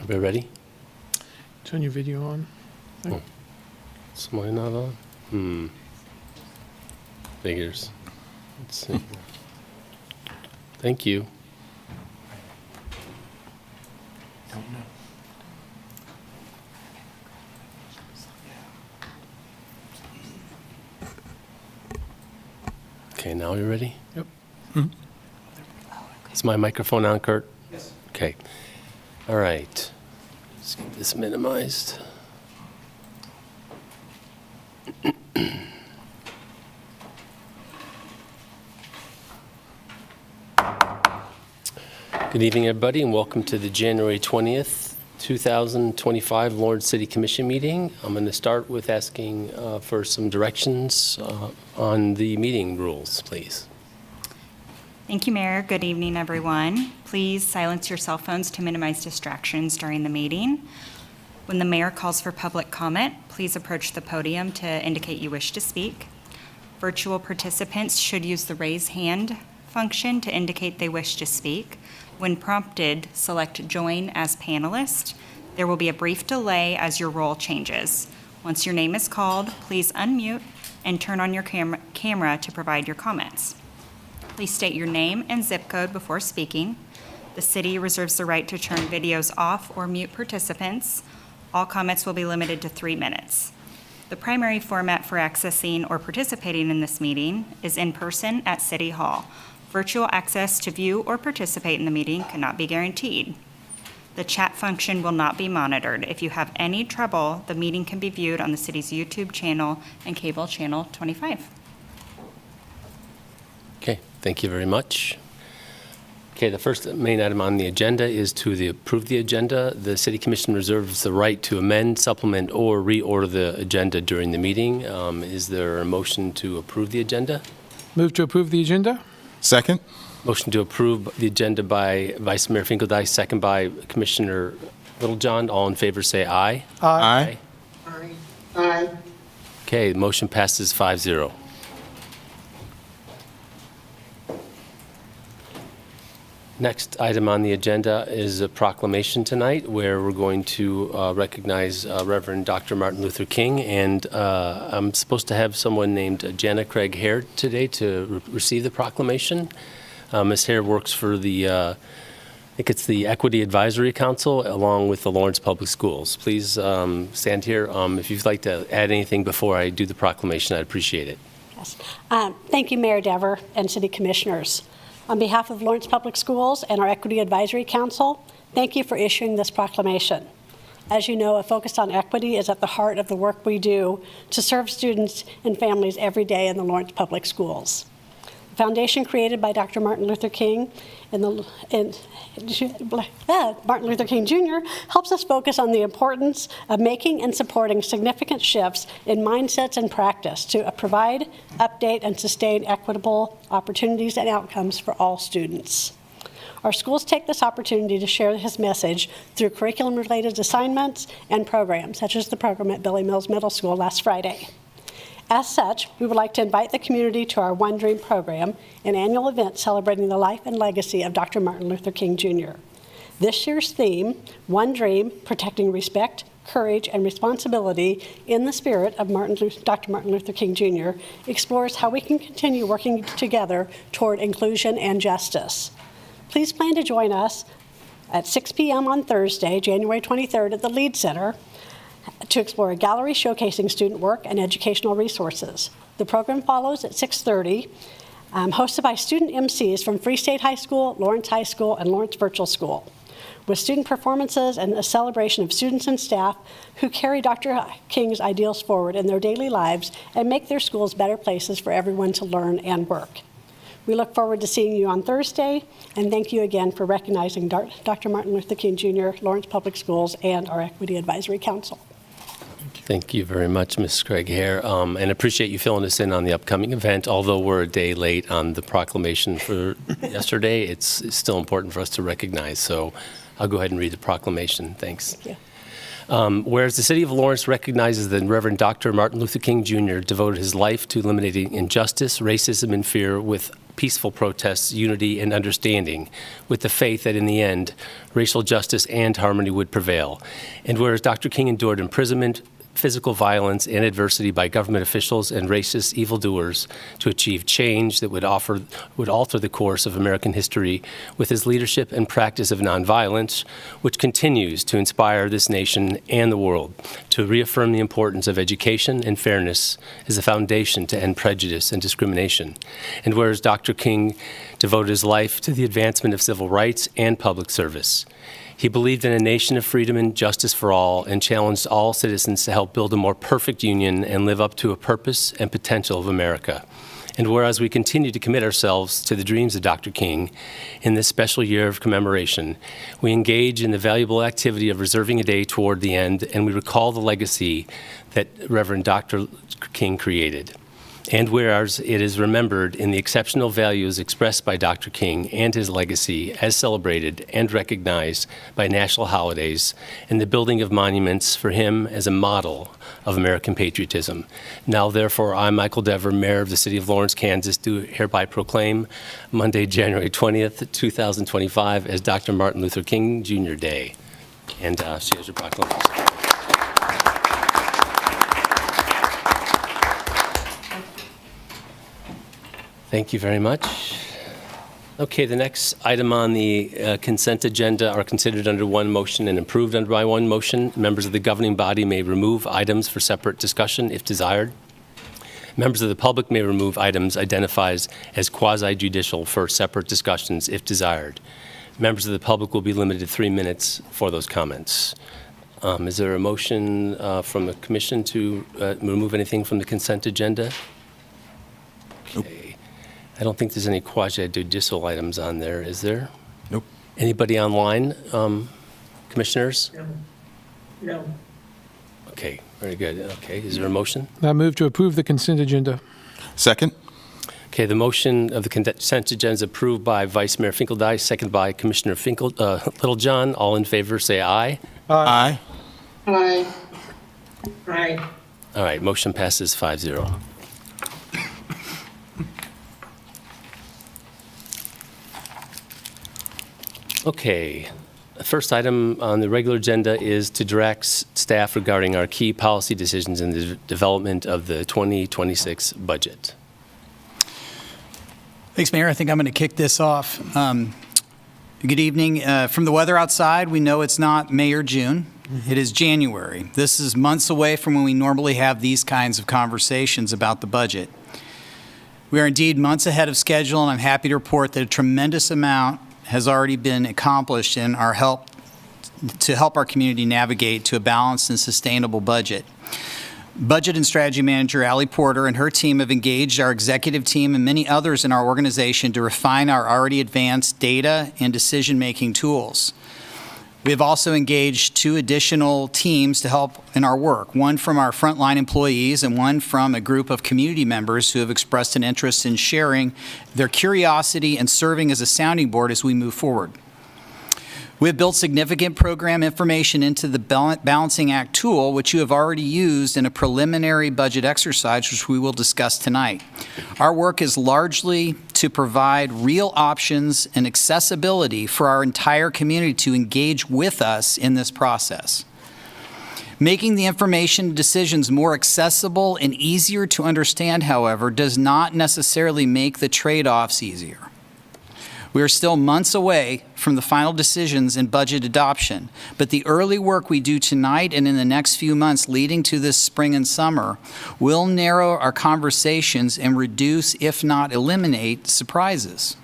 Everybody ready? Turn your video on. Oh. Somebody not on? Figures. Let's see. Thank you. Don't know. Okay, now you ready? Yep. Is my microphone on, Kurt? Yes. Okay. All right. Let's get this minimized. Good evening, everybody, and welcome to the January 20th, 2025 Lawrence City Commission meeting. I'm going to start with asking for some directions on the meeting rules, please. Thank you, Mayor. Good evening, everyone. Please silence your cell phones to minimize distractions during the meeting. When the mayor calls for public comment, please approach the podium to indicate you wish to speak. Virtual participants should use the raise hand function to indicate they wish to speak. When prompted, select Join as Panelist. There will be a brief delay as your role changes. Once your name is called, please unmute and turn on your camera to provide your comments. Please state your name and zip code before speaking. The city reserves the right to turn videos off or mute participants. All comments will be limited to 3 minutes. The primary format for accessing or participating in this meeting is in person at City Hall. Virtual access to view or participate in the meeting cannot be guaranteed. The chat function will not be monitored. If you have any trouble, the meeting can be viewed on the city's YouTube channel and cable channel 25. Okay, thank you very much. Okay, the first main item on the agenda is to approve the agenda. The City Commission reserves the right to amend, supplement, or reorder the agenda during the meeting. Is there a motion to approve the agenda? Move to approve the agenda? Second. Motion to approve the agenda by Vice Mayor Finkeldice, second by Commissioner Littlejohn. All in favor say aye. Aye. Aye. Okay, the motion passes 5-0. Next item on the agenda is a proclamation tonight where we're going to recognize Reverend Dr. Martin Luther King, and I'm supposed to have someone named Jana Craig Hare today to receive the proclamation. Ms. Hare works for I think it's the Equity Advisory Council along with the Lawrence Public Schools. Please stand here. If you'd like to add anything before I do the proclamation, I'd appreciate it. Yes. Thank you, Mayor Dever and City Commissioners. On behalf of Lawrence Public Schools and our Equity Advisory Council, thank you for issuing this proclamation. As you know, a focus on equity is at the heart of the work we do to serve students and families every day in the Lawrence Public Schools. The foundation created by Dr. Martin Luther King Martin Luther King Jr. helps us focus on the importance of making and supporting significant shifts in mindsets and practice to provide, update, and sustain equitable opportunities and outcomes for all students. Our schools take this opportunity to share his message through curriculum-related assignments and programs, such as the program at Billy Mills Middle School last Friday. As such, we would like to invite the community to our One Dream program, an annual event celebrating the life and legacy of Dr. Martin Luther King Jr. This year's theme, One Dream, Protecting Respect, Courage, and Responsibility in the Spirit of Dr. Martin Luther King Jr., explores how we can continue working together toward inclusion and justice. Please plan to join us at 6 p.m. on Thursday, January 23rd at the Lead Center, to explore a gallery showcasing student work and educational resources. The program follows at 6:30, hosted by student MCs from Free State High School, Lawrence High School, and Lawrence Virtual School, with student performances and a celebration of students and staff who carry Dr. King's ideals forward in their daily lives and make their schools better places for everyone to learn and work. We look forward to seeing you on Thursday, and thank you again for recognizing Dr. Martin Luther King Jr., Lawrence Public Schools, and our Equity Advisory Council. Thank you very much, Ms. Craig Hare, and appreciate you filling us in on the upcoming event. Although we're a day late on the proclamation for yesterday, it's still important for us to recognize. So I'll go ahead and read the proclamation. Thanks. Thank you. Whereas the City of Lawrence recognizes that Reverend Dr. Martin Luther King Jr. devoted his life to eliminating injustice, racism, and fear with peaceful protests, unity, and understanding, with the faith that in the end, racial justice and harmony would prevail. And whereas Dr. King endured imprisonment, physical violence, and adversity by government officials and racist evildoers to achieve change that would alter the course of American history, with his leadership and practice of nonviolence, which continues to inspire this nation and the world to reaffirm the importance of education and fairness as a foundation to end prejudice and discrimination. And whereas Dr. King devoted his life to the advancement of civil rights and public service, he believed in a nation of freedom and justice for all, and challenged all citizens to help build a more perfect union and live up to a purpose and potential of America. And whereas we continue to commit ourselves to the dreams of Dr. King in this special year of commemoration, we engage in the valuable activity of reserving a day toward the end, and we recall the legacy that Reverend Dr. King created. And whereas it is remembered in the exceptional values expressed by Dr. King and his legacy as celebrated and recognized by national holidays, and the building of monuments for him as a model of American patriotism. Now, therefore, I, Michael Dever, Mayor of the City of Lawrence, Kansas, do hereby proclaim Monday, January 20th, 2025 as Dr. Martin Luther King Jr. Day. And she has your proclamation. Thank you very much. Okay, the next item on the consent agenda are considered under one motion and approved under by one motion. Members of the governing body may remove items for separate discussion if desired. Members of the public may remove items identified as quasi-judicial for separate discussions if desired. Members of the public will be limited to 3 minutes for those comments. Is there a motion from the commission to remove anything from the consent agenda? Okay. I don't think there's any quasi-judicial items on there, is there? Nope. Anybody online, commissioners? No. Okay, very good. Okay, is there a motion? I move to approve the consent agenda. Second? Okay, the motion of the consent agenda is approved by Vice Mayor Finkeldye, second by Commissioner Littlejohn. All in favor, say aye. Aye. Aye. Aye. All right, motion passes 5-0. Okay, the first item on the regular agenda is to direct staff regarding our key policy decisions in the development of the 2026 budget. Thanks, Mayor. I think I'm going to kick this off. Good evening. From the weather outside, we know it's not May or June. It is January. This is months away from when we normally have these kinds of conversations about the budget. We are indeed months ahead of schedule, and I'm happy to report that a tremendous amount has already been accomplished in our help our community navigate to a balanced and sustainable budget. Budget and Strategy Manager Allie Porter and her team have engaged our executive team and many others in our organization to refine our already advanced data and decision-making tools. We have also engaged 2 additional teams to help in our work, one from our frontline employees and one from a group of community members who have expressed an interest in sharing their curiosity and serving as a sounding board as we move forward. We have built significant program information into the Balancing Act tool, which you have already used in a preliminary budget exercise, which we will discuss tonight. Our work is largely to provide real options and accessibility for our entire community to engage with us in this process. Making the information decisions more accessible and easier to understand, however, does not necessarily make the trade-offs easier. We are still months away from the final decisions and budget adoption, but the early work we do tonight and in the next few months leading to this spring and summer will narrow our conversations and reduce, if not eliminate, surprises.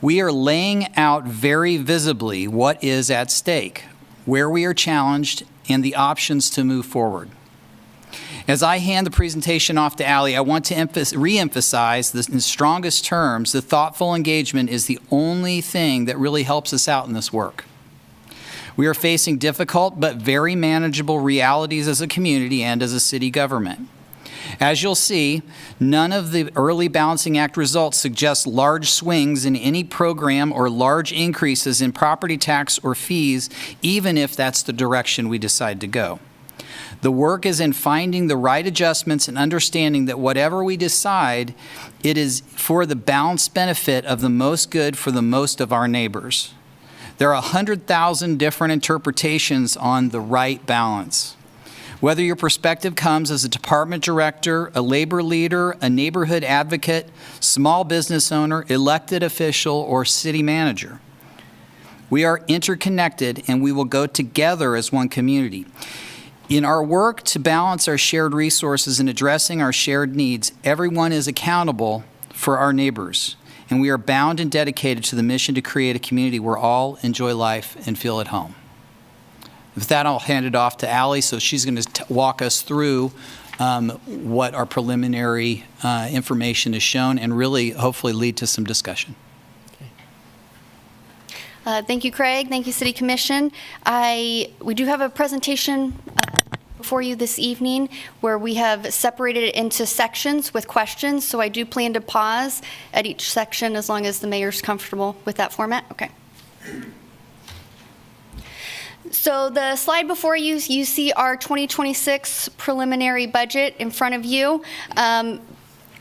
We are laying out very visibly what is at stake, where we are challenged, and the options to move forward. As I hand the presentation off to Allie, I want to re-emphasize this in strongest terms, the thoughtful engagement is the only thing that really helps us out in this work. We are facing difficult but very manageable realities as a community and as a city government. As you'll see, none of the early Balancing Act results suggest large swings in any program or large increases in property tax or fees, even if that's the direction we decide to go. The work is in finding the right adjustments and understanding that whatever we decide It is for the balanced benefit of the most good for the most of our neighbors. There are 100,000 different interpretations on the right balance. Whether your perspective comes as a department director, a labor leader, a neighborhood advocate, small business owner, elected official, or city manager, we are interconnected and we will go together as one community. In our work to balance our shared resources and addressing our shared needs, everyone is accountable for our neighbors, and we are bound and dedicated to the mission to create a community where all enjoy life and feel at home. With that, I'll hand it off to Allie, so she's going to walk us through what our preliminary information has shown and really hopefully lead to some discussion. Thank you, Craig. Thank you, City Commission. We do have a presentation before you this evening where we have separated it into sections with questions. So I do plan to pause at each section as long as the mayor's comfortable with that format. Okay. So the slide before you, you see our 2026 preliminary budget in front of you,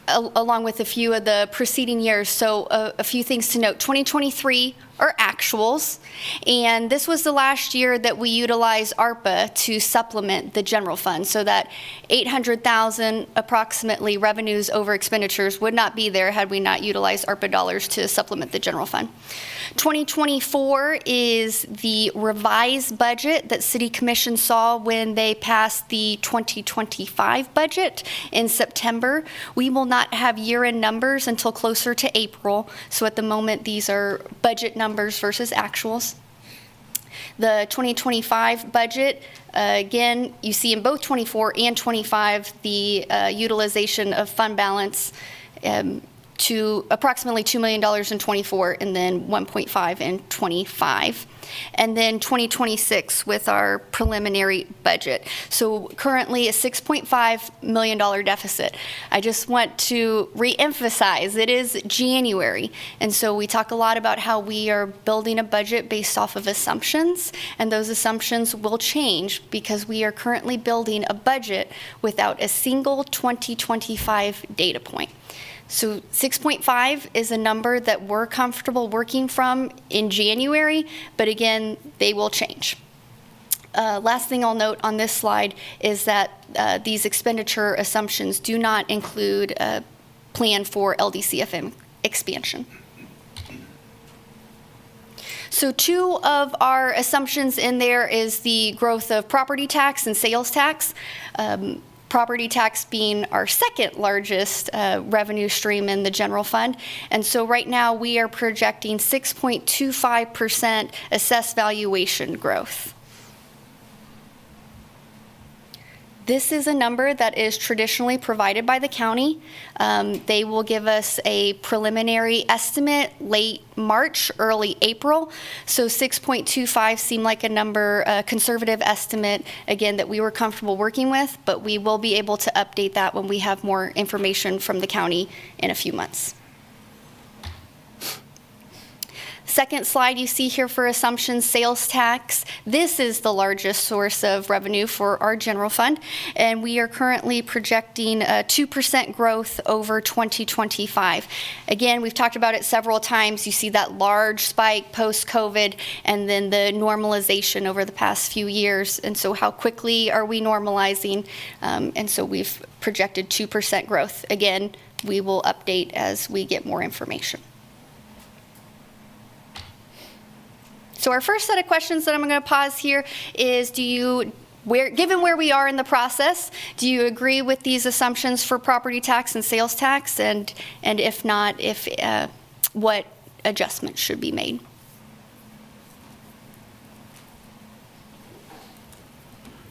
along with a few of the preceding years. So a few things to note. 2023 are actuals, and this was the last year that we utilized ARPA to supplement the general fund, so that 800,000 approximately revenues over expenditures would not be there had we not utilized ARPA dollars to supplement the general fund. 2024 is the revised budget that City Commission saw when they passed the 2025 budget in September. We will not have year-end numbers until closer to April, so at the moment these are budget numbers versus actuals. The 2025 budget, again, you see in both 24 and 25 the utilization of fund balance to approximately $2 million in 24 and then 1.5 in 25. And then 2026 with our preliminary budget. So currently a $6.5 million deficit. I just want to re-emphasize it is January. And so we talk a lot about how we are building a budget based off of assumptions, and those assumptions will change because we are currently building a budget without a single 2025 data point. So 6.5 is a number that we're comfortable working from in January, but again, they will change. Last thing I'll note on this slide is that these expenditure assumptions do not include a plan for LDCFM expansion. So two of our assumptions in there is the growth of property tax and sales tax. Property tax being our second largest revenue stream in the general fund. And so right now we are projecting 6.25% assessed valuation growth. This is a number that is traditionally provided by the county. They will give us a preliminary estimate late March, early April. So 6.25 seemed like a number, a conservative estimate, again, that we were comfortable working with, but we will be able to update that when we have more information from the county in a few months. Second slide you see here for assumptions, sales tax. This is the largest source of revenue for our general fund, and we are currently projecting a 2% growth over 2025. Again, we've talked about it several times. You see that large spike post-COVID and then the normalization over the past few years. And so how quickly are we normalizing? And so we've projected 2% growth. Again, we will update as we get more information. So our first set of questions that I'm going to pause here is, given where we are in the process, do you agree with these assumptions for property tax and sales tax? And if not, what adjustments should be made?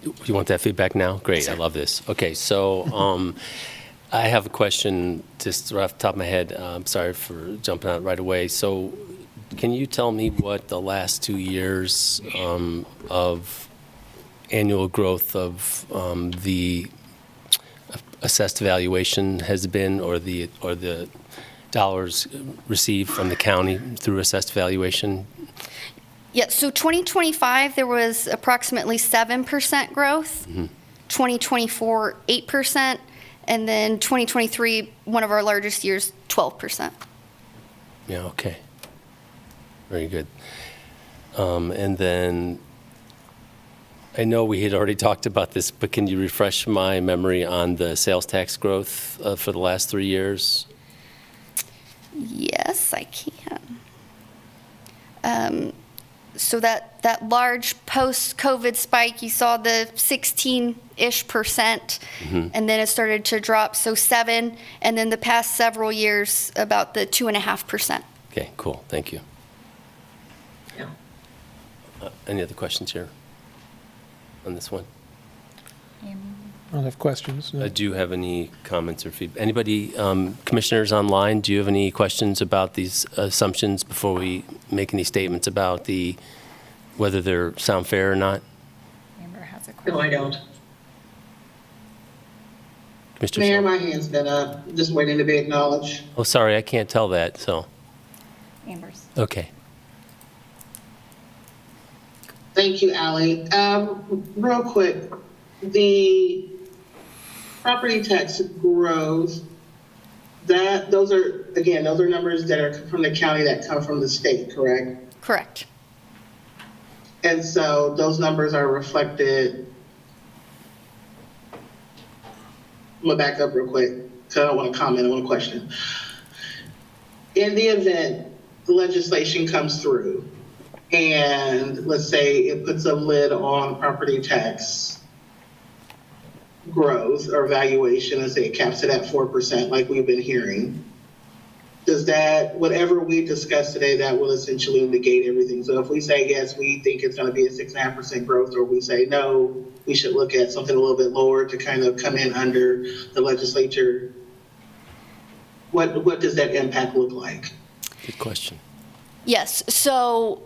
You want that feedback now? Great, I love this. Okay, so I have a question just right off the top of my head. I'm sorry for jumping out right away. So can you tell me what the last 2 years of annual growth of the assessed valuation has been, or the dollars received from the county through assessed valuation? Yeah, so 2025, there was approximately 7% growth. 2024, 8%. And then 2023, one of our largest years, 12%. Yeah, okay. Very good. And then, I know we had already talked about this, but can you refresh my memory on the sales tax growth for the last 3 years? Yes, I can. So that large post-COVID spike, you saw the 16-ish%, and then it started to drop, so 7, and then the past several years, about the 2.5%. Okay, cool, thank you. Yeah. Any other questions here on this one? I don't have questions. no. Do you have any comments or feedback? Anybody, commissioners online, do you have any questions about these assumptions before we make any statements about whether they sound fair or not? Amber has a No, I question. don't. Commissioner Mayor, Shaw? my hand's been up, just waiting to be acknowledged. Oh, sorry, I can't tell that, so, Amber's. okay. Thank you, Ally. Real quick, the property tax growth, those are numbers that are from the county that come from the state, correct? Correct. And so those numbers are reflected. I'm gonna back up real quick, because I don't want to comment, I want to question. In the event the legislation comes through, and let's say it puts a lid on property tax growth or valuation, let's say it caps it at 4%, like we've been hearing, does that, whatever we discussed today, that will essentially negate everything? So if we say, yes, we think it's going to be a 6.5% growth, or we say, no, we should look at something a little bit lower to kind of come in under the legislature, what does that impact look like? Good question. Yes, so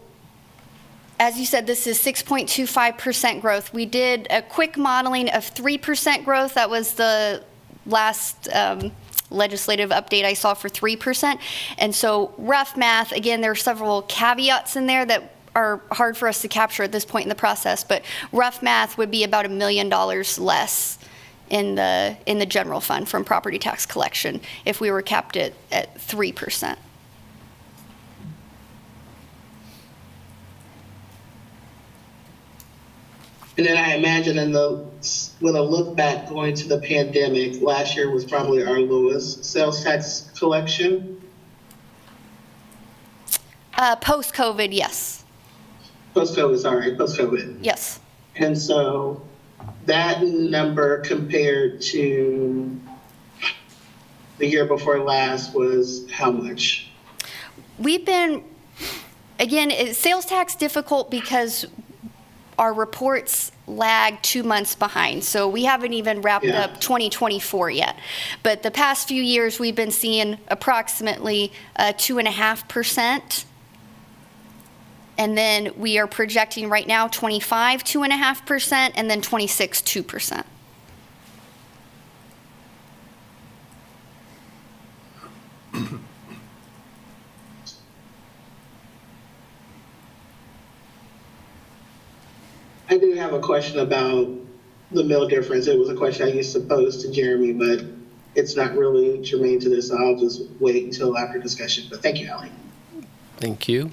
as you said, this is 6.25% growth. We did a quick modeling of 3% growth. That was the last legislative update I saw for 3%. And so rough math, again, there are several caveats in there that are hard for us to capture at this point in the process, but rough math would be about $1 million less in the general fund from property tax collection if we were capped at 3%. And then I imagine with a look back going to the pandemic, last year was probably our lowest sales tax collection. Post-COVID, yes. Post-COVID. Yes. And so that number compared to the year before last was how much? We've been, again, sales tax difficult because our reports lag 2 months behind. So we haven't even wrapped up 2024 yet. But the past few years, we've been seeing approximately 2.5%. And then we are projecting right now 25, 2.5%, and then 26, 2%. I do have a question about the mill difference. It was a question I used to pose to Jeremy, but it's not really germane to this, so I'll just wait until after discussion. But thank you, Ally. Thank you.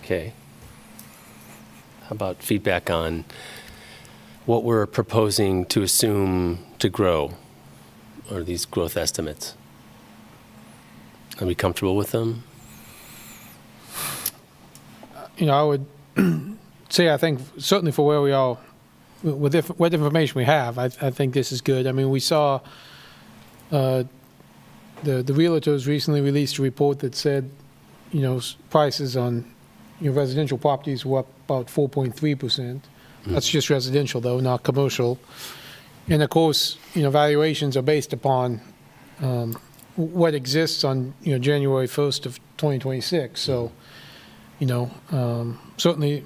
Okay. How about feedback on what we're proposing to assume to grow, or these growth estimates? Are we comfortable with them? I would say, I think, certainly for where we are, with what information we have, I think this is good. I mean, we saw the realtors recently released a report that said, prices on residential properties were up about 4.3%. That's just residential, though, not commercial. And of course, valuations are based upon what exists on January 1st of 2026. So, certainly,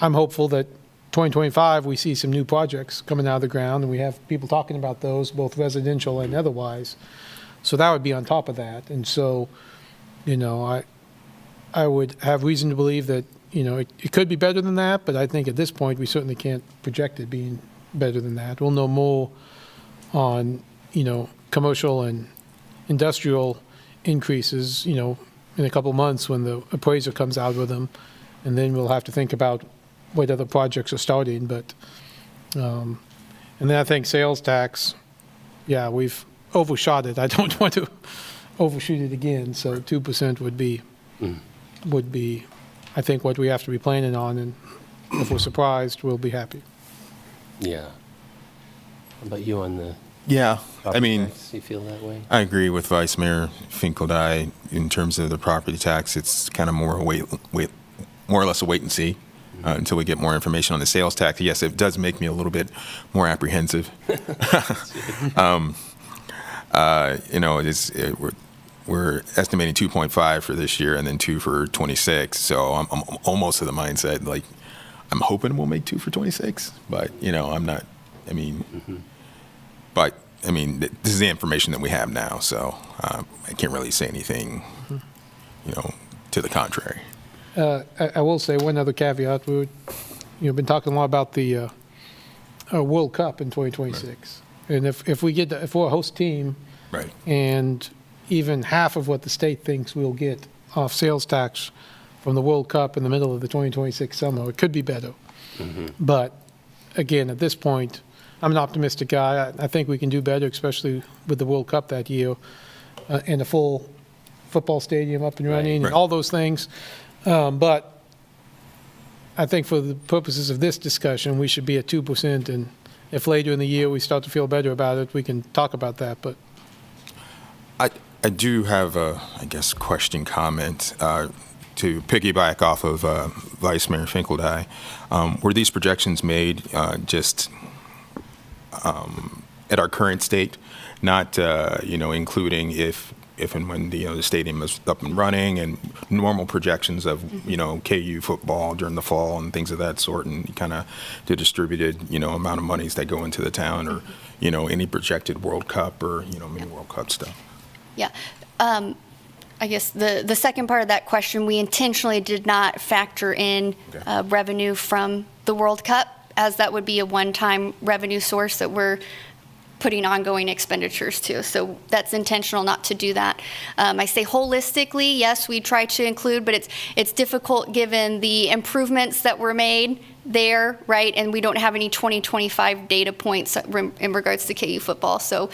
I'm hopeful that 2025 we see some new projects coming out of the ground, and we have people talking about those, both residential and otherwise. So that would be on top of that. And so, I would have reason to believe that, it could be better than that, but I think at this point we certainly can't project it being better than that. We'll know more on, commercial and industrial increases, in a couple months when the appraiser comes out with them. And then we'll have to think about what other projects are starting. But, and then I think sales tax, yeah, we've overshot it. I don't want to overshoot it again. So 2% would be, I think, what we have to be planning on. And if we're surprised, we'll be happy. Yeah. How about you on the Yeah, I property mean, tax? You feel that way? I agree with Vice Mayor Finkeldye in terms of the property tax. It's kind of more or less a wait and see until we get more information on the sales tax. Yes, it does make me a little bit more apprehensive. We're estimating 2.5 for this year and then 2 for 26. So I'm almost of the mindset like I'm hoping we'll make 2 for 26, but I'm not. I mean. But, this is the information that we have now, so I can't really say anything, to the contrary. I will say one other caveat. We've been talking a lot about the World Cup in 2026. Right. And if we're a host team, Right. And even half of what the state thinks we'll get off sales tax from the World Cup in the middle of the 2026 summer, it could be better. Mm-hmm. But again, at this point, I'm an optimistic guy. I think we can do better, especially with the World Cup that year and a full football stadium up and running and all those things. But I think for the purposes of this discussion, we should be at 2%. And if later in the year we start to feel better about it, we can talk about that. But I do have a, question, comment to piggyback off of Vice Mayor Finkeldye. Were these projections made just at our current state, not including if and when the stadium is up and running, and normal projections of KU football during the fall and things of that sort, and kind of the distributed amount of monies that go into the town, or any projected World Cup or mini World Cup stuff. Yeah. I guess the second part of that question, we intentionally did not factor in revenue from the World Cup, as that would be a one-time revenue source that we're putting ongoing expenditures to. So that's intentional not to do that. I say holistically, yes, we try to include, but it's difficult given the improvements that were made there, right? And we don't have any 2025 data points in regards to KU football. So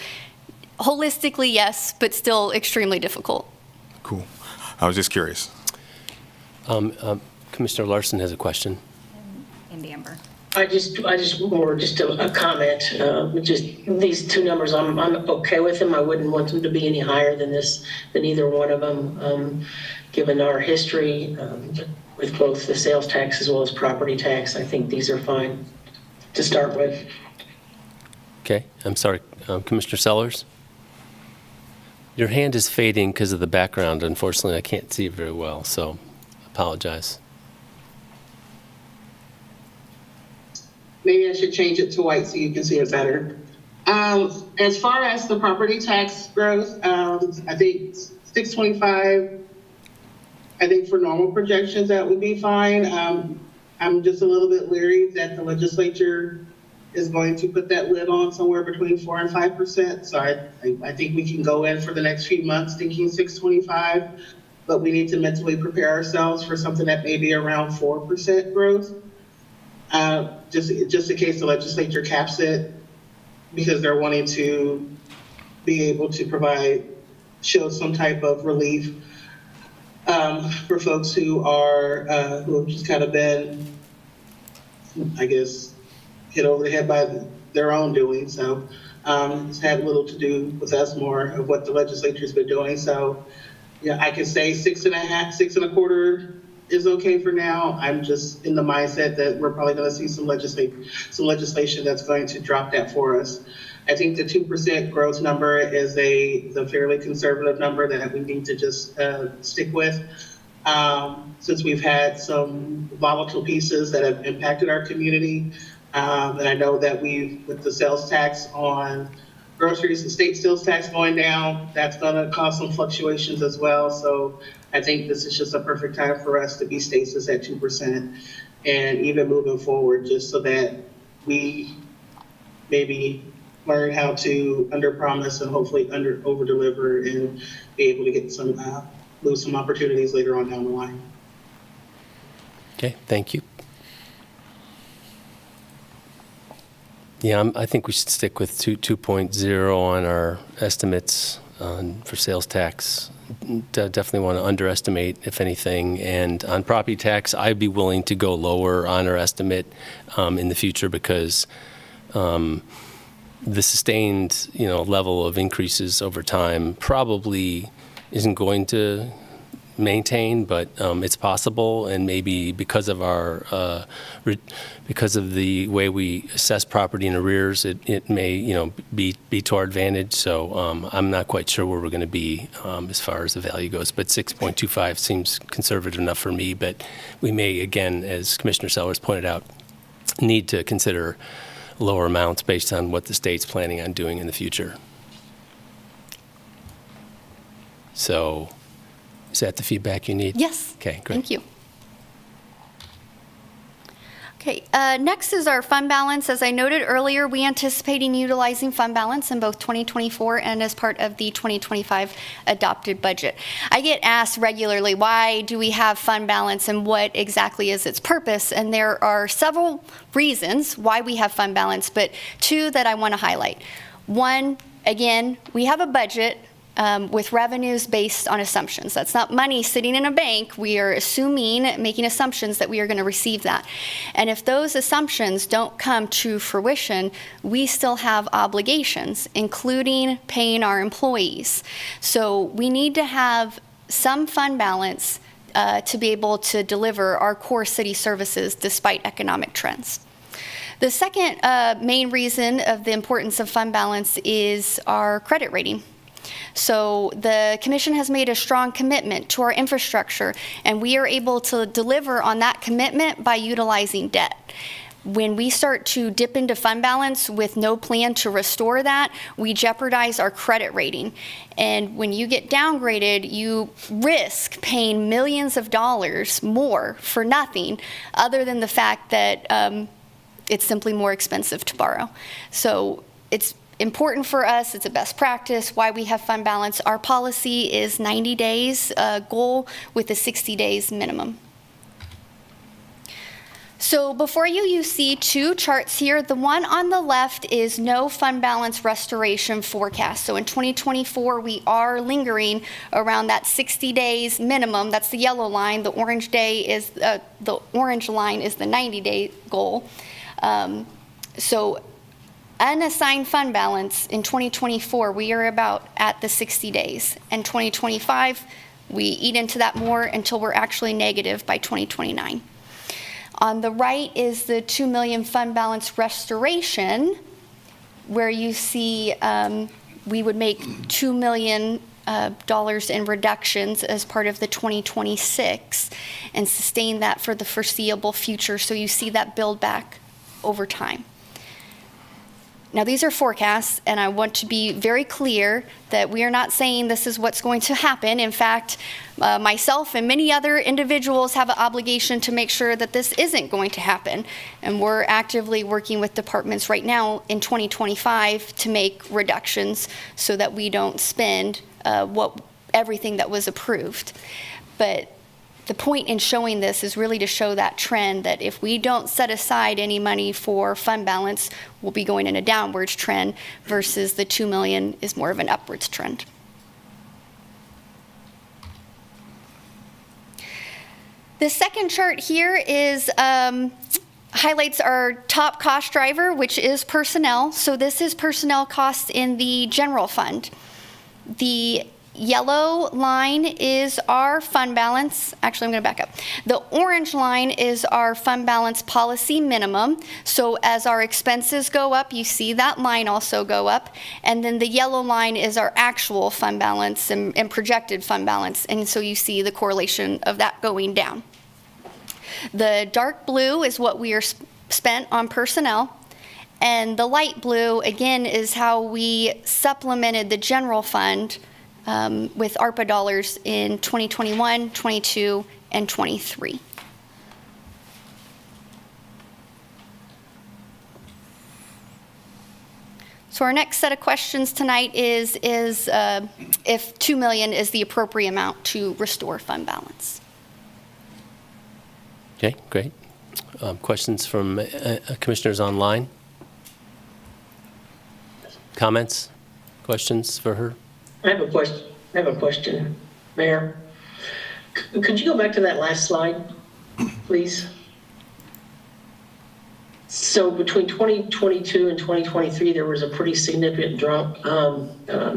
holistically, yes, but still extremely difficult. Cool. I was just curious. Commissioner Larson has a question. And Amber. I just a comment. Just these two numbers, I'm okay with them. I wouldn't want them to be any higher than either one of them. Given our history with both the sales tax as well as property tax, I think these are fine to start with. Okay. I'm sorry. Commissioner Sellers? Your hand is fading because of the background. Unfortunately, I can't see it very well, so apologize. Maybe I should change it to white so you can see it better. As far as the property tax growth, I think 625, I think for normal projections, that would be fine. I'm just a little bit leery that the legislature is going to put that lid on somewhere between 4 and 5%. So I think we can go in for the next few months thinking 625, but we need to mentally prepare ourselves for something that may be around 4% growth. Just in case the legislature caps it, because they're wanting to be able to show some type of relief for folks who have just kind of been, I guess, hit over the head by their own doing. So it's had little to do with us, more of what the legislature's been doing. So yeah, I can say 6.5, 6.25 is okay for now. I'm just in the mindset that we're probably going to see some legislation that's going to drop that for us. I think the 2% growth number is the fairly conservative number that we need to just stick with. Since we've had some volatile pieces that have impacted our community. And I know that with the sales tax on groceries, the state sales tax going down, that's going to cause some fluctuations as well. So I think this is just a perfect time for us to be stasis at 2%, and even moving forward, just so that we maybe learn how to under-promise and hopefully over-deliver and be able to get lose some opportunities later on down the line. Okay, thank you. Yeah, I think we should stick with 2.0 on our estimates for sales tax. Definitely want to underestimate, if anything. And on property tax, I'd be willing to go lower on our estimate in the future because the sustained, level of increases over time probably isn't going to maintain, but it's possible, and maybe because of the way we assess property in arrears, it may be to our advantage. So I'm not quite sure where we're going to be as far as the value goes, but 6.25 seems conservative enough for me. But we may, again, as Commissioner Sellers pointed out, need to consider lower amounts based on what the state's planning on doing in the future. So is that the feedback you need? Yes. Okay, great. Thank you. Okay, next is our fund balance. As I noted earlier, we anticipating utilizing fund balance in both 2024 and as part of the 2025 adopted budget. I get asked regularly, why do we have fund balance and what exactly is its purpose? And there are several reasons why we have fund balance, but two that I want to highlight. One, again, we have a budget with revenues based on assumptions. That's not money sitting in a bank. We are assuming, making assumptions that we are going to receive that. And if those assumptions don't come to fruition, we still have obligations, including paying our employees. So we need to have some fund balance to be able to deliver our core city services despite economic trends. The second main reason of the importance of fund balance is our credit rating. So the Commission has made a strong commitment to our infrastructure, and we are able to deliver on that commitment by utilizing debt. When we start to dip into fund balance with no plan to restore that, we jeopardize our credit rating. And when you get downgraded, you risk paying millions of dollars more for nothing other than the fact that it's simply more expensive to borrow. So it's important for us. It's a best practice. Why we have fund balance. Our policy is 90 days goal with a 60 days minimum. So before you see two charts here. The one on the left is no fund balance restoration forecast. So in 2024, we are lingering around that 60 days minimum. That's the yellow line. The orange line is the 90-day goal. So unassigned fund balance in 2024, we are about at the 60 days. And 2025, we eat into that more until we're actually negative by 2029. On the right is the $2 million fund balance restoration, where you see we would make $2 million in reductions as part of the 2026 and sustain that for the foreseeable future. So you see that build back over time. Now, these are forecasts, and I want to be very clear that we are not saying this is what's going to happen. In fact, myself and many other individuals have an obligation to make sure that this isn't going to happen. And we're actively working with departments right now in 2025 to make reductions so that we don't spend everything that was approved. But the point in showing this is really to show that trend that if we don't set aside any money for fund balance, we'll be going in a downwards trend versus the $2 million is more of an upwards trend. The second chart here is highlights our top cost driver, which is personnel. So this is personnel costs in the general fund. The yellow line is our fund balance. Actually, I'm going to back up. The orange line is our fund balance policy minimum. So as our expenses go up, you see that line also go up. And then the yellow line is our actual fund balance and projected fund balance. And so you see the correlation of that going down. The dark blue is what we are spent on personnel. And the light blue, again, is how we supplemented the general fund with ARPA dollars in 2021, 22, and 23. So our next set of questions tonight is if 2 million is the appropriate amount to restore fund balance. Okay, great. Questions from commissioners online? Comments? Questions for her? I have a question, Mayor. Could you go back to that last slide, please? So between 2022 and 2023, there was a pretty significant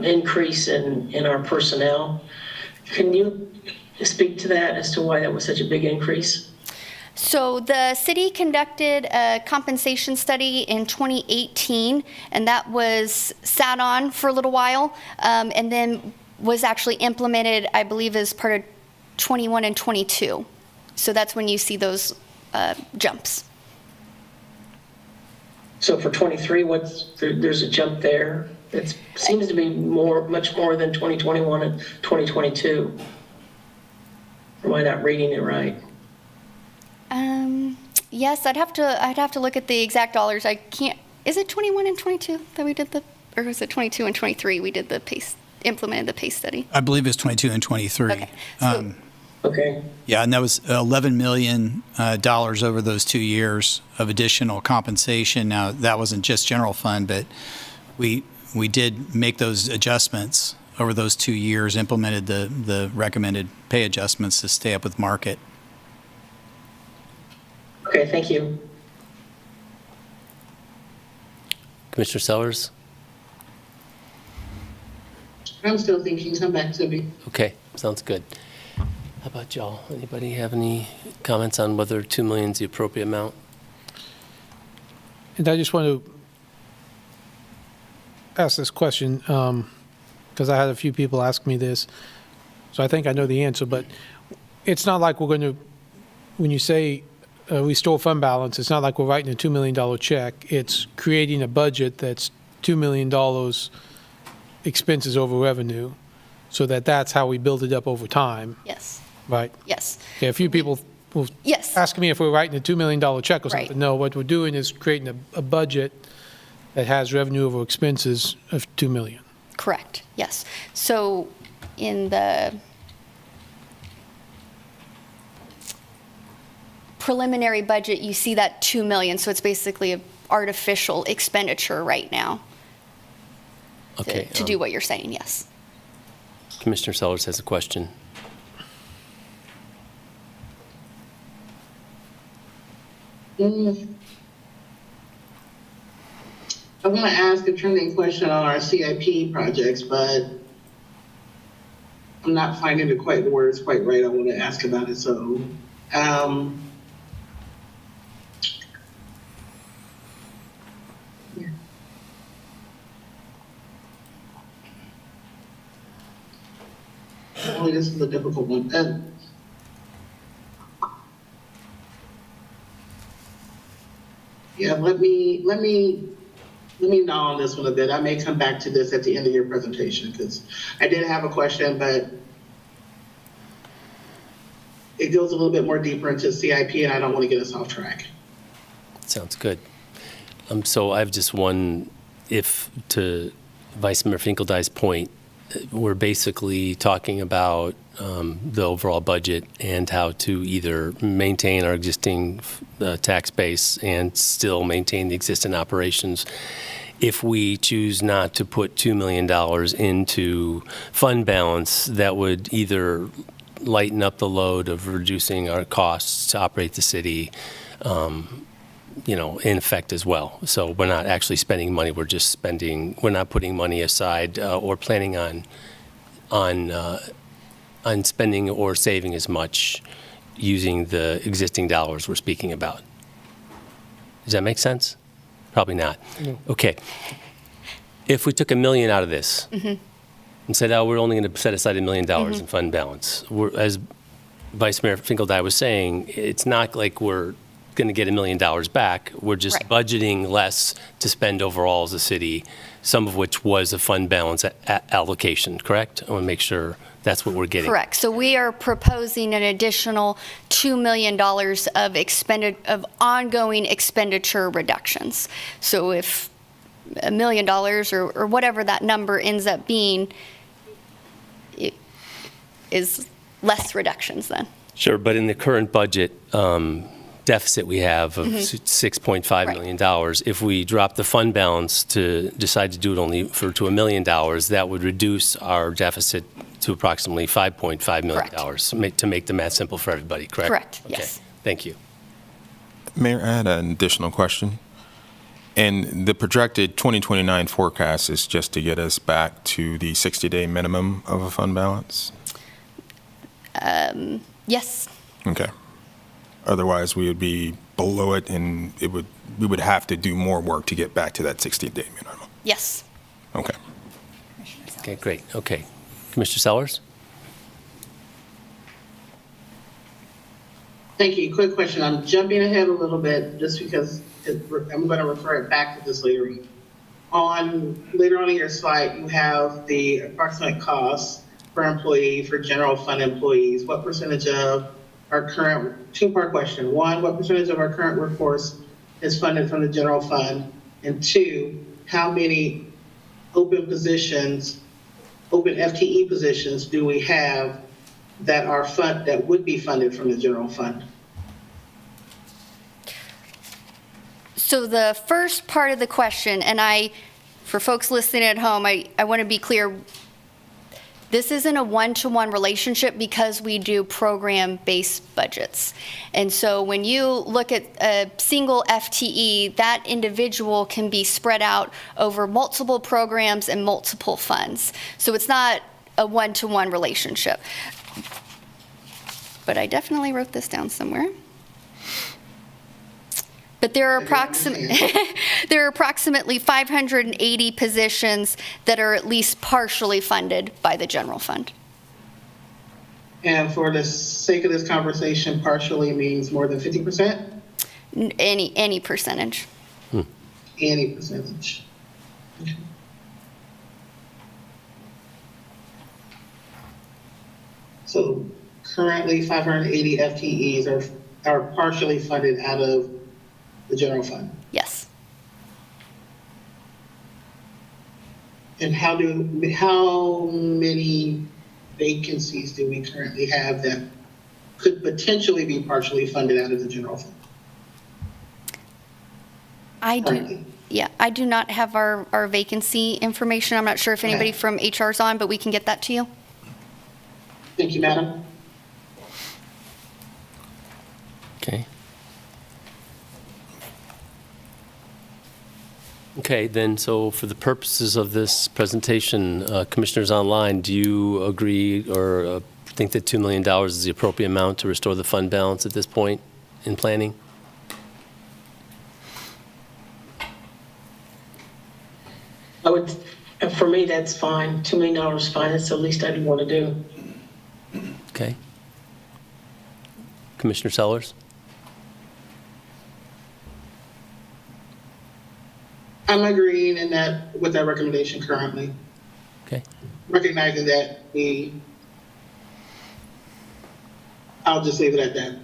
increase in our personnel. Can you speak to that as to why that was such a big increase? So the city conducted a compensation study in 2018, and that was sat on for a little while, and then was actually implemented, I believe, as part of 21 and 22. So that's when you see those jumps. So for 23, there's a jump there. It seems to be much more than 2021 and 2022. Or am I not reading it right? Yes, I'd have to look at the exact dollars. I can't. Is it 21 and 22 that we did or was it 22 and 23 we did implemented the PACE study? I believe it's 22 and 23. Okay. So, Okay. Yeah, and that was $11 million over those 2 years of additional compensation. Now, that wasn't just general fund, but we did make those adjustments over those 2 years, implemented the recommended pay adjustments to stay up with market. Okay, thank you. Commissioner Sellers? I'm still thinking, come back to me. Okay, sounds good. How about y'all? Anybody have any comments on whether 2 million is the appropriate amount? And I just want to ask this question, because I had a few people ask me this, so I think I know the answer, but it's not like we're going to, when you say restore fund balance, it's not like we're writing a $2 million check. It's creating a budget that's $2 million expenses over revenue, so that's how we build it up over time, yes. right? Yes. Okay, a few people will Yes. ask me if we're writing a $2 million check or Right. something. No, what we're doing is creating a budget that has revenue over expenses of $2 million. Correct. Yes. So in the preliminary budget, you see that 2 million. So it's basically an artificial expenditure right now Okay. to do what you're saying. Yes. Commissioner Sellers has a question. I want to ask a trending question on our CIP projects, but I'm not finding the words quite right. I want to ask about it. So, this is a difficult one. Yeah, let me gnaw on this one a bit. I may come back to this at the end of your presentation, because I did have a question, but it goes a little bit more deeper into CIP, and I don't want to get us off track. Sounds good. So I have just one, if to Vice Mayor Finkeldye's point, we're basically talking about the overall budget and how to either maintain our existing tax base and still maintain the existing operations. If we choose not to put $2 million into fund balance, that would either lighten up the load of reducing our costs to operate the city, in effect as well. So we're not actually spending money, we're not putting money aside or planning on spending or saving as much using the existing dollars we're speaking about. Does that make sense? Probably not. No. Okay. If we took $1 million out of this and said, we're only going to set aside $1 million in fund balance, as Vice Mayor Finkeldye was saying, it's not like we're going to get $1 million back. We're just Right. budgeting less to spend overall as a city, some of which was a fund balance allocation, correct? I want to make sure that's what we're getting. Correct. So we are proposing an additional $2 million of ongoing expenditure reductions. So if $1 million or whatever that number ends up being, it is less reductions then. Sure, but in the current budget deficit we have of $6.5 million, if we drop the fund balance to decide to do it only to $1 million, that would reduce our deficit to approximately $5.5 million, to make the math simple for everybody, correct? Correct, Okay, yes. thank you. Mayor, I had an additional question. And the projected 2029 forecast is just to get us back to the 60-day minimum of a fund balance? Yes, Okay. Otherwise, we would be below it, and we would have to do more work to get back to that 60-day minimum. yes. Okay. Okay, great, okay. Commissioner Sellers? Thank you. Quick question. I'm jumping ahead a little bit just because I'm going to refer it back to this later. Later on in your slide, you have the approximate costs per employee for general fund employees. What percentage of our current, two-part question. One, what percentage of our current workforce is funded from the general fund? And two, how many open positions, open FTE positions do we have that would be funded from the general fund? So the first part of the question, and for folks listening at home, I want to be clear, this isn't a one-to-one relationship because we do program-based budgets. And so when you look at a single FTE, that individual can be spread out over multiple programs and multiple funds. So it's not a one-to-one relationship. But I definitely wrote this down somewhere. But there are approximately 580 positions that are at least partially funded by the general fund. And for the sake of this conversation, partially means more than 50%? Any percentage. Any percentage. Okay. So currently 580 FTEs are partially funded out of the general fund. Yes. And how many vacancies do we currently have that could potentially be partially funded out of the general fund? I do not have our vacancy information. I'm not sure if anybody from HR is on, but we can get that to you. Thank you, Madam. Okay. Okay, then, so for the purposes of this presentation, commissioners online, do you agree or think that $2 million is the appropriate amount to restore the fund balance at this point in planning? For me, that's fine. $2 million is fine. That's the least I'd want to do. Okay. Commissioner Sellers? I'm agreeing with that recommendation currently. Okay. Recognizing that I'll just leave it at that.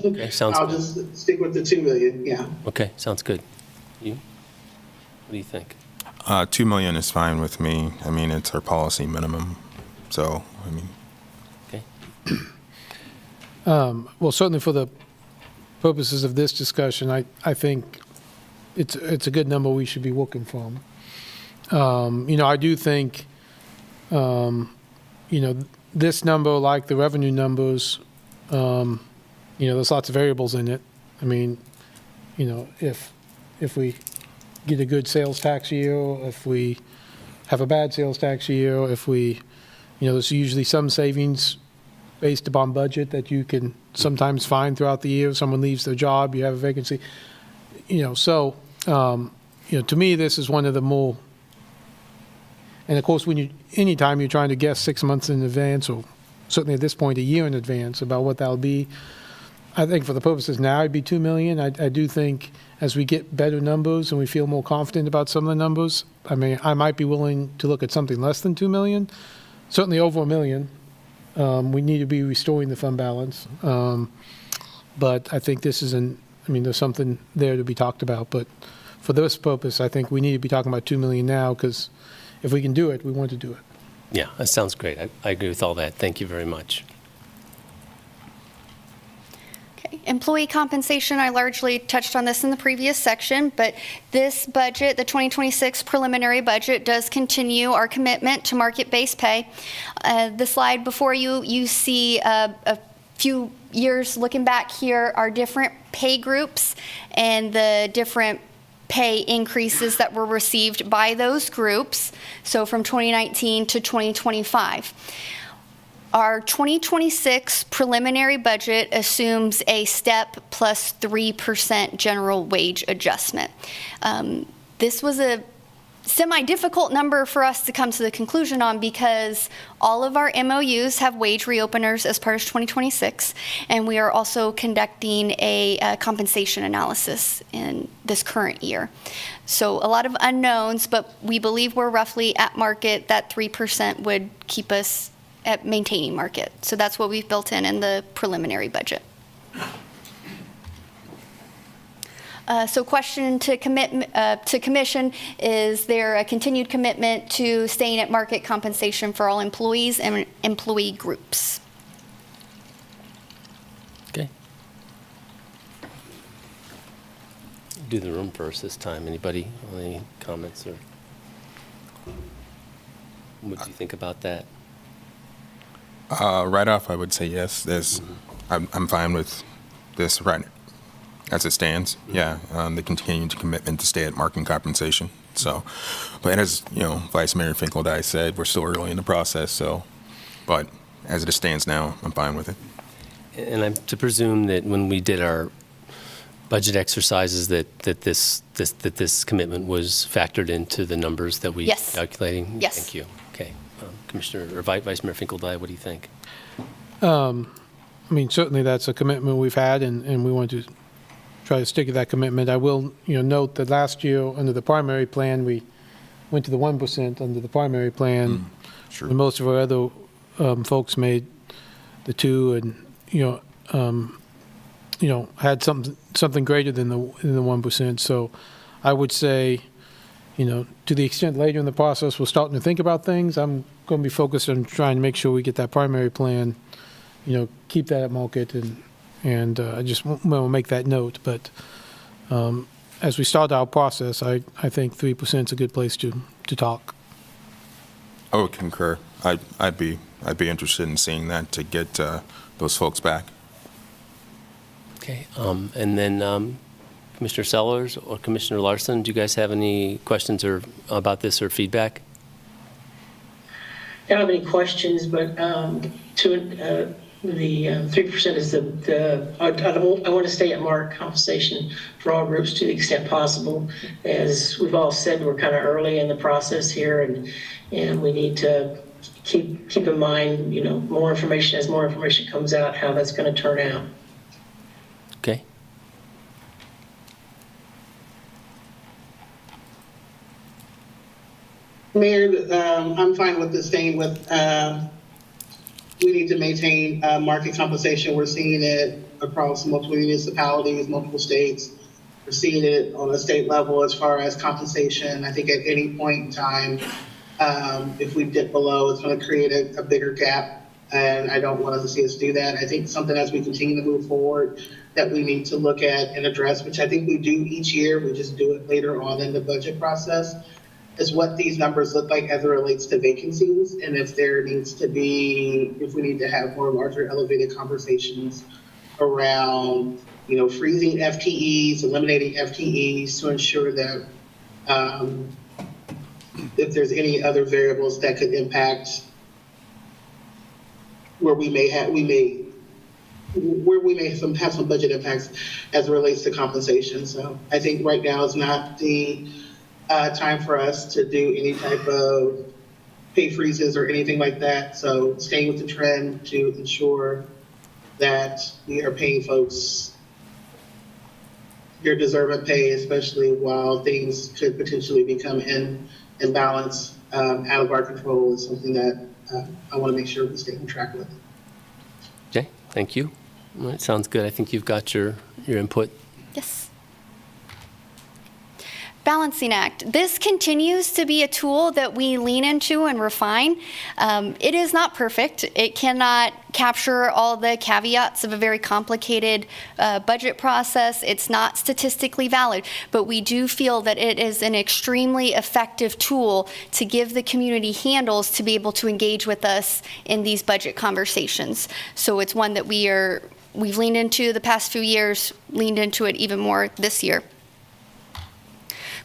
Okay, sounds I'll good. just stick with the 2 million, yeah. Okay, sounds good. You? What do you think? 2 million is fine with me. I mean, it's our policy minimum. So, I mean. Okay. Well, certainly for the purposes of this discussion, I think it's a good number we should be working from. I do think, this number, like the revenue numbers, there's lots of variables in it. I mean, if we get a good sales tax year, if we have a bad sales tax year, if there's usually some savings based upon budget that you can sometimes find throughout the year. If someone leaves their job, you have a vacancy. To me, this is one of the more, and of course, anytime you're trying to guess 6 months in advance, or certainly at this point, a year in advance about what that'll be, I think for the purposes now, it'd be 2 million. I do think as we get better numbers and we feel more confident about some of the numbers, I mean, I might be willing to look at something less than 2 million, certainly over 1 million. We need to be restoring the fund balance. But I think this is there's something there to be talked about. But for this purpose, I think we need to be talking about 2 million now, because if we can do it, we want to do it. Yeah, that sounds great. I agree with all that. Thank you very much. Okay. Employee compensation, I largely touched on this in the previous section, but this budget, the 2026 preliminary budget, does continue our commitment to market-based pay. The slide before you, you see a few years looking back here are different pay groups and the different pay increases that were received by those groups, so from 2019 to 2025. Our 2026 preliminary budget assumes a step plus 3% general wage adjustment. This was a semi-difficult number for us to come to the conclusion on because all of our MOUs have wage reopeners as part of 2026, and we are also conducting a compensation analysis in this current year. So a lot of unknowns, but we believe we're roughly at market. That 3% would keep us at maintaining market. So that's what we've built in the preliminary budget. So question to commission, is there a continued commitment to staying at market compensation for all employees and employee groups? Okay. Do the room first this time. Anybody, any comments or what do you think about that? Right off, I would say yes. I'm fine with this right as it stands. Yeah, the continued commitment to stay at market compensation. So, but as you know, Vice Mayor Finkeldie said, we're still early in the process. So, but as it stands now, I'm fine with it. And I'm to presume that when we did our budget exercises, that this commitment was factored into the numbers that we Yes. calculating. Yes. Thank you. Okay, Commissioner or Vice Mayor Finkeldie, what do you think? I mean, certainly that's a commitment we've had, and we want to try to stick to that commitment. I will, note that last year under the primary plan, we went to the 1% under the primary plan. Sure. And most of our other folks made the 2, and had something greater than the 1%. So I would say, to the extent later in the process we're starting to think about things, I'm going to be focused on trying to make sure we get that primary plan, keep that at market, and I just want to make that note. But as we start our process, I think 3% is a good place to talk. I would concur. I'd be interested in seeing that to get those folks back. Okay, and then Commissioner Sellers or Commissioner Larson, do you guys have any questions or about this or feedback? I don't have any questions, but the 3% is I want to stay at market compensation for all groups to the extent possible. As we've all said, we're kind of early in the process here, and we need to keep in mind, more information, as more information comes out, how that's going to turn out. Okay. Mayor, I'm fine with this staying with, we need to maintain market compensation. We're seeing it across multiple municipalities, multiple states. We're seeing it on a state level as far as compensation. I think at any point in time, if we dip below, it's going to create a bigger gap, and I don't want to see us do that. I think something as we continue to move forward that we need to look at and address, which I think we do each year, we just do it later on in the budget process, is what these numbers look like as it relates to vacancies, and if there needs to be, if we need to have more larger elevated conversations around, freezing FTEs, eliminating FTEs to ensure that if there's any other variables that could impact where we may have some budget impacts as it relates to compensation. So I think right now is not the time for us to do any type of pay freezes or anything like that. So staying with the trend to ensure that we are paying folks their deserved pay, especially while things could potentially become imbalance out of our control, is something that I want to make sure we stay on track with. Okay, thank you. All right, sounds good. I think you've got your input. Yes. Balancing Act. This continues to be a tool that we lean into and refine. It is not perfect. It cannot capture all the caveats of a very complicated budget process. It's not statistically valid, but we do feel that it is an extremely effective tool to give the community handles to be able to engage with us in these budget conversations. So it's one that we've leaned into the past few years, leaned into it even more this year.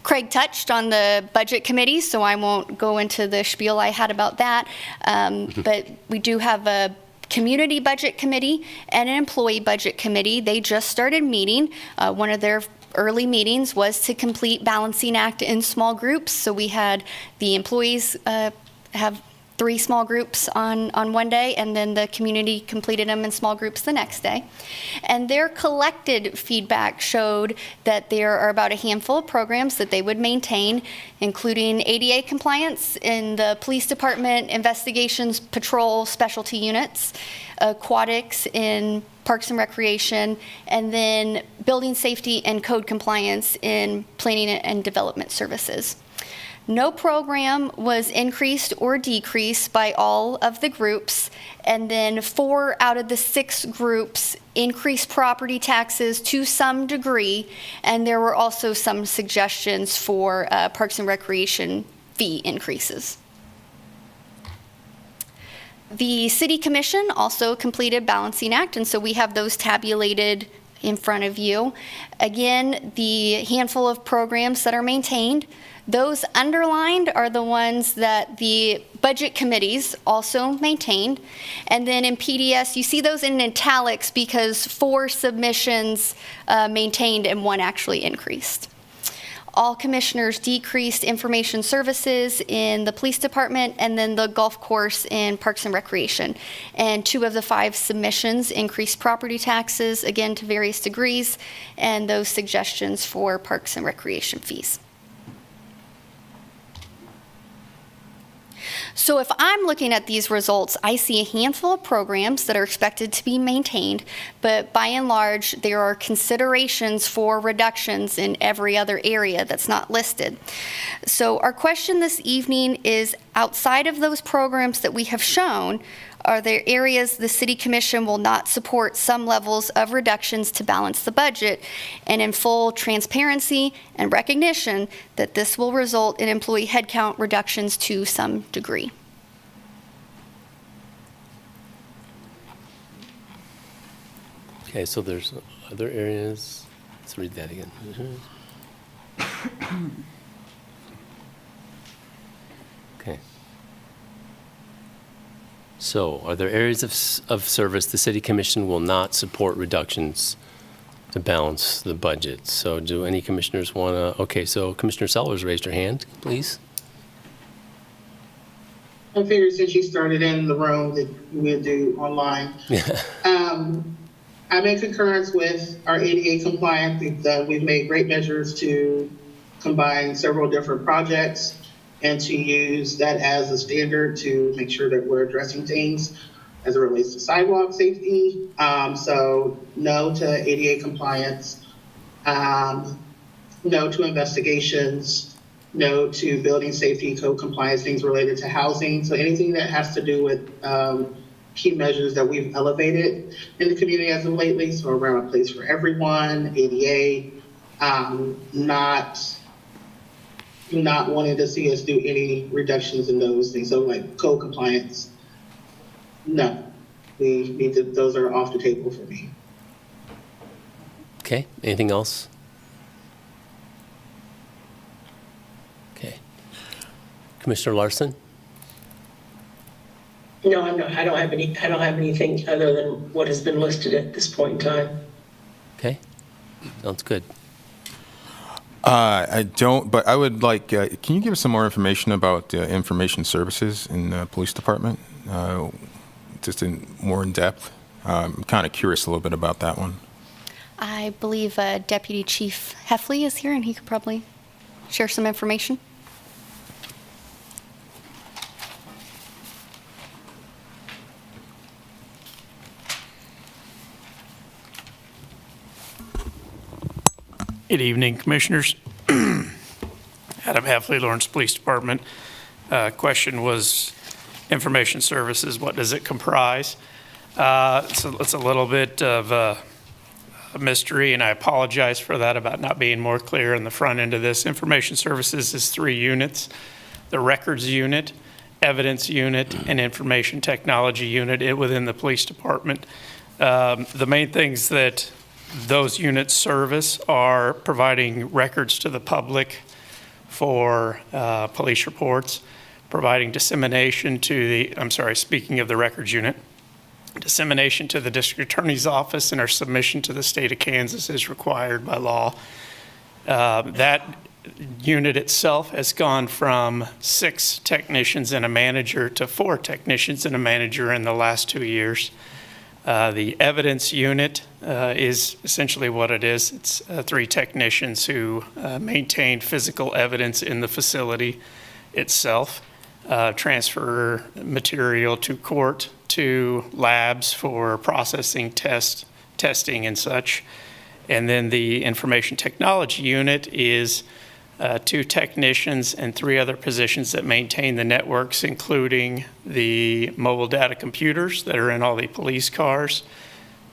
Craig touched on the budget committee, so I won't go into the spiel I had about that. But we do have a community budget committee and an employee budget committee. They just started meeting. One of their early meetings was to complete Balancing Act in small groups. So we had the employees have 3 small groups on one day, and then the community completed them in small groups the next day. And their collected feedback showed that there are about a handful of programs that they would maintain, including ADA compliance in the police department, investigations, patrol, specialty units, aquatics in Parks and Recreation, and then building safety and code compliance in planning and development services. No program was increased or decreased by all of the groups, and then 4 out of the 6 groups increased property taxes to some degree, and there were also some suggestions for Parks and Recreation fee increases. The City Commission also completed Balancing Act, and so we have those tabulated in front of you. Again, the handful of programs that are maintained, those underlined are the ones that the budget committees also maintained. And then in PDS, you see those in italics because 4 submissions maintained and 1 actually increased. All commissioners decreased information services in the police department and then the golf course in Parks and Recreation. And 2 of the 5 submissions increased property taxes, again to various degrees, and those suggestions for Parks and Recreation fees. So if I'm looking at these results, I see a handful of programs that are expected to be maintained, but by and large, there are considerations for reductions in every other area that's not listed. So our question this evening is, outside of those programs that we have shown, are there areas the City Commission will not support some levels of reductions to balance the budget, and in full transparency and recognition that this will result in employee headcount reductions to some degree? Okay, so there's other areas. Let's read that again. Okay. So, are there areas of service the City Commission will not support reductions to balance the budget? So, do any commissioners want to? Okay, so Commissioner Sellers raised her hand, please. I figured since you started in the room that we'd do online. I'm in concurrence with our ADA compliance. We've made great measures to combine several different projects and to use that as a standard to make sure that we're addressing things as it relates to sidewalk safety. So no to ADA compliance, no to investigations, no to building safety code compliance, things related to housing. So anything that has to do with key measures that we've elevated in the community as of lately. So around a place for everyone, ADA, not wanting to see us do any reductions in those things. So like code compliance, no, we need to, those are off the table for me. Okay, anything else? Okay. Commissioner Larson? No, I don't have anything other than what has been listed at this point in time. Okay, sounds good. I don't, but I would like, can you give us some more information about information services in the police department? Just more in depth? I'm kind of curious a little bit about that one. I believe Deputy Chief Heffley is here, and he could probably share some information. Good evening, Commissioners. Adam Heffley, Lawrence Police Department. Question was information services, what does it comprise? So it's a little bit of a mystery, and I apologize for that about not being more clear in the front end of this. Information services is 3 units: the records unit, evidence unit, and information technology unit within the police department. The main things that those units service are providing records to the public for police reports, providing dissemination to the, speaking of the records unit, dissemination to the district attorney's office, and our submission to the state of Kansas is required by law. That unit itself has gone from 6 technicians and a manager to 4 technicians and a manager in the last 2 years. The evidence unit is essentially what it is. It's 3 technicians who maintain physical evidence in the facility itself, transfer material to court, to labs for processing, testing and such. And then the information technology unit is 2 technicians and 3 other positions that maintain the networks, including the mobile data computers that are in all the police cars,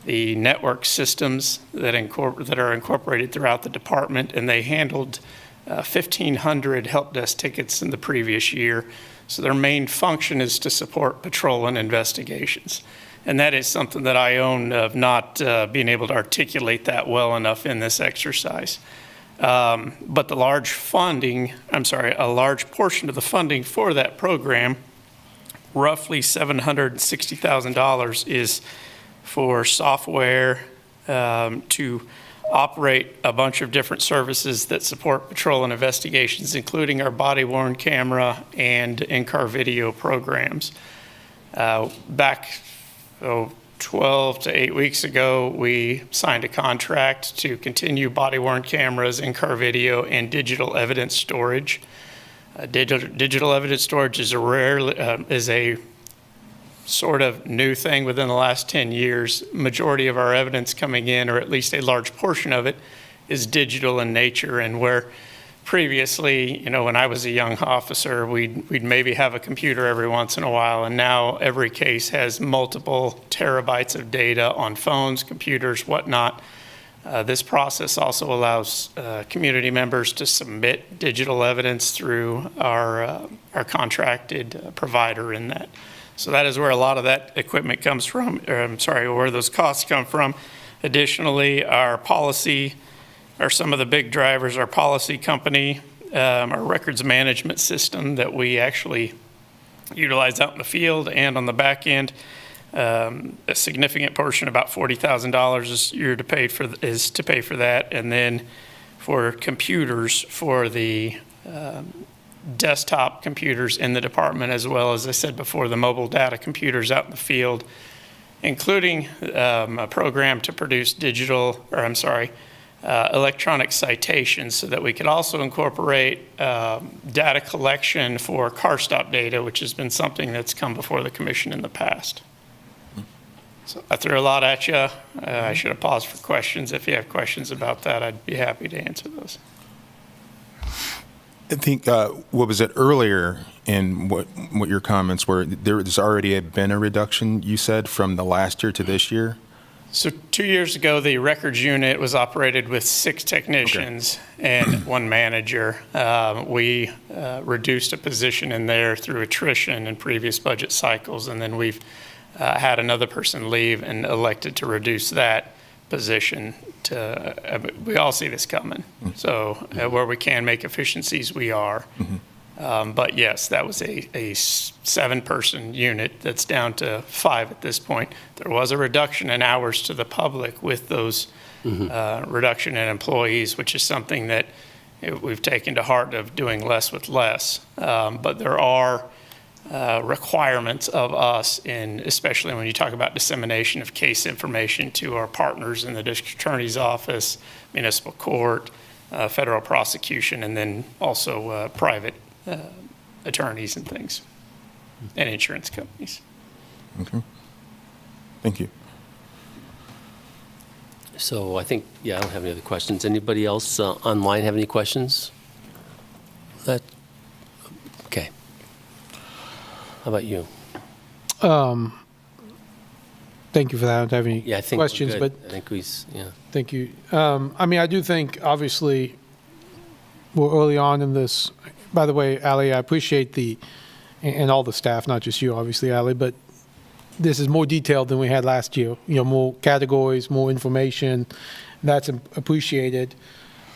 the network systems that are incorporated throughout the department, and they handled 1,500 help desk tickets in the previous year. So their main function is to support patrol and investigations. And that is something that I own of not being able to articulate that well enough in this exercise. But the large a large portion of the funding for that program, roughly $760,000, is for software to operate a bunch of different services that support patrol and investigations, including our body-worn camera and in-car video programs. Back 12 to 8 weeks ago, we signed a contract to continue body-worn cameras, in-car video, and digital evidence storage. Digital evidence storage is a sort of new thing within the last 10 years. Majority of our evidence coming in, or at least a large portion of it, is digital in nature, and where previously, when I was a young officer, we'd maybe have a computer every once in a while, and now every case has multiple terabytes of data on phones, computers, whatnot. This process also allows community members to submit digital evidence through our contracted provider in that. So that is where a lot of that equipment comes from, where those costs come from. Additionally, our policy, or some of the big drivers, our policy company, our records management system that we actually utilize out in the field and on the back end. A significant portion, about $40,000 this year is to pay for that. And then for computers, for the desktop computers in the department, as well as I said before, the mobile data computers out in the field, including a program to produce electronic citations, so that we could also incorporate data collection for car stop data, which has been something that's come before the commission in the past. So I threw a lot at you. I should have paused for questions. If you have questions about that, I'd be happy to answer those. I think, what was it earlier in what your comments were, there's already been a reduction, you said, from the last year to this year? So 2 years ago, the records unit was operated with 6 technicians and 1 manager. We reduced a position in there through attrition in previous budget cycles, and then we've had another person leave and elected to reduce that position. We all see this coming. So where we can make efficiencies, we are. But yes, that was a 7-person unit that's down to 5 at this point. There was a reduction in hours to the public with those reduction in employees, which is something that we've taken to heart, of doing less with less. But there are requirements of us, especially when you talk about dissemination of case information to our partners in the district attorney's office, municipal court, federal prosecution, and then also private attorneys and things, and insurance companies. Okay. Thank you. So I think, I don't have any other questions. Anybody else online have any questions? about you? Thank you for that. I don't have any Yeah, I think we're questions, good. but I think yeah. thank you. I mean, I do think, obviously, we're early on in this. By the way, Ally, I appreciate and all the staff, not just you, obviously, Ally, but this is more detailed than we had last year. You know, more categories, more information. That's appreciated.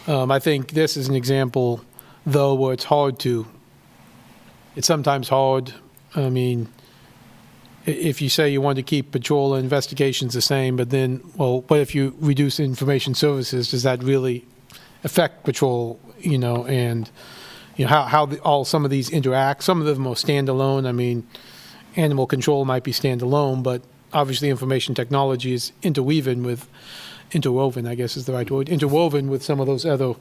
I think this is an example, though, where it's sometimes hard. I mean, if you say you want to keep patrol and investigations the same, but then, well, what if you reduce information services? Does that really affect patrol, you know, and, you know, how some of these interact? Some of them are standalone. I mean, animal control might be standalone, but obviously information technology is interwoven, I guess is the right word, interwoven with some of those other.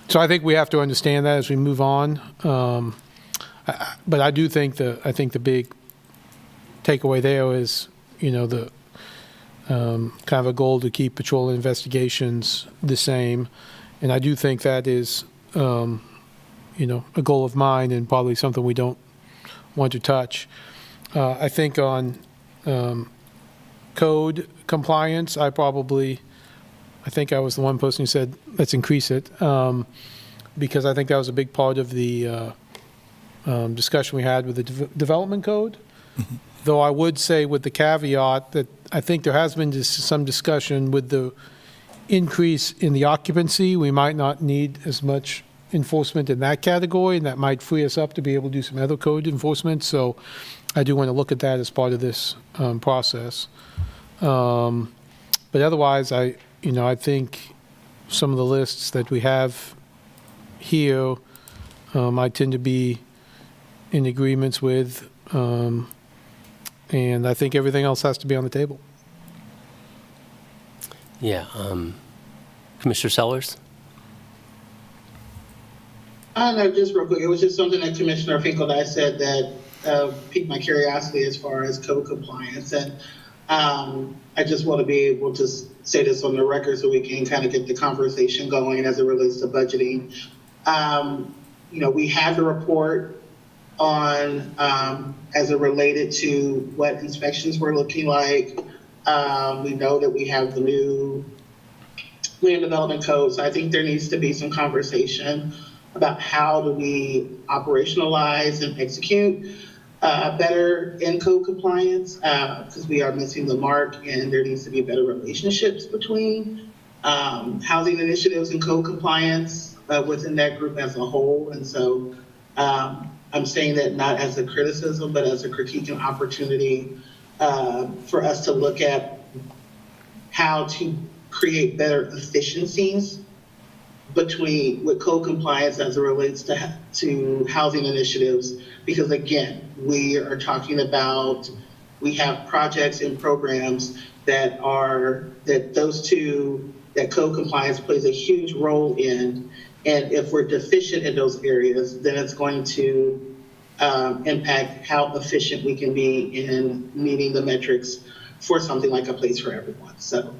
So I think we have to understand that as we move on. But I do think I think the big takeaway there is, you know, the kind of a goal to keep patrol investigations the same. And I do think that is, you know, a goal of mine and probably something we don't want to touch. I think on code compliance, I think I was the one person who said, let's increase it, because I think that was a big part of the discussion we had with the development code. Though I would say with the caveat that I think there has been some discussion with the increase in the occupancy, we might not need as much enforcement in that category, and that might free us up to be able to do some other code enforcement. So I do want to look at that as part of this process. But otherwise, I think some of the lists that we have here, I tend to be in agreements with, and I think everything else has to be on the table. Yeah. Commissioner Sellers? No, just real quick. It was just something that Commissioner Finkel and I said that piqued my curiosity as far as code compliance. And I just want to be able to say this on the record so we can kind of get the conversation going as it relates to budgeting. You know, we have the report on as it related to what inspections were looking like. We know that we have the new land development code. So I think there needs to be some conversation about how do we operationalize and execute better in code compliance, because we are missing the mark and there needs to be better relationships between housing initiatives and code compliance within that group as a whole. And so I'm saying that not as a criticism, but as a critique and opportunity for us to look at how to create better efficiencies with code compliance as it relates to housing initiatives. Because again, we are talking about, we have projects and programs that code compliance plays a huge role in. And if we're deficient in those areas, then it's going to impact how efficient we can be in meeting the metrics for something like a place for everyone. So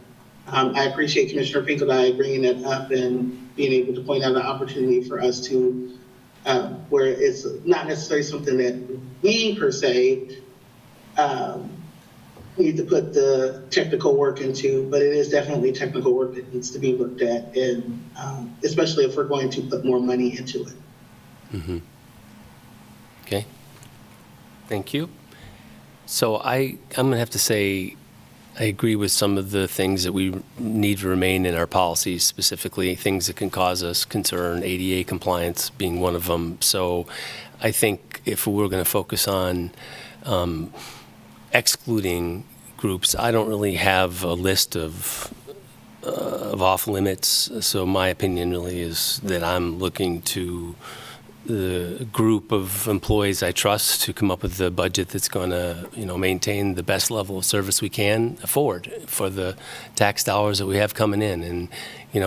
I appreciate Commissioner Finkel and I bringing that up and being able to point out an opportunity for us to, where it's not necessarily something that we per se need to put the technical work into, but it is definitely technical work that needs to be looked at, and especially if we're going to put more money into it. Mm-hmm. Okay. Thank you. So I'm going to have to say I agree with some of the things that we need to remain in our policies, specifically things that can cause us concern, ADA compliance being one of them. So I think if we're going to focus on excluding groups, I don't really have a list of off limits. So my opinion really is that I'm looking to the group of employees I trust to come up with the budget that's going to, maintain the best level of service we can afford for the tax dollars that we have coming in. And,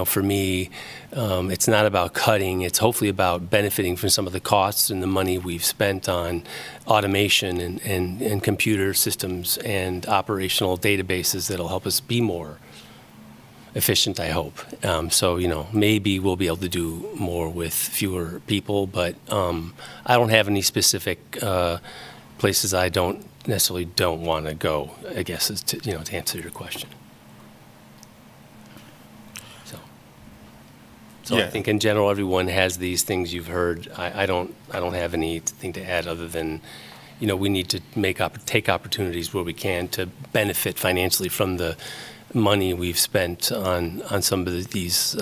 for me, it's not about cutting. It's hopefully about benefiting from some of the costs and the money we've spent on automation and computer systems and operational databases that'll help us be more efficient, I hope. So, maybe we'll be able to do more with fewer people, but I don't have any specific places I don't want to go, I guess, is to answer your question. So I Yeah. think in general, everyone has these things you've heard. I don't have anything to add other than, we need to take opportunities where we can to benefit financially from the money we've spent on some of these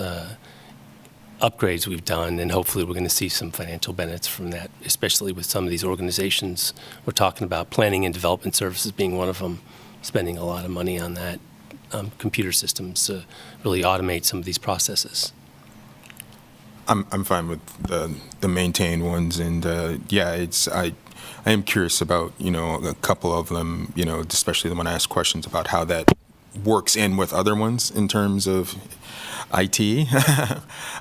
upgrades we've done, and hopefully we're going to see some financial benefits from that, especially with some of these organizations we're talking about, planning and development services being one of them, spending a lot of money on that, computer systems to really automate some of these processes. I'm fine with the maintained ones, and I am curious about a couple of them, especially the one I asked questions about how that works in with other ones in terms of IT.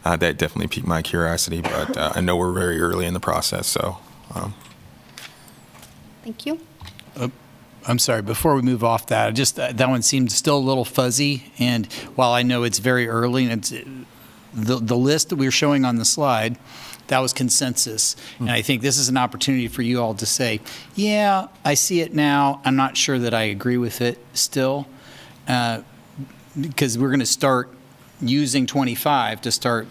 That definitely piqued my curiosity, but I know we're very early in the process, so. Thank you. I'm sorry, before we move off that, that one seemed still a little fuzzy, and while I know it's very early, and it's the list that we were showing on the slide, that was consensus. And I think this is an opportunity for you all to say, yeah, I see it now. I'm not sure that I agree with it still, because we're going to start using 25 to start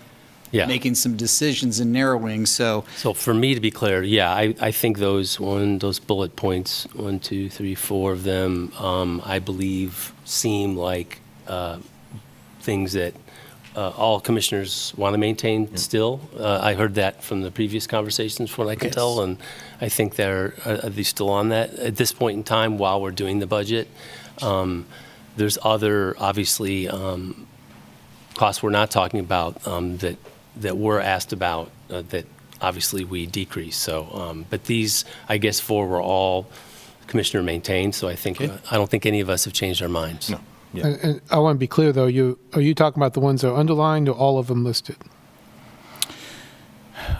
making some decisions and narrowing. So for me to be clear, I think those bullet points, 1, 2, 3, 4 of them, I believe seem like things that all commissioners want to maintain still. I heard that from the previous conversations, from what I can tell, and I think they're still on that at this point in time while we're doing the budget. There's other, obviously, costs we're not talking about that were asked about that obviously we decreased. So, but these, I guess, 4 were all commissioner maintained. So I think I don't think any of us have changed our minds. No. Yeah. And I want to be clear, though, are you talking about the ones that are underlined or all of them listed?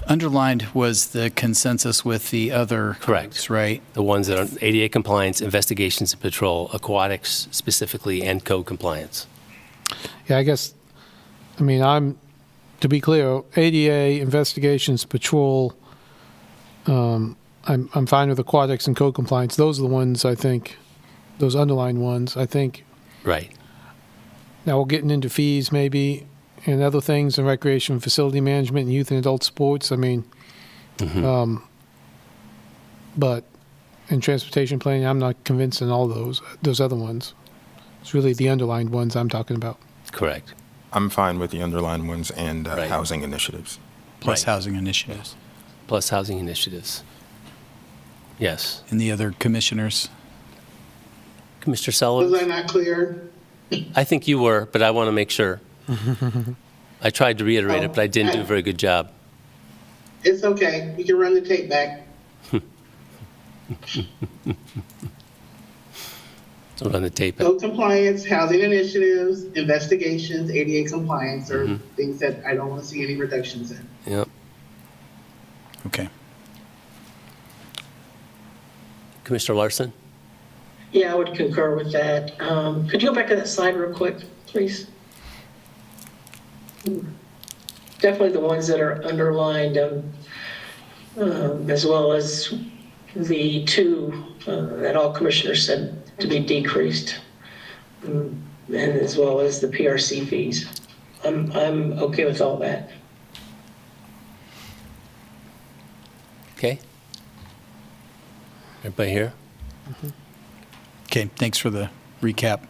underlined was the consensus with the other Correct. groups, right? The ones that are ADA compliance, investigations and patrol, aquatics specifically, and code compliance. Yeah, I guess, to be clear, ADA, investigations, patrol, I'm fine with aquatics and code compliance. Those are the ones, I think, those underlined ones, I think. Right. Now we're getting into fees maybe and other things in recreation, facility management, and youth and adult sports. But in transportation planning, I'm not convinced in all those other ones. It's really the underlined ones I'm talking about. Correct. I'm fine with the underlined ones and Right. housing initiatives. Plus Right. housing initiatives. Plus housing initiatives. Yes. And the other commissioners. Commissioner Was Sellers? I not clear? I think you were, but I want to make sure. I tried to reiterate it, but I didn't do a very good job. It's okay. You can run the tape back. So run the tape. Code compliance, housing initiatives, investigations, ADA compliance are things that I don't want to see any reductions in. Yep. Okay. Commissioner Larson? Yeah, I would concur with that. Could you go back to that slide real quick, please? Definitely the ones that are underlined, as well as the two that all commissioners said to be decreased, and as well as the PRC fees. I'm okay with all that. Okay. Everybody here? Okay, thanks for the recap.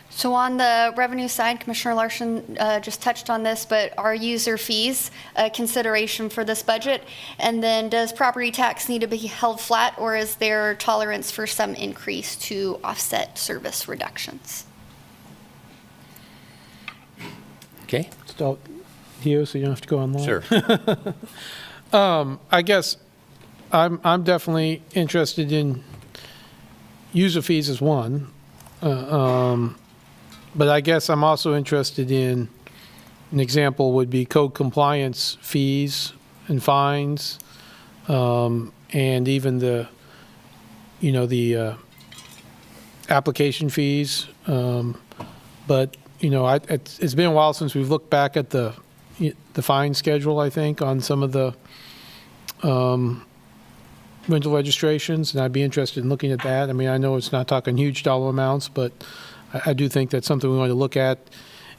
So on the revenue side, Commissioner Larson just touched on this, but are user fees a consideration for this budget? And then does property tax need to be held flat, or is there tolerance for some increase to offset service reductions? Okay. Start here so you don't have to go online. Sure. I guess I'm definitely interested in user fees as one. But I guess I'm also interested in, an example would be code compliance fees and fines, and even the application fees. But, it's been a while since we've looked back at the fine schedule, I think, on some of the rental registrations, and I'd be interested in looking at that. I mean, I know it's not talking huge dollar amounts, but I do think that's something we want to look at.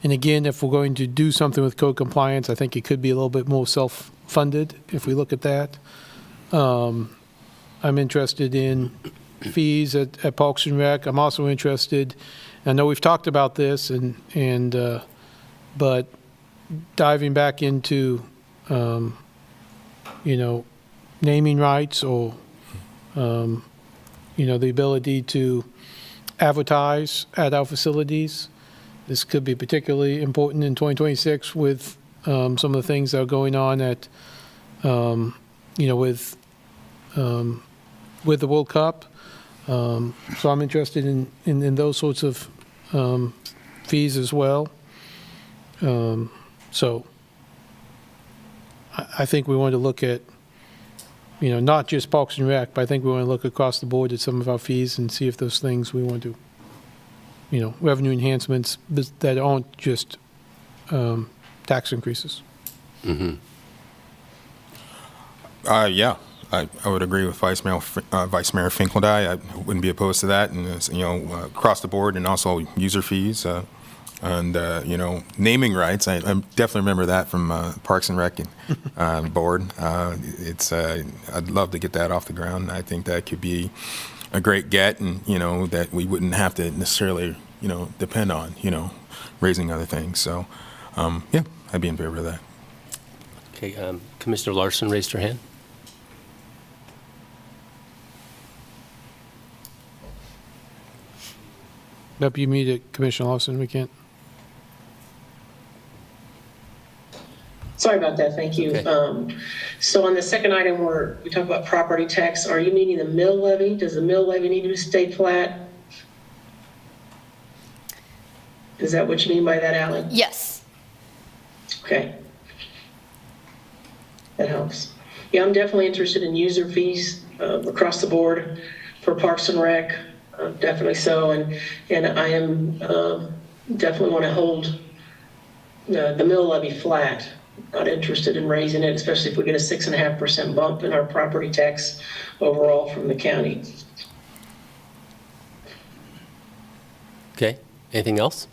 And again, if we're going to do something with code compliance, I think it could be a little bit more self-funded if we look at that. I'm interested in fees at Parks and Rec. I'm also interested, I know we've talked about this, but diving back into, naming rights or, the ability to advertise at our facilities. This could be particularly important in 2026 with some of the things that are going on at, with the World Cup. So I'm interested in those sorts of fees as well. So I think we want to look at, not just Parks and Rec, but I think we want to look across the board at some of our fees and see if those things we want to, revenue enhancements that aren't just tax increases. Yeah, I would agree with Vice Mayor Finkeldye. I wouldn't be opposed to that, and across the board, and also user fees and naming rights. I definitely remember that from Parks and Rec board. I'd love to get that off the ground. I think that could be a great get, and that we wouldn't have to necessarily depend on raising other things. So yeah, I'd be in favor of that. Okay, Commissioner Larson raised her hand. Nope, you muted Commissioner Lawson. We can't. Sorry about that, thank you. Okay. So on the second item where we talk about property tax, are you meaning the mill levy? Does the mill levy need to stay flat? Is that what you mean by that, Ally? Yes. Okay. That helps. Yeah, I'm definitely interested in user fees across the board for Parks and Rec, definitely so. And I am definitely want to hold the mill levy flat. Not interested in raising it, especially if we get a 6.5% bump in our property tax overall from the county. Okay, anything else?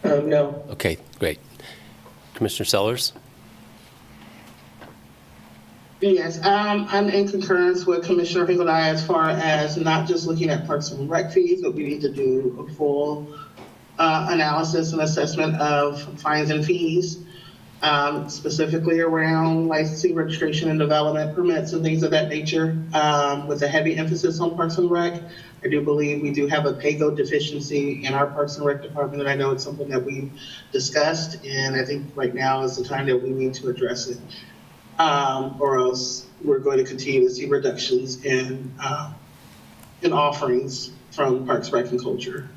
No. Okay, great. Commissioner Sellers? Yes, I'm in concurrence with Commissioner Finkeldye as far as not just looking at Parks and Rec fees, but we need to do a full analysis and assessment of fines and fees, specifically around licensing, registration, and development permits and things of that nature, with a heavy emphasis on Parks and Rec. I do believe we do have a pay-go deficiency in our Parks and Rec department, and I know it's something that we've discussed, and I think right now is the time that we need to address it, or else we're going to continue to see reductions in offerings from Parks, Rec, and Culture,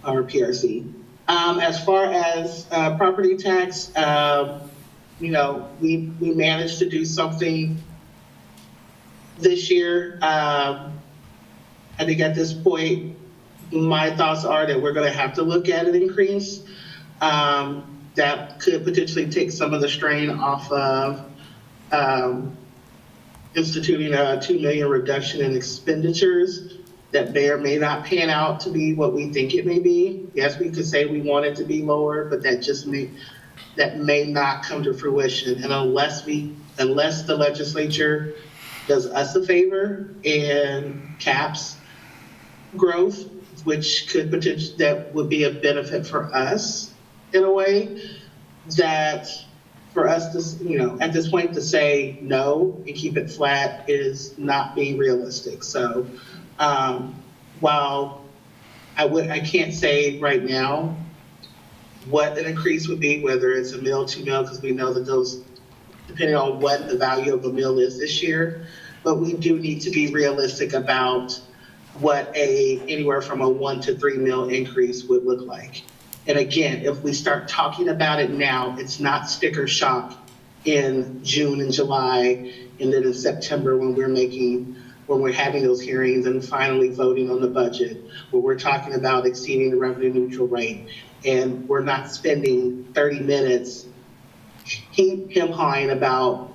or PRC. As far as property tax, we managed to do something this year. I think at this point, my thoughts are that we're going to have to look at an increase that could potentially take some of the strain off of instituting a $2 million reduction in expenditures that may or may not pan out to be what we think it may be. Yes, we could say we want it to be lower, but that may not come to fruition. And unless the legislature does us a favor and caps growth, which could potentially, that would be a benefit for us in a way, that for us to, at this point to say no and keep it flat is not being realistic. So while I can't say right now what an increase would be, whether it's a mill, 2 mil, because we know that those, depending on what the value of a mill is this year, but we do need to be realistic about what anywhere from a 1 to 3 mil increase would look like. And again, if we start talking about it now, it's not sticker shock in June and July, and then in September when we're having those hearings and finally voting on the budget, where we're talking about exceeding the revenue neutral rate, and we're not spending 30 minutes hem-hawing about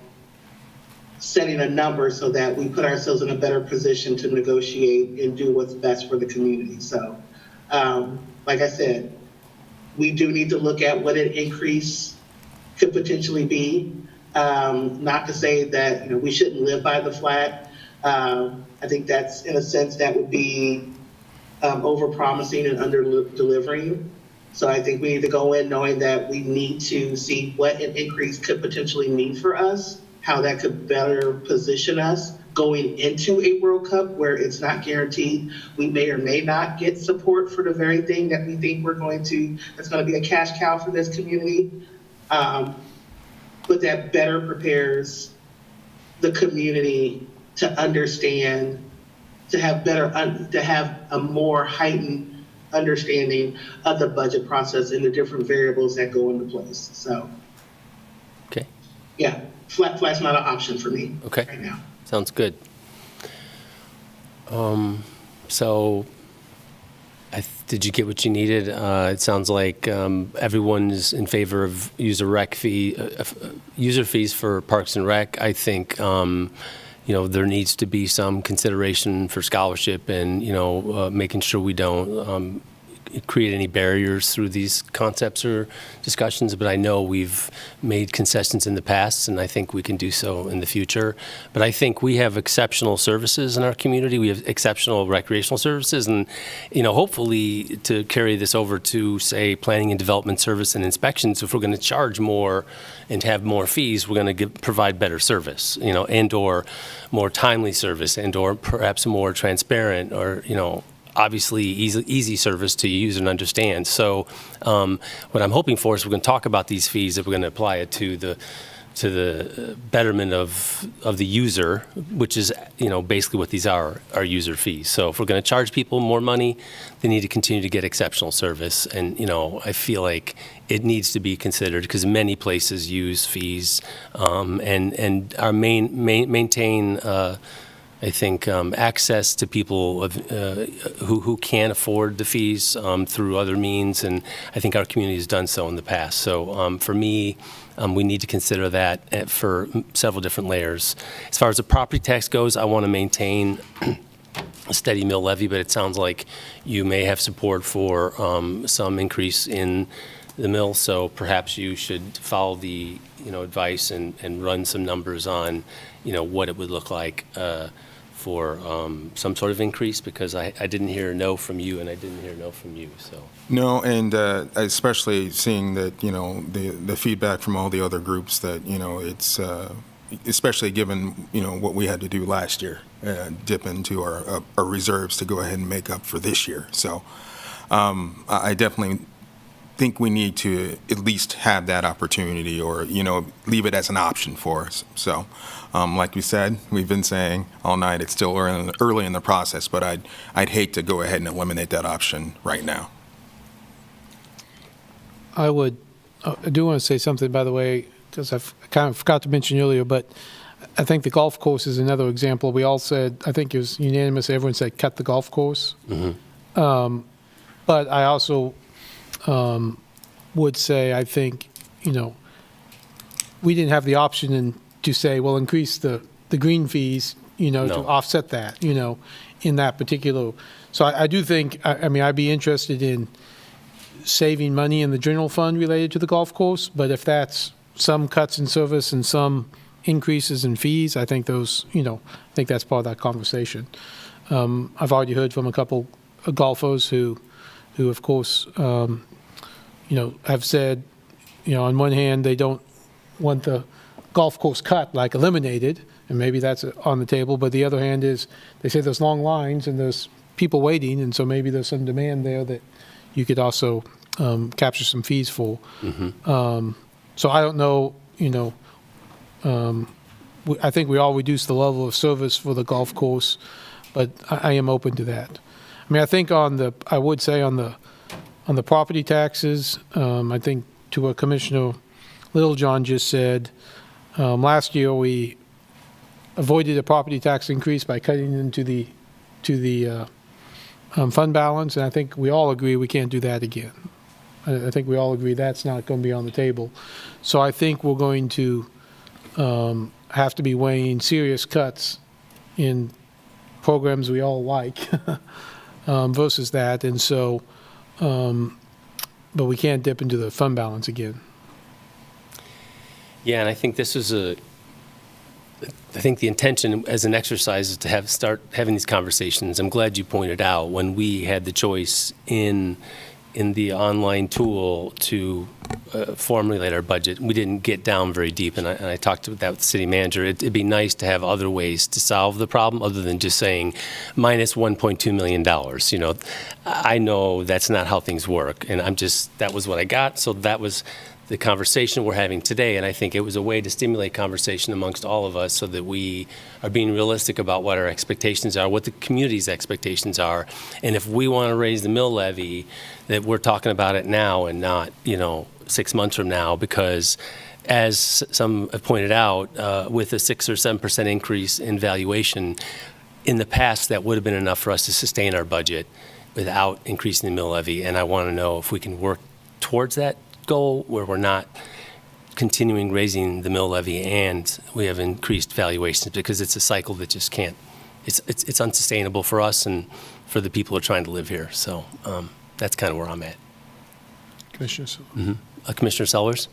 setting a number so that we put ourselves in a better position to negotiate and do what's best for the community. So, like I said, we do need to look at what an increase could potentially be. Not to say that we shouldn't live by the flat. I think that's, in a sense, that would be over-promising and under-delivering. So I think we need to go in knowing that we need to see what an increase could potentially mean for us, how that could better position us going into a World Cup where it's not guaranteed. We may or may not get support for the very thing that we think that's going to be a cash cow for this community. But that better prepares the community to understand, to have a more heightened understanding of the budget process and the different variables that go into place. So, Okay. Yeah, flat's not an option for me right now. Sounds good. So, did you get what you needed? It sounds like everyone's in favor of user fees for Parks and Rec. I think there needs to be some consideration for scholarship and making sure we don't create any barriers through these concepts or discussions, but I know we've made concessions in the past, and I think we can do so in the future. But I think we have exceptional services in our community. We have exceptional recreational services, and hopefully to carry this over to, say, planning and development service and inspections, if we're going to charge more and have more fees, we're going to provide better service, and/or more timely service, and/or perhaps more transparent, or obviously easy service to use and understand. So what I'm hoping for is we're going to talk about these fees, if we're going to apply it to the betterment of the user, which is basically what these are user fees. So if we're going to charge people more money, they need to continue to get exceptional service. And I feel like it needs to be considered because many places use fees and are maintain I think access to people who can't afford the fees through other means, and I think our community has done so in the past. So for me, we need to consider that for several different layers. As far as the property tax goes, I want to maintain a steady mill levy, but it sounds like you may have support for some increase in the mill, so perhaps you should follow the advice and run some numbers on what it would look like for some sort of increase, because I didn't hear no from you and I didn't hear no from you. So No, and especially seeing that the feedback from all the other groups that it's especially given what we had to do last year, dip into our reserves to go ahead and make up for this year. So I definitely think we need to at least have that opportunity, or leave it as an option for us. So like we said, we've been saying all night, it's still early in the process, but I'd hate to go ahead and eliminate that option right now. I do want to say something, by the way, because I kind of forgot to mention earlier, but I think the golf course is another example. We all said, I think it was unanimous, everyone said cut the golf course. Mm-hmm. But I also would say, I think, we didn't have the option to say, well, increase the green fees, No. to offset that, in that particular. So I do think, I'd be interested in saving money in the general fund related to the golf course, but if that's some cuts in service and some increases in fees, I think those, I think that's part of that conversation. I've already heard from a couple of golfers who of course, have said, on one hand, they don't want the golf course cut, like eliminated, and maybe that's on the table, but the other hand is, they say there's long lines and there's people waiting, and so maybe there's some demand there that you could also capture some fees for. Mm-hmm. So I don't know, I think we all reduce the level of service for the golf course, but I am open to that. I think I would say on the property taxes, I think to what Commissioner Littlejohn just said, last year we avoided a property tax increase by cutting into the fund balance, and I think we all agree we can't do that again. I think we all agree that's not going to be on the table. So I think we're going to have to be weighing serious cuts in programs we all like versus that. And so, but we can't dip into the fund balance again. Yeah, and I think this is I think the intention as an exercise is to start having these conversations. I'm glad you pointed out when we had the choice in the online tool to formulate our budget, we didn't get down very deep, and I talked about that with the city manager. It'd be nice to have other ways to solve the problem other than just saying minus $1.2 million. You know, I know that's not how things work, and that was what I got, so that was the conversation we're having today, and I think it was a way to stimulate conversation amongst all of us so that we are being realistic about what our expectations are, what the community's expectations are, and if we want to raise the mill levy, that we're talking about it now and not, 6 months from now, because as some have pointed out, with a 6 or 7% increase in valuation, in the past that would have been enough for us to sustain our budget without increasing the mill levy, and I want to know if we can work towards that goal where we're not continuing raising the mill levy and we have increased valuations, because it's a cycle that just can't, it's unsustainable for us and for the people who are trying to live here. So that's kind of where I'm at. Commissioner Sellers. Mm-hmm. Commissioner Sellers?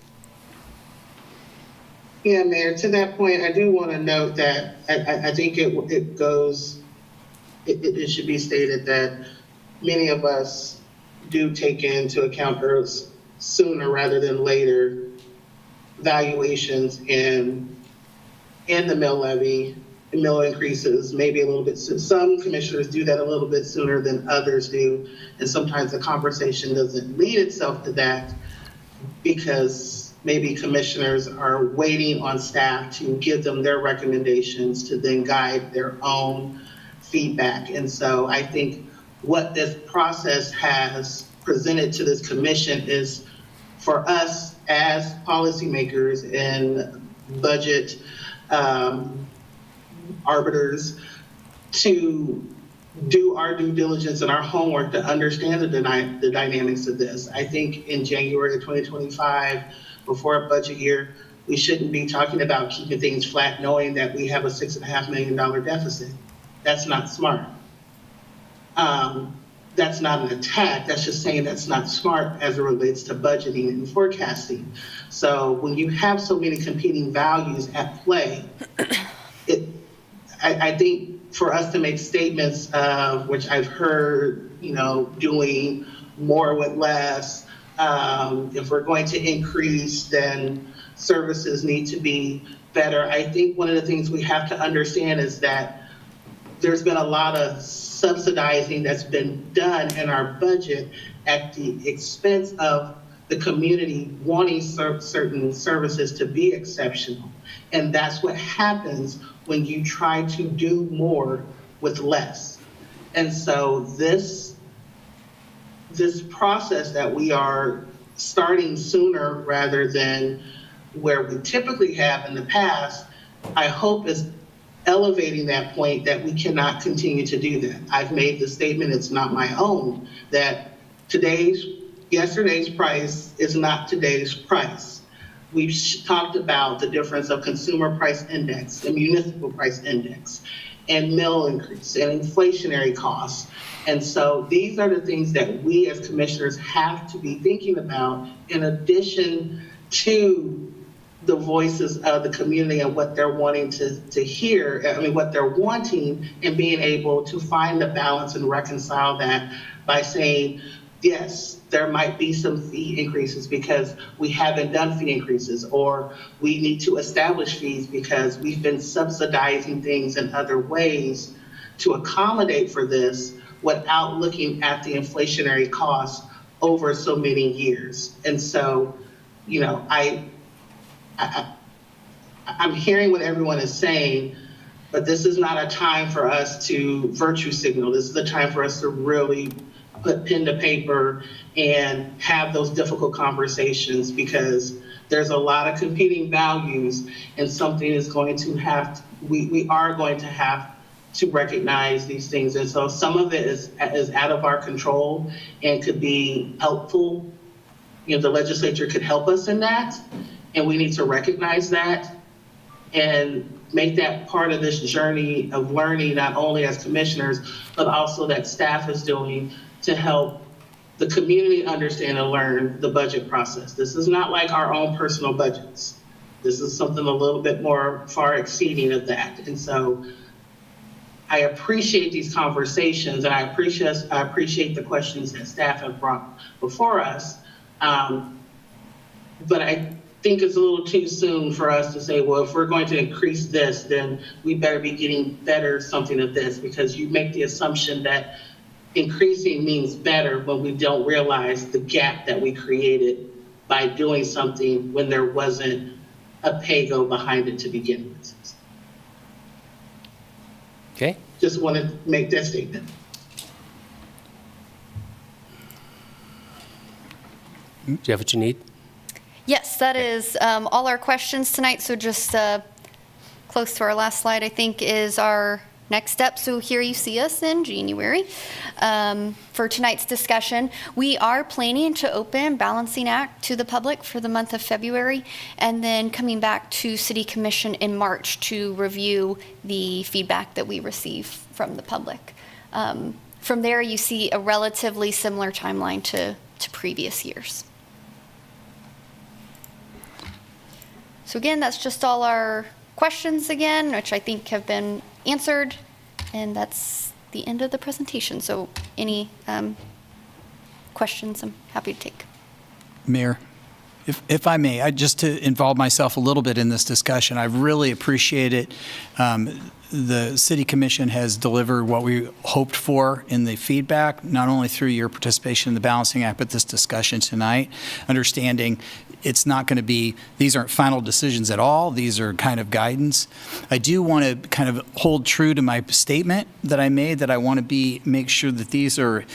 Yeah, Mayor, to that point, I do want to note that I think it should be stated that many of us do take into account sooner rather than later valuations in the mill levy, mill increases, maybe a little bit. Some commissioners do that a little bit sooner than others do, and sometimes the conversation doesn't lead itself to that because maybe commissioners are waiting on staff to give them their recommendations to then guide their own feedback. And so I think what this process has presented to this commission is for us as policymakers and budget arbiters to do our due diligence and our homework to understand the dynamics of this. I think in January of 2025, before a budget year, we shouldn't be talking about keeping things flat knowing that we have a $6.5 million deficit. That's not smart. That's not an attack. That's just saying that's not smart as it relates to budgeting and forecasting. So when you have so many competing values at play, I think for us to make statements, which I've heard, doing more with less, if we're going to increase, then services need to be better. I think one of the things we have to understand is that there's been a lot of subsidizing that's been done in our budget at the expense of the community wanting certain services to be exceptional. And that's what happens when you try to do more with less. And so this process that we are starting sooner rather than where we typically have in the past, I hope is elevating that point that we cannot continue to do that. I've made the statement, it's not my own, that yesterday's price is not today's price. We've talked about the difference of consumer price index and municipal price index and mill increase and inflationary costs. And so these are the things that we as commissioners have to be thinking about in addition to the voices of the community and what they're wanting to hear, what they're wanting, and being able to find the balance and reconcile that by saying, yes, there might be some fee increases because we haven't done fee increases, or we need to establish fees because we've been subsidizing things in other ways to accommodate for this without looking at the inflationary costs over so many years. And so, I'm hearing what everyone is saying, but this is not a time for us to virtue signal. This is a time for us to really put pen to paper and have those difficult conversations, because there's a lot of competing values, and something is going to we are going to have to recognize these things. And so some of it is out of our control and could be helpful. The legislature could help us in that, and we need to recognize that. and make that part of this journey of learning, not only as commissioners, but also that staff is doing to help the community understand and learn the budget process. This is not like our own personal budgets. This is something a little bit more far exceeding of that. And so I appreciate these conversations, and I appreciate the questions that staff have brought before us. But I think it's a little too soon for us to say, well, if we're going to increase this, then we better be getting better something of this, because you make the assumption that increasing means better when we don't realize the gap that we created by doing something when there wasn't a pay-go behind it to begin with. Okay. Just want to make that statement. Do you have what you need? Yes, that is all our questions tonight. So just close to our last slide, I think, is our next step. So here you see us in January for tonight's discussion. We are planning to open Balancing Act to the public for the month of February, and then coming back to City Commission in March to review the feedback that we receive from the public. From there, you see a relatively similar timeline to previous years. So again, that's just all our questions again, which I think have been answered, and that's the end of the presentation. So any questions, I'm happy to take. Mayor, if I may, just to involve myself a little bit in this discussion, I really appreciate it. The City Commission has delivered what we hoped for in the feedback, not only through your participation in the Balancing Act, but this discussion tonight, understanding it's not going to be, these aren't final decisions at all. These are kind of guidance. I do want to kind of hold true to my statement that I made, that I want to make sure that these are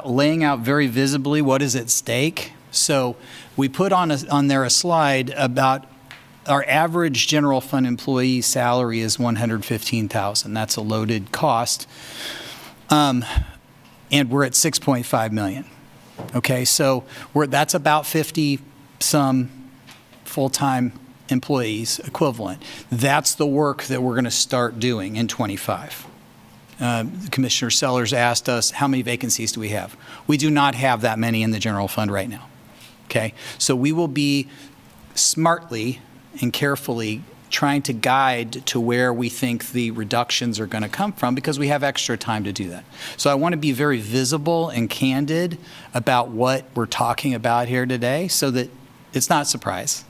laying out very visibly what is at stake. So we put on there a slide about our average general fund employee salary is $115,000. That's a loaded cost. And we're at $6.5 million. Okay, so that's about 50-some full-time employees equivalent. That's the work that we're going to start doing in '25. Commissioner Sellers asked us, how many vacancies do we have? We do not have that many in the general fund right now. Okay, so we will be smartly and carefully trying to guide to where we think the reductions are going to come from, because we have extra time to do that. So I want to be very visible and candid about what we're talking about here today, so that it's not a surprise.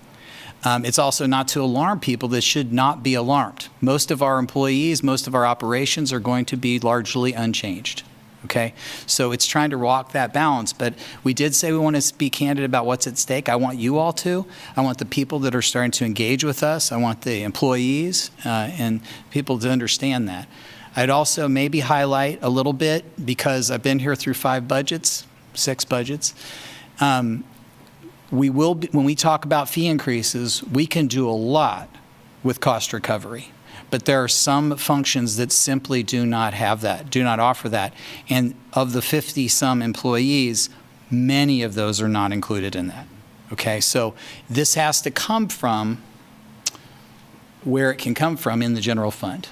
It's also not to alarm people that should not be alarmed. Most of our employees, most of our operations are going to be largely unchanged. Okay, so it's trying to walk that balance, but we did say we want to be candid about what's at stake. I want you all to. I want the people that are starting to engage with us. I want the employees and people to understand that. I'd also maybe highlight a little bit, because I've been here through 6 budgets. We will be, when we talk about fee increases, we can do a lot with cost recovery. But there are some functions that simply do not have that, do not offer that. And of the 50-some employees, many of those are not included in that. Okay, so this has to come from where it can come from in the general fund.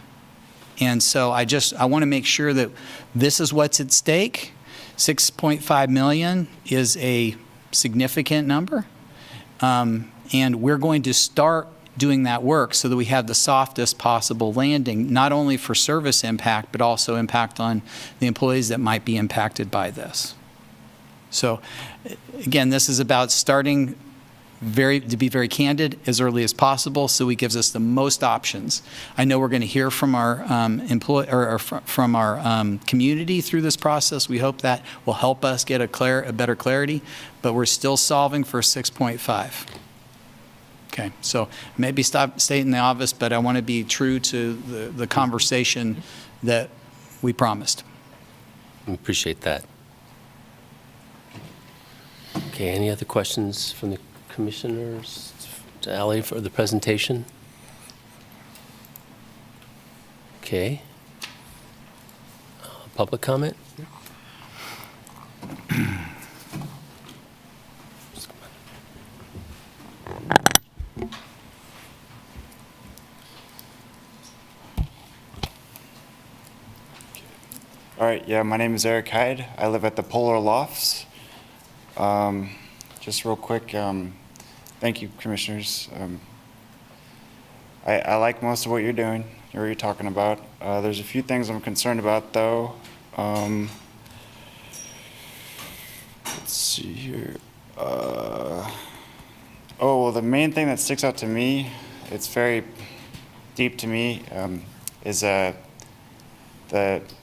And so I want to make sure that this is what's at stake. $6.5 million is a significant number. And we're going to start doing that work so that we have the softest possible landing, not only for service impact, but also impact on the employees that might be impacted by this. So again, this is about starting to be very candid as early as possible, so it gives us the most options. I know we're going to hear from our from our community through this process. We hope that will help us get a better clarity, but we're still solving for 6.5. Okay, so maybe stop stating the obvious, but I want to be true to the conversation that we promised. We appreciate that. Okay, any other questions from the commissioners to Ally for the presentation? Okay. Public comment? right, yeah, my name is Eric Hyde. I live at the Polar Lofts. Just real quick, thank you, Commissioners. I like most of what you're doing, what you're talking about. There's a few things I'm concerned about, though. Let's see here. Well, the main thing that sticks out to me, it's very deep to me, is I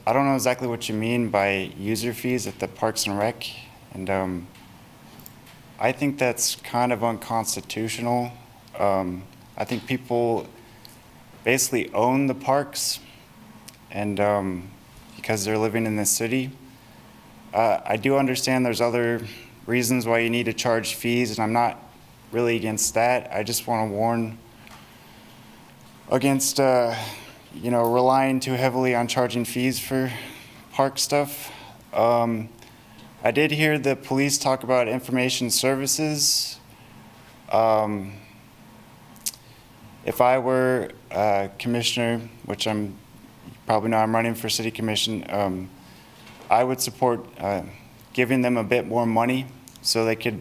don't know exactly what you mean by user fees at the Parks and Rec, and I think that's kind of unconstitutional. I think people basically own the parks, and because they're living in the city. I do understand there's other reasons why you need to charge fees, and I'm not really against that. I just want to warn against relying too heavily on charging fees for park stuff. I did hear the police talk about information services. If I were a commissioner, which you probably know I'm running for city commission, I would support giving them a bit more money so they could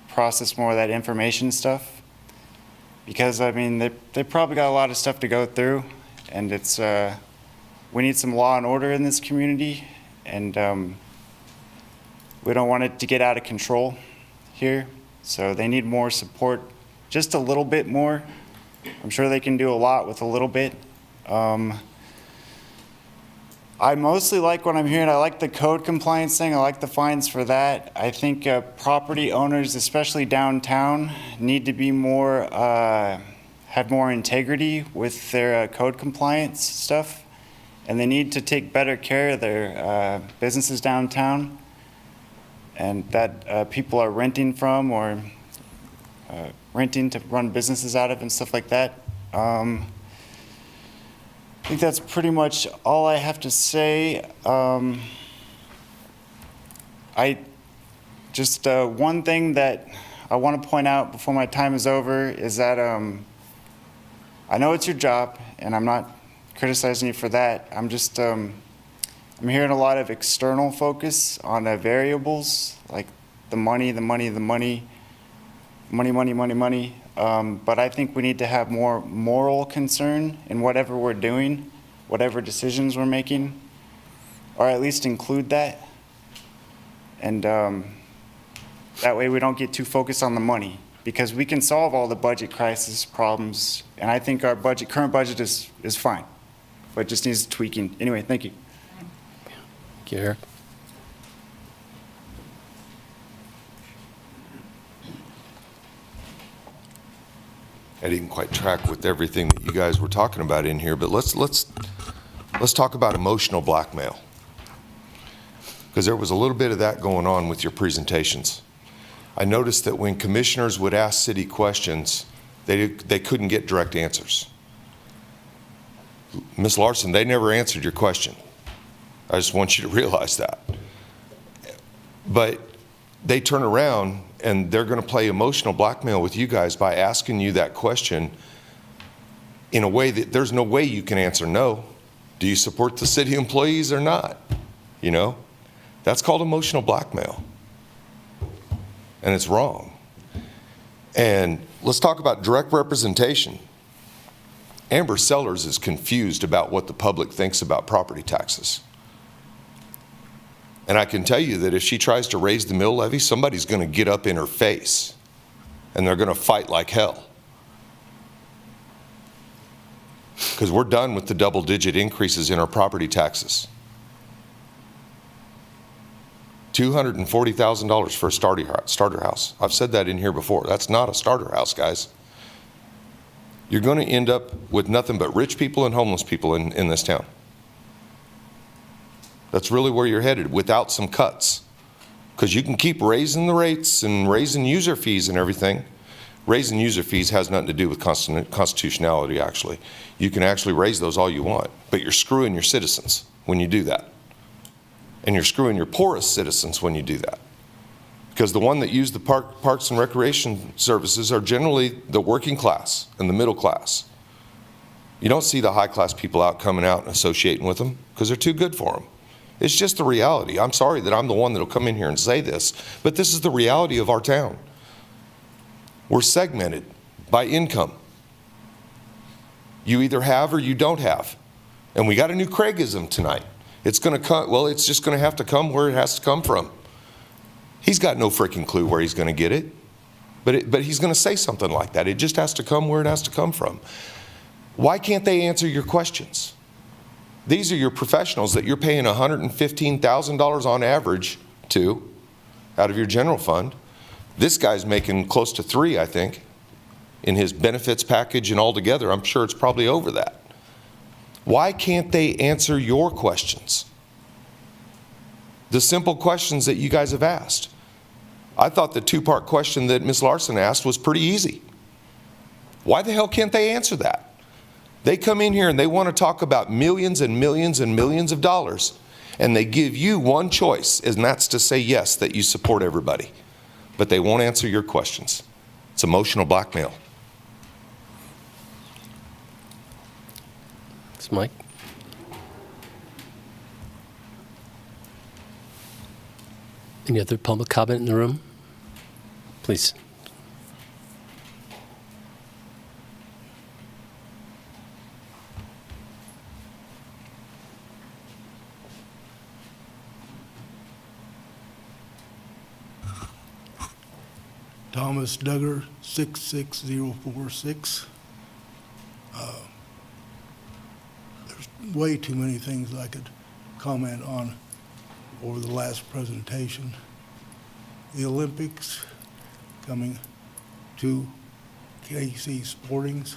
process more of that information stuff. Because, I mean, they probably got a lot of stuff to go through, and it's, we need some law and order in this community, and we don't want it to get out of control here. So they need more support, just a little bit more. I'm sure they can do a lot with a little bit. I mostly like what I'm hearing. I like the code compliance thing. I like the fines for that. I think property owners, especially downtown, need to be more, have more integrity with their code compliance stuff. And they need to take better care of their businesses downtown, and that people are renting from or renting to run businesses out of and stuff like that. I think that's pretty much all I have to say. One thing that I want to point out before my time is over is that I know it's your job, and I'm not criticizing you for that. I'm just, I'm hearing a lot of external focus on variables, like the money. But I think we need to have more moral concern in whatever we're doing, whatever decisions we're making, or at least include that. And that way we don't get too focused on the money, because we can solve all the budget crisis problems, and I think our current budget is fine, but it just needs tweaking. Anyway, thank you. Thank you, Eric. I didn't quite track with everything that you guys were talking about in here, but let's talk about emotional blackmail, because there was a little bit of that going on with your presentations. I noticed that when commissioners would ask city questions, they couldn't get direct answers. Ms. Larson, they never answered your question. I just want you to realize that. But they turn around and they're going to play emotional blackmail with you guys by asking you that question in a way that there's no way you can answer no. Do you support the city employees or not? You know, that's called emotional blackmail. And it's wrong. And let's talk about direct representation. Amber Sellers is confused about what the public thinks about property taxes. And I can tell you that if she tries to raise the mill levy, somebody's going to get up in her face and they're going to fight like hell. Because we're done with the double-digit increases in our property taxes. $240,000 for a starter house. I've said that in here before. That's not a starter house, guys. You're going to end up with nothing but rich people and homeless people in this town. That's really where you're headed without some cuts. Because you can keep raising the rates and raising user fees and everything. Raising user fees has nothing to do with constitutionality, actually. You can actually raise those all you want, but you're screwing your citizens when you do that. And you're screwing your poorest citizens when you do that. Because the one that use the parks and recreation services are generally the working class and the middle class. You don't see the high class people coming out and associating with them because they're too good for them. It's just the reality. I'm sorry that I'm the one that'll come in here and say this, but this is the reality of our town. We're segmented by income. You either have or you don't have. And we got a new Craigism tonight. It's going to come, well, it's just going to have to come where it has to come from. He's got no freaking clue where he's going to get it. But he's going to say something like that. It just has to come where it has to come from. Why can't they answer your questions? These are your professionals that you're paying $115,000 on average to out of your general fund. This guy's making close to $3 million, I think, in his benefits package and all together. I'm sure it's probably over that. Why can't they answer your questions? The simple questions that you guys have asked. I thought the two-part question that Ms. Larson asked was pretty easy. Why the hell can't they answer that? They come in here and they want to talk about millions and millions and millions of dollars, and they give you one choice, and that's to say yes, that you support everybody. But they won't answer your questions. It's emotional blackmail. It's Mike. Any other public comment in the room? Please. Thomas Duggar, 66046. There's way too many things I could comment on over the last presentation. The Olympics coming to KC Sportings.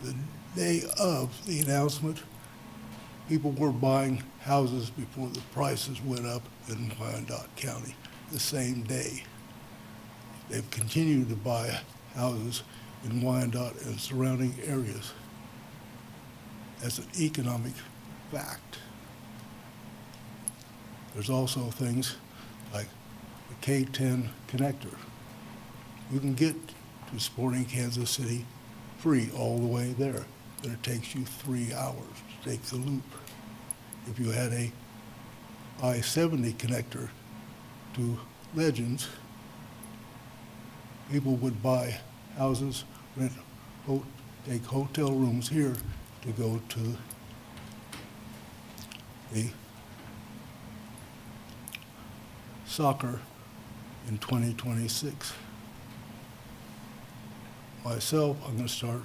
The day of the announcement, people were buying houses before the prices went up in Wyandotte County the same day. They've continued to buy houses in Wyandotte and surrounding areas. That's an economic fact. There's also things like the K-10 connector. You can get to Sporting Kansas City free all the way there, but it takes you 3 hours to take the loop. If you had a I-70 connector to Legends, people would buy houses, take hotel rooms here to go to the soccer in 2026. Myself, I'm going to start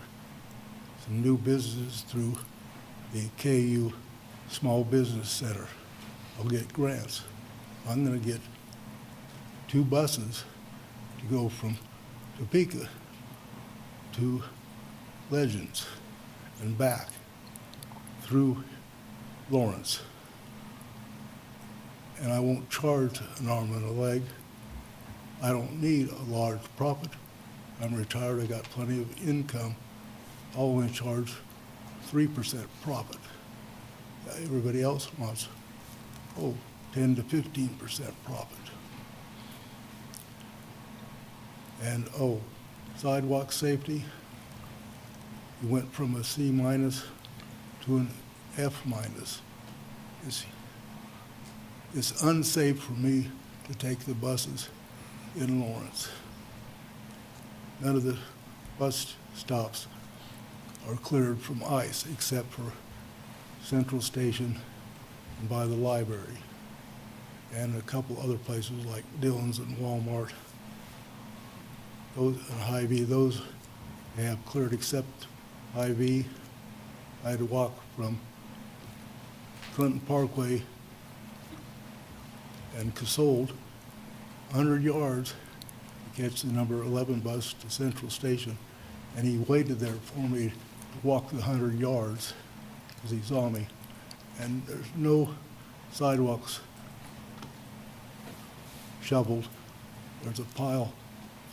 some new businesses through the KU Small Business Center. I'll get grants. I'm going to get 2 buses to go from Topeka to Legends and back through Lawrence. And I won't charge an arm and a leg. I don't need a large profit. I'm retired, I got plenty of income. I'll only charge 3% profit. Everybody else wants, 10 to 15% profit. And sidewalk safety, you went from a C- to an F-. It's unsafe for me to take the buses in Lawrence. None of the bus stops are cleared from ice except for Central Station and by the library and a couple other places like Dillon's and Walmart. Those and Hy-Vee, those they have cleared except Hy-Vee. I had to walk from Clinton Parkway and Casold 100 yards to catch the number 11 bus to Central Station, and he waited there for me to walk the 100 yards because he saw me. And there's no sidewalks shoveled. There's a pile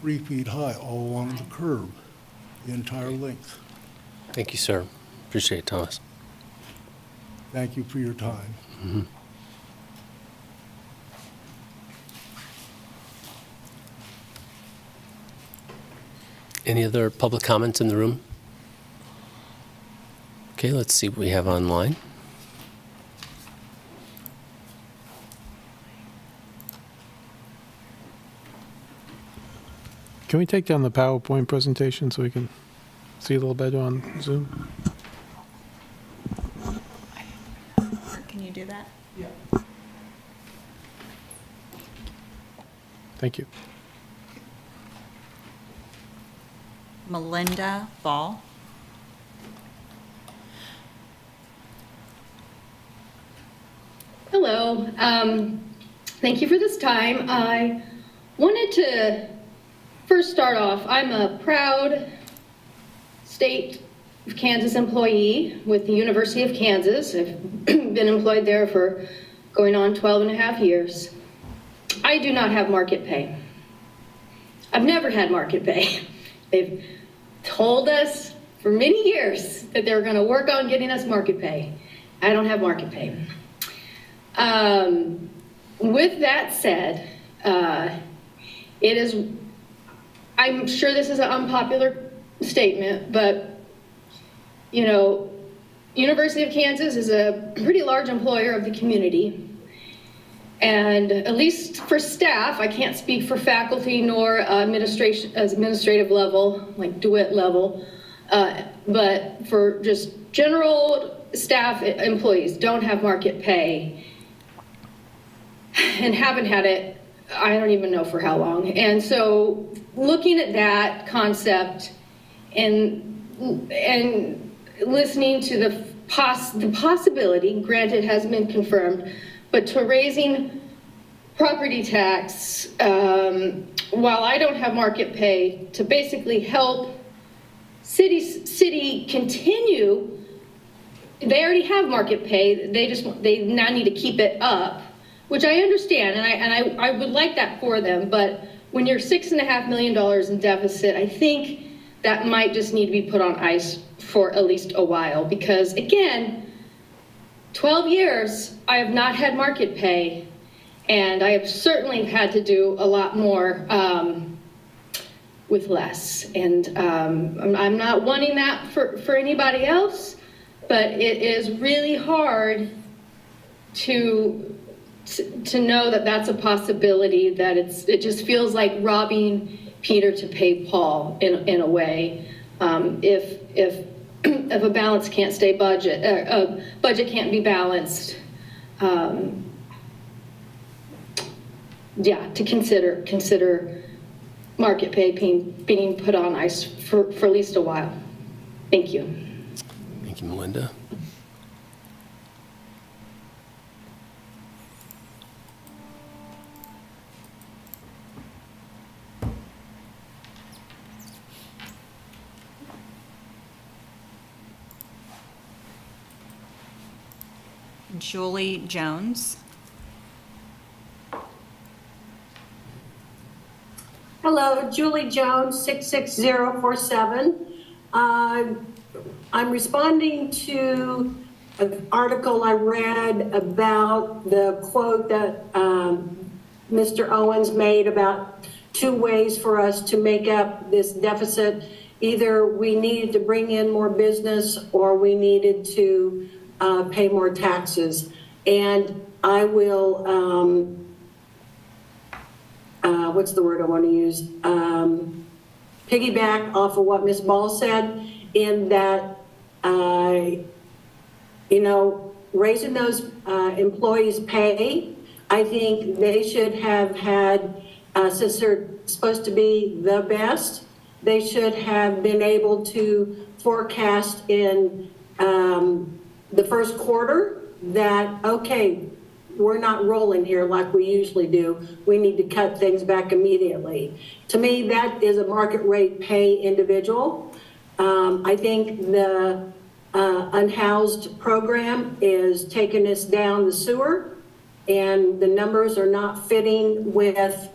3 feet high all along the curb, the entire length. Thank you, sir. Appreciate it, Thomas. Thank you for your time. Mm-hmm. Any other public comments in the room? Okay, let's see what we have online. Can we take down the PowerPoint presentation so we can see a little better on Zoom? Can you do that? Thank you. Melinda Ball. Hello. Thank you for this time. I wanted to first start off, I'm a proud state of Kansas employee with the University of Kansas. I've been employed there for going on 12 and a half years. I do not have market pay. I've never had market pay. They've told us for many years that they were going to work on getting us market pay. I don't have market pay. With that said, I'm sure this is an unpopular statement, but, you know, University of Kansas is a pretty large employer of the community. And at least for staff, I can't speak for faculty nor administrative level, like DeWitt level, but for just general staff employees don't have market pay and haven't had it, I don't even know for how long. And so looking at that concept and listening to the possibility, granted it hasn't been confirmed, but to raising property tax while I don't have market pay to basically help city continue. They already have market pay. They now need to keep it up, which I understand, and I would like that for them. But when you're $6.5 million in deficit, I think that might just need to be put on ice for at least a while, because again, 12 years, I have not had market pay, and I have certainly had to do a lot more with less. And I'm not wanting that for anybody else, but it is really hard to know that that's a possibility, that it just feels like robbing Peter to pay Paul in a way. If a balance can't stay budget, a budget can't be balanced, yeah, to consider market pay being put on ice for at least a while. Thank you. Thank you, Melinda. Julie Jones. Hello, Julie Jones, 66047. I'm responding to an article I read about the quote that Mr. Owens made about 2 ways for us to make up this deficit. Either we needed to bring in more business or we needed to pay more taxes. And I will, what's the word I want to use? Piggyback off of what Ms. Ball said, in that, you know, raising those employees' pay, I think they should have had, since they're supposed to be the best, they should have been able to forecast in the first quarter that, okay, we're not rolling here like we usually do. We need to cut things back immediately. To me, that is a market rate pay individual. I think the unhoused program is taking us down the sewer, and the numbers are not fitting with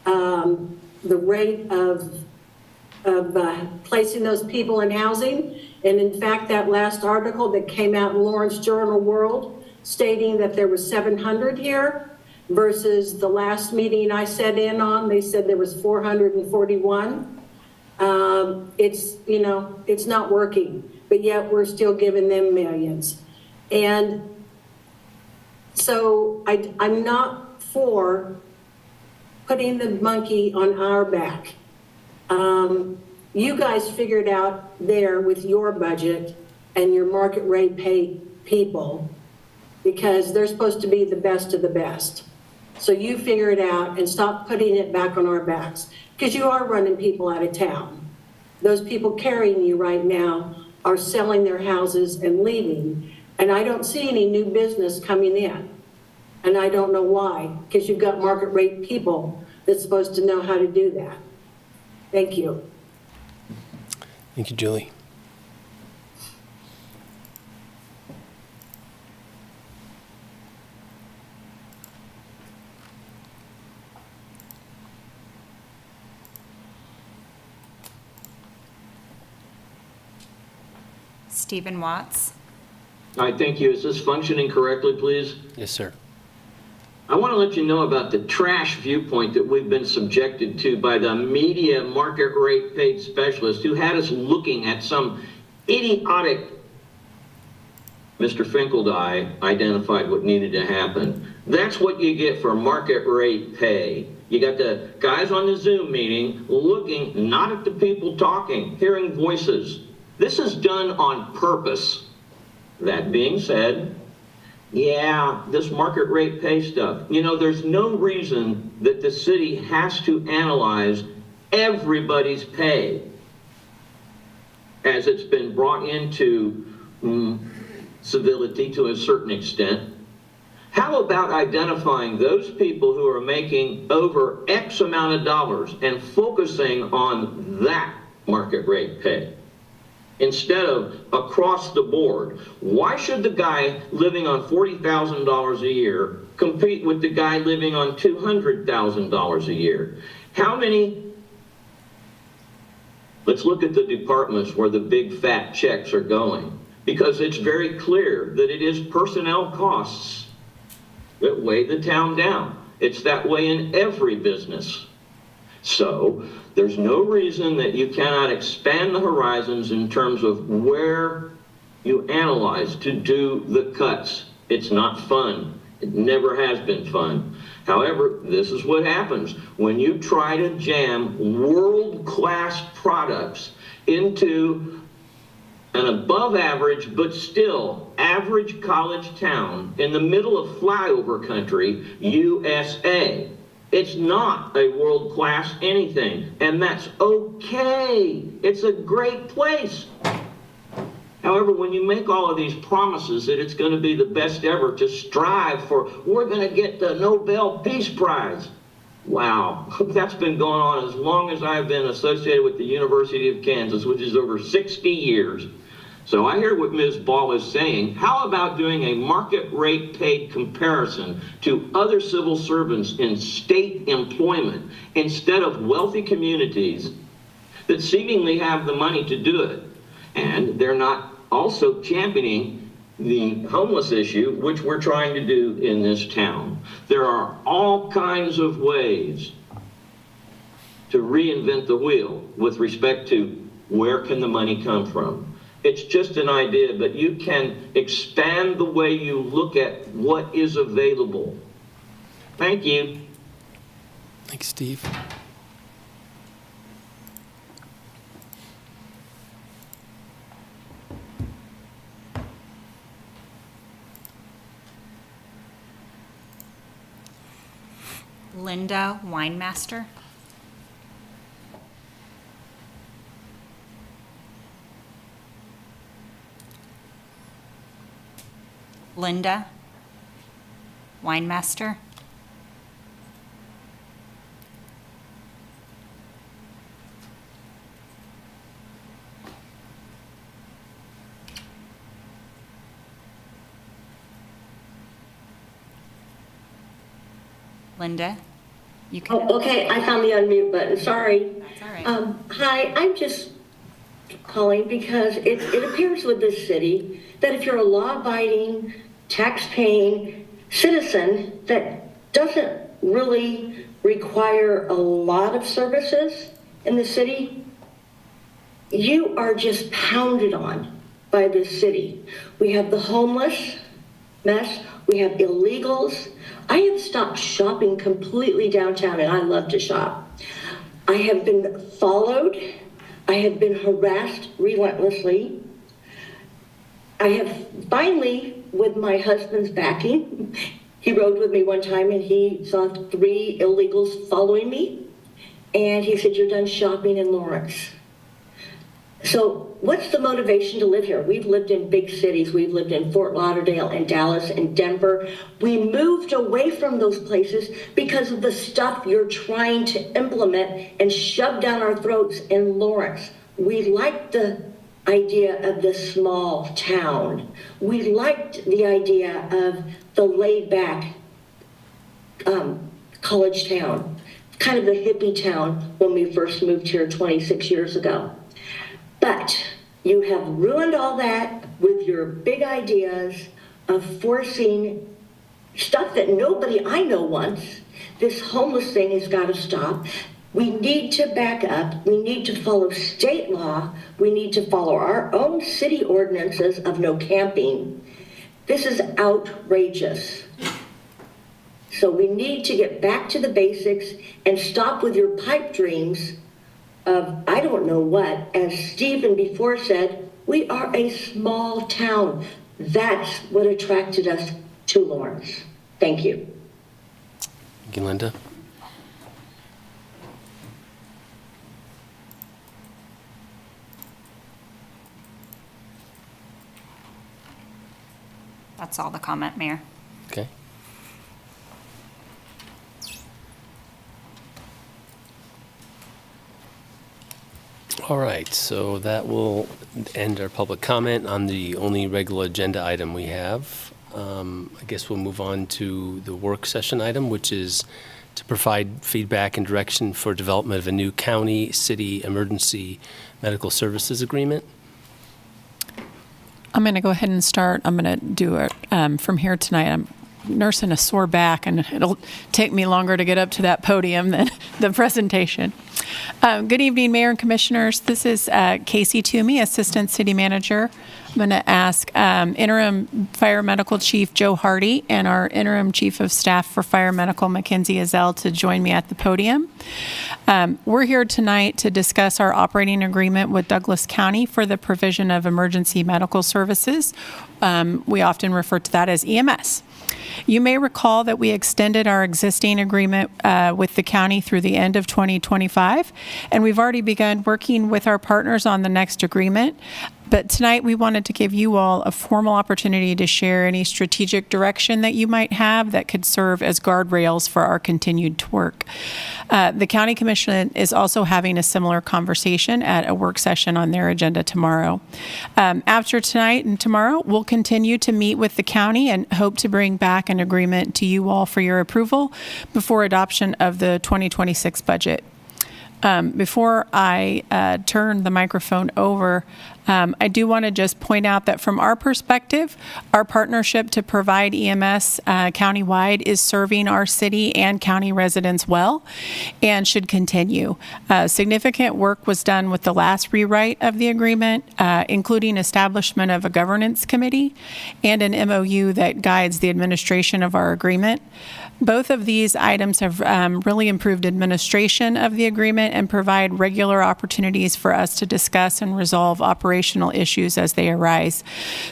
the rate of placing those people in housing. And in fact, that last article that came out in Lawrence Journal World stating that there was 700 here versus the last meeting I sat in on, they said there was 441. It's, you know, it's not working, but yet we're still giving them millions. And so I'm not for putting the monkey on our back. You guys figured out there with your budget and your market rate pay people, because they're supposed to be the best of the best. So you figure it out and stop putting it back on our backs, because you are running people out of town. Those people carrying you right now are selling their houses and leaving, and I don't see any new business coming in. And I don't know why, because you've got market rate people that's supposed to know how to do that. Thank you. Thank you, Julie. Stephen Watts. Hi, thank you. Is this functioning correctly, please? Yes, sir. I want to let you know about the trash viewpoint that we've been subjected to by the media market rate paid specialist who had us looking at some idiotic. Mr. Finkeldye identified what needed to happen. That's what you get for market rate pay. You got the guys on the Zoom meeting looking not at the people talking, hearing voices. This is done on purpose. That being said, yeah, this market rate pay stuff. You know, there's no reason that the city has to analyze everybody's pay as it's been brought into civility to a certain extent. How about identifying those people who are making over X amount of dollars and focusing on that market rate pay? Instead of across the board. Why should the guy living on $40,000 a year compete with the guy living on $200,000 a year? How many? Let's look at the departments where the big fat checks are going, because it's very clear that it is personnel costs that weigh the town down. It's that way in every business. So there's no reason that you cannot expand the horizons in terms of where you analyze to do the cuts. It's not fun. It never has been fun. However, this is what happens when you try to jam world-class products into an above average, but still average college town in the middle of flyover country, USA. It's not a world-class anything, and that's okay. It's a great place. However, when you make all of these promises that it's going to be the best ever, to strive for, we're going to get the Nobel Peace Prize. Wow, that's been going on as long as I've been associated with the University of Kansas, which is over 60 years. So I hear what Ms. Ball is saying. How about doing a market rate paid comparison to other civil servants in state employment instead of wealthy communities that seemingly have the money to do it? And they're not also championing the homeless issue, which we're trying to do in this town. There are all kinds of ways to reinvent the wheel with respect to where can the money come from. It's just an idea, but you can expand the way you look at what is available. Thank you. Thanks, Steve. Linda Winemaster. Linda Winemaster. Linda, you can. Oh, okay, I found the unmute button, sorry. That's all right. Hi, I'm just calling because it appears with this city that if you're a law-abiding, tax-paying citizen that doesn't really require a lot of services in the city, you are just pounded on by this city. We have the homeless mess, we have illegals. I have stopped shopping completely downtown, and I love to shop. I have been followed. I have been harassed relentlessly. I have finally, with my husband's backing, he rode with me one time and he saw 3 illegals following me. And he said, "You're done shopping in Lawrence." So what's the motivation to live here? We've lived in big cities. We've lived in Fort Lauderdale and Dallas and Denver. We moved away from those places because of the stuff you're trying to implement and shove down our throats in Lawrence. We liked the idea of this small town. We liked the idea of the laid-back college town, kind of the hippie town when we first moved here 26 years ago. But you have ruined all that with your big ideas of forcing stuff that nobody I know wants. This homeless thing has got to stop. We need to back up. We need to follow state law. We need to follow our own city ordinances of no camping. This is outrageous. So we need to get back to the basics and stop with your pipe dreams of I don't know what. As Stephen before said, we are a small town. That's what attracted us to Lawrence. Thank you. Thank you, Linda. That's all the comment, Mayor. Okay. All right, so that will end our public comment on the only regular agenda item we have. I guess we'll move on to the work session item, which is to provide feedback and direction for development of a new county-city emergency medical services agreement. I'm going to go ahead and start. I'm going to do it from here tonight. I'm nursing a sore back, and it'll take me longer to get up to that podium than the presentation. Good evening, Mayor and Commissioners. This is Casey Toomey, Assistant City Manager. I'm going to ask Interim Fire Medical Chief Joe Hardy and our Interim Chief of Staff for Fire Medical Mackenzie Azell to join me at the podium. We're here tonight to discuss our operating agreement with Douglas County for the provision of emergency medical services. We often refer to that as EMS. You may recall that we extended our existing agreement with the county through the end of 2025, and we've already begun working with our partners on the next agreement. But tonight we wanted to give you all a formal opportunity to share any strategic direction that you might have that could serve as guardrails for our continued work. The County Commission is also having a similar conversation at a work session on their agenda tomorrow. After tonight and tomorrow, we'll continue to meet with the county and hope to bring back an agreement to you all for your approval before adoption of the 2026 budget. Before I turn the microphone over, I do want to just point out that from our perspective, our partnership to provide EMS countywide is serving our city and county residents well and should continue. Significant work was done with the last rewrite of the agreement, including establishment of a governance committee and an MOU that guides the administration of our agreement. Both of these items have really improved administration of the agreement and provide regular opportunities for us to discuss and resolve operational issues as they arise.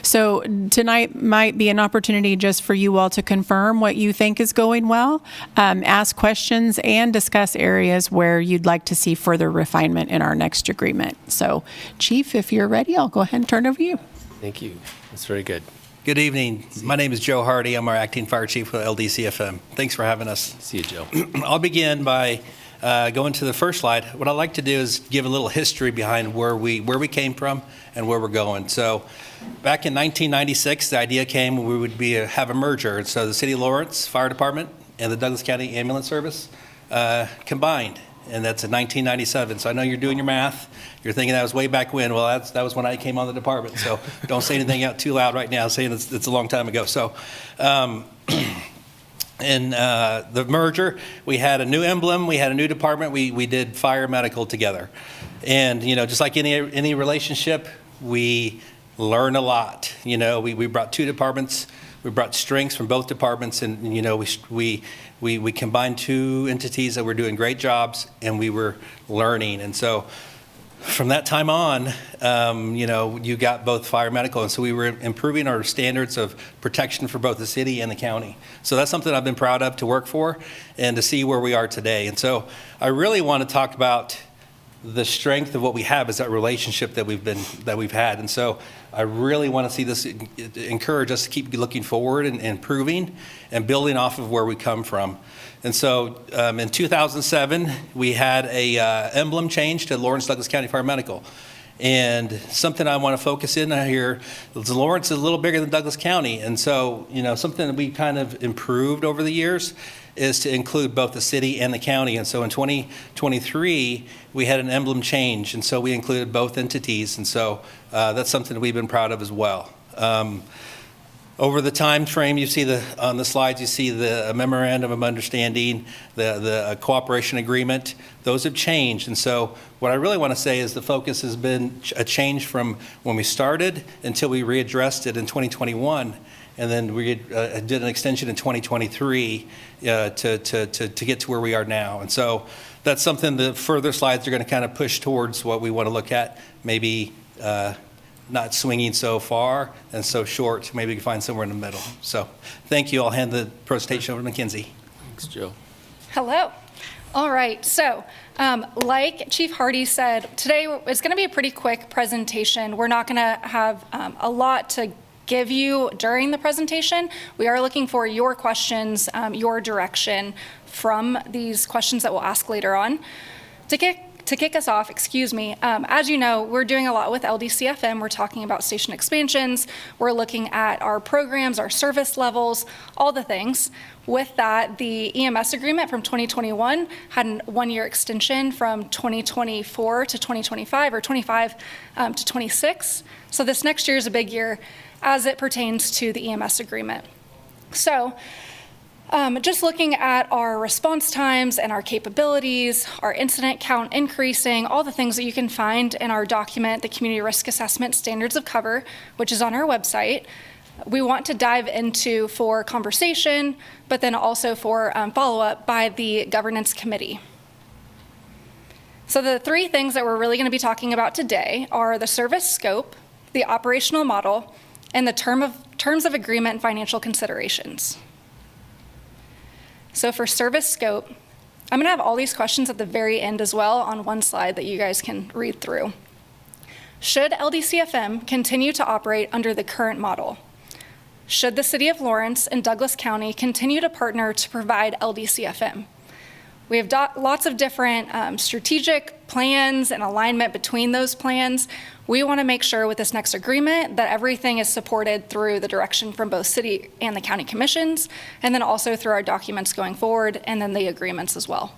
So tonight might be an opportunity just for you all to confirm what you think is going well, ask questions, and discuss areas where you'd like to see further refinement in our next agreement. So, Chief, if you're ready, I'll go ahead and turn it over to you. Thank you. That's very good. Good evening. My name is Joe Hardy. I'm our acting fire chief with LDCFM. Thanks for having us. See you, Joe. I'll begin by going to the first slide. What I'd like to do is give a little history behind where we came from and where we're going. So back in 1996, the idea came we would have a merger. And so the City of Lawrence Fire Department and the Douglas County Ambulance Service combined. And that's in 1997. So I know you're doing your math. You're thinking that was way back when. Well, that was when I came on the department. So don't say anything out too loud right now, saying it's a long time ago. So in the merger, we had a new emblem. We had a new department. We did fire medical together. And, just like any relationship, we learn a lot. We brought two departments. We brought strengths from both departments, and we we combined two entities that were doing great jobs, and we were learning. And so from that time on, you got both fire medical, and so we were improving our standards of protection for both the city and the county. So that's something I've been proud of to work for and to see where we are today. And so I really want to talk about the strength of what we have is that relationship that we've had. And so I really want to see this encourage us to keep looking forward and improving and building off of where we come from. And so in 2007, we had a emblem change to Lawrence Douglas County Fire Medical. And something I want to focus in on here, Lawrence is a little bigger than Douglas County. And so, something that we kind of improved over the years is to include both the city and the county. And so in 2023, we had an emblem change. And so we included both entities. And so that's something that we've been proud of as well. Over the time frame, you see on the slides, you see the memorandum of understanding, the cooperation agreement. Those have changed. And so what I really want to say is the focus has been a change from when we started until we readdressed it in 2021. And then we did an extension in 2023 to get to where we are now. And so that's something the further slides are going to kind of push towards what we want to look at, maybe not swinging so far and so short. Maybe we can find somewhere in the middle. So thank you. I'll hand the presentation over to Mackenzie. Thanks, Joe. Hello. All right. So like Chief Hardy said, today is going to be a pretty quick presentation. We're not going to have a lot to give you during the presentation. We are looking for your questions, your direction from these questions that we'll ask later on. To kick us off, as you know, we're doing a lot with LDCFM. We're talking about station expansions. We're looking at our programs, our service levels, all the things. With that, the EMS agreement from 2021 had a one-year extension from 2024 to 2025, or 25 to 26. So this next year is a big year as it pertains to the EMS agreement. So just looking at our response times and our capabilities, our incident count increasing, all the things that you can find in our document, the Community Risk Assessment Standards of Cover, which is on our website, we want to dive into for conversation, but then also for follow-up by the Governance Committee. So the three things that we're really going to be talking about today are the service scope, the operational model, and the terms of agreement and financial considerations. So for service scope, I'm going to have all these questions at the very end as well on one slide that you guys can read through. Should LDCFM continue to operate under the current model? Should the City of Lawrence and Douglas County continue to partner to provide LDCFM? We have lots of different strategic plans and alignment between those plans. We want to make sure with this next agreement that everything is supported through the direction from both city and the county commissions, and then also through our documents going forward, and then the agreements as well.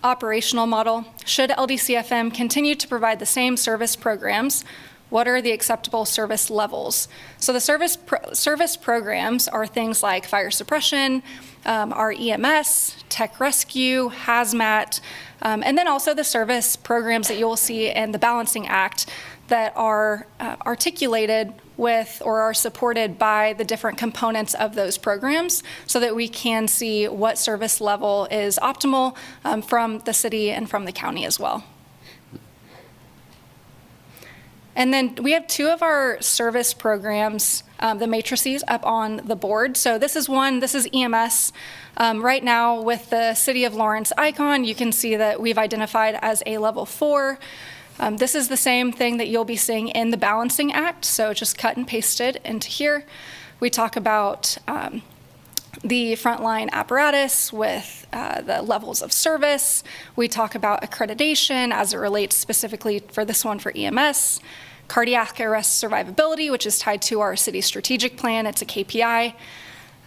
Operational model. Should LDCFM continue to provide the same service programs? What are the acceptable service levels? So the service programs are things like fire suppression, our EMS, tech rescue, hazmat, and then also the service programs that you'll see in the Balancing Act that are articulated with or are supported by the different components of those programs so that we can see what service level is optimal from the city and from the county as well. And then we have two of our service programs, the matrices up on the board. So this is EMS. Right now with the City of Lawrence icon, you can see that we've identified as a level 4. This is the same thing that you'll be seeing in the Balancing Act, so just cut and pasted into here. We talk about the frontline apparatus with the levels of service. We talk about accreditation as it relates specifically for this one for EMS. Cardiac arrest survivability, which is tied to our city strategic plan. It's a KPI.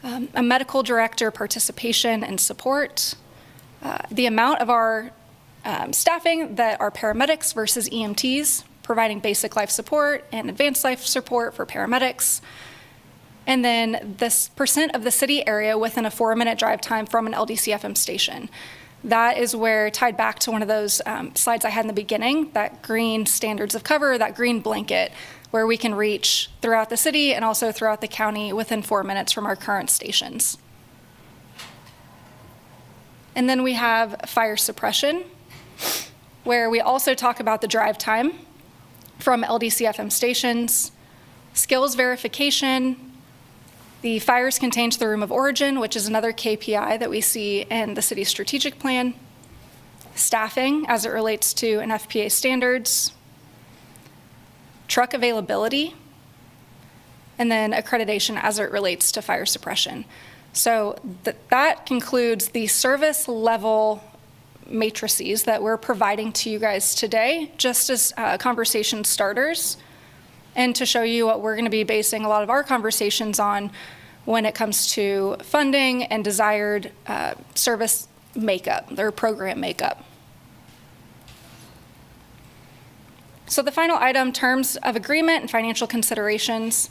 A medical director participation and support. The amount of our staffing that are paramedics versus EMTs, providing basic life support and advanced life support for paramedics. And then this percent of the city area within a 4-minute drive time from an LDCFM station. That is where, tied back to one of those slides I had in the beginning, that green standards of cover, that green blanket, where we can reach throughout the city and also throughout the county within 4 minutes from our current stations. And then we have fire suppression, where we also talk about the drive time from LDCFM stations, skills verification, the fires contained to the room of origin, which is another KPI that we see in the city's strategic plan, staffing as it relates to NFPA standards, truck availability, and then accreditation as it relates to fire suppression. So that concludes the service level matrices that we're providing to you guys today, just as conversation starters, and to show you what we're going to be basing a lot of our conversations on when it comes to funding and desired service makeup, or program makeup. So the final item, terms of agreement and financial considerations.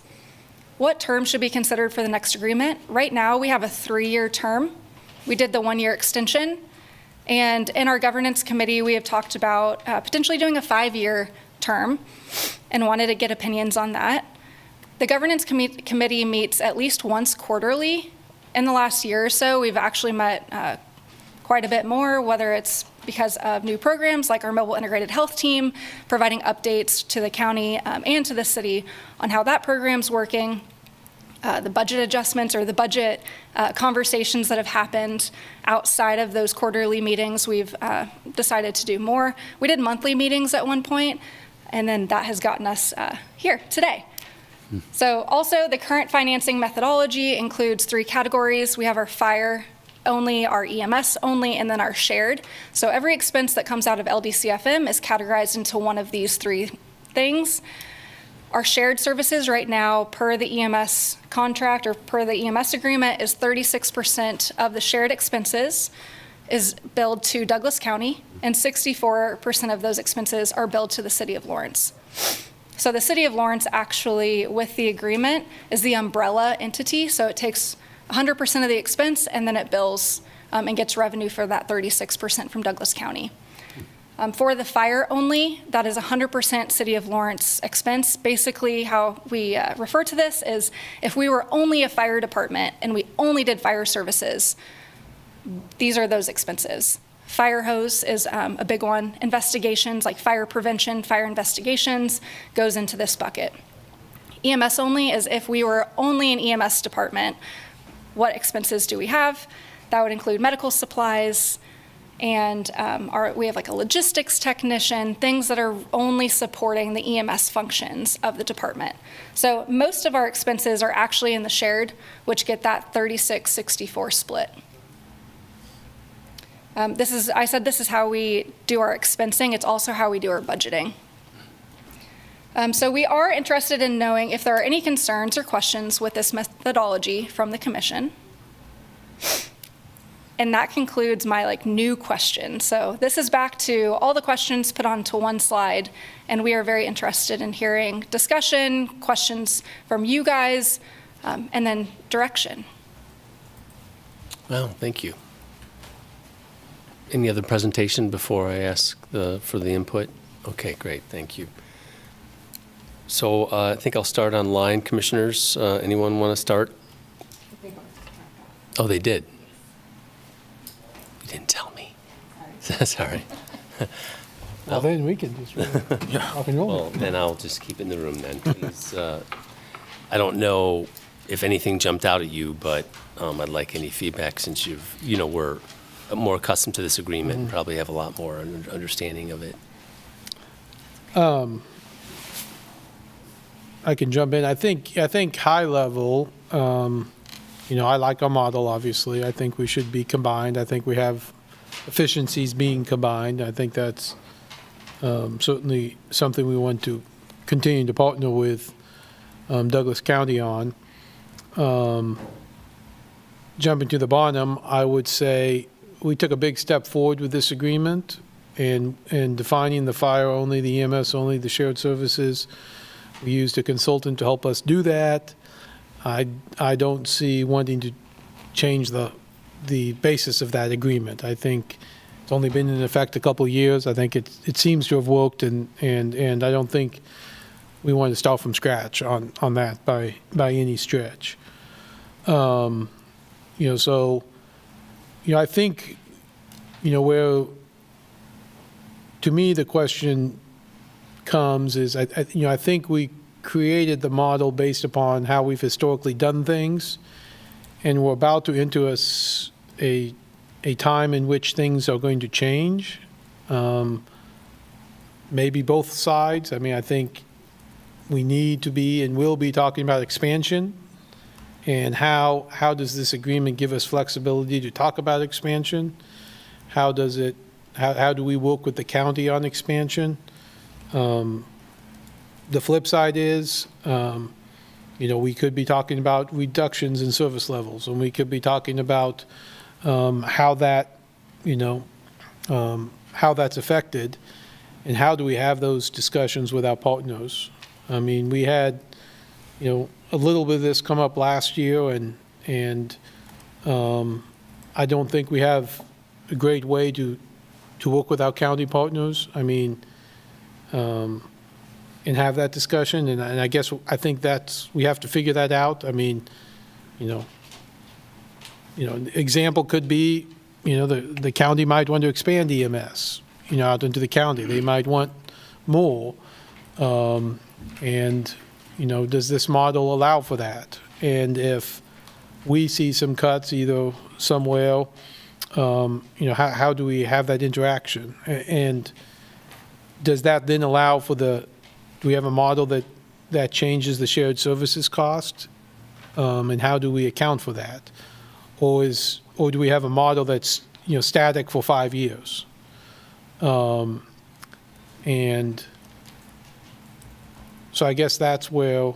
What terms should be considered for the next agreement? Right now, we have a 3-year term. We did the 1-year extension. And in our governance committee, we have talked about potentially doing a 5-year term and wanted to get opinions on that. The governance committee meets at least once quarterly. In the last year or so, we've actually met quite a bit more, whether it's because of new programs like our mobile integrated health team, providing updates to the county and to the city on how that program's working, the budget adjustments or the budget conversations that have happened outside of those quarterly meetings. We've decided to do more. We did monthly meetings at one point, and then that has gotten us here today. So also the current financing methodology includes 3 categories. We have our fire only, our EMS only, and then our shared. So every expense that comes out of LDCFM is categorized into one of these 3 things. Our shared services right now, per the EMS contract or per the EMS agreement, is 36% of the shared expenses is billed to Douglas County, and 64% of those expenses are billed to the city of Lawrence. So the city of Lawrence actually, with the agreement, is the umbrella entity. So it takes 100% of the expense, and then it bills and gets revenue for that 36% from Douglas County. For the fire only, that is 100% City of Lawrence expense. Basically, how we refer to this is if we were only a fire department and we only did fire services, these are those expenses. Fire hose is a big one. Investigations like fire prevention, fire investigations goes into this bucket. EMS only is if we were only an EMS department, what expenses do we have? That would include medical supplies, and we have like a logistics technician, things that are only supporting the EMS functions of the department. So most of our expenses are actually in the shared, which get that 36-64 split. I said this is how we do our expensing. It's also how we do our budgeting. So we are interested in knowing if there are any concerns or questions with this methodology from the commission. And that concludes my new question. So this is back to all the questions put onto one slide, and we are very interested in hearing discussion, questions from you guys, and then direction. Well, thank you. Any other presentation before I ask for the input? Okay, great, thank you. So I think I'll start online. Commissioners, anyone want to start? Oh, they did. You didn't tell me. Sorry. Well, then we can just rock and roll. Well, then I'll just keep it in the room then, please. I don't know if anything jumped out at you, but I'd like any feedback since we're more accustomed to this agreement and probably have a lot more understanding of it. I can jump in. I think high level, I like our model, obviously. I think we should be combined. I think we have efficiencies being combined. I think that's certainly something we want to continue to partner with Douglas County on. Jumping to the bottom, I would say we took a big step forward with this agreement in defining the fire only, the EMS only, the shared services. We used a consultant to help us do that. I don't see wanting to change the basis of that agreement. I think it's only been in effect a couple of years. I think it seems to have worked, and I don't think we want to start from scratch on that by any stretch. So, I think, where, to me, the question comes is, I think we created the model based upon how we've historically done things, and we're about to enter a time in which things are going to change. Maybe both sides. I mean, I think we need to be and will be talking about expansion, and how does this agreement give us flexibility to talk about expansion? How do we work with the county on expansion? The flip side is, we could be talking about reductions in service levels, and we could be talking about how that's affected, and how do we have those discussions with our partners. I mean, we had, a little bit of this come up last year, and I don't think we have a great way to work with our county partners. I mean, and have that discussion, and I guess I think we have to figure that out. I mean, an example could be, the county might want to expand EMS, out into the county. They might want more, and does this model allow for that? And if we see some cuts either somewhere, how do we have that interaction? And does that then allow for do we have a model that changes the shared services cost? And how do we account for that? Or do we have a model that's, static for 5 years? And so I guess that's where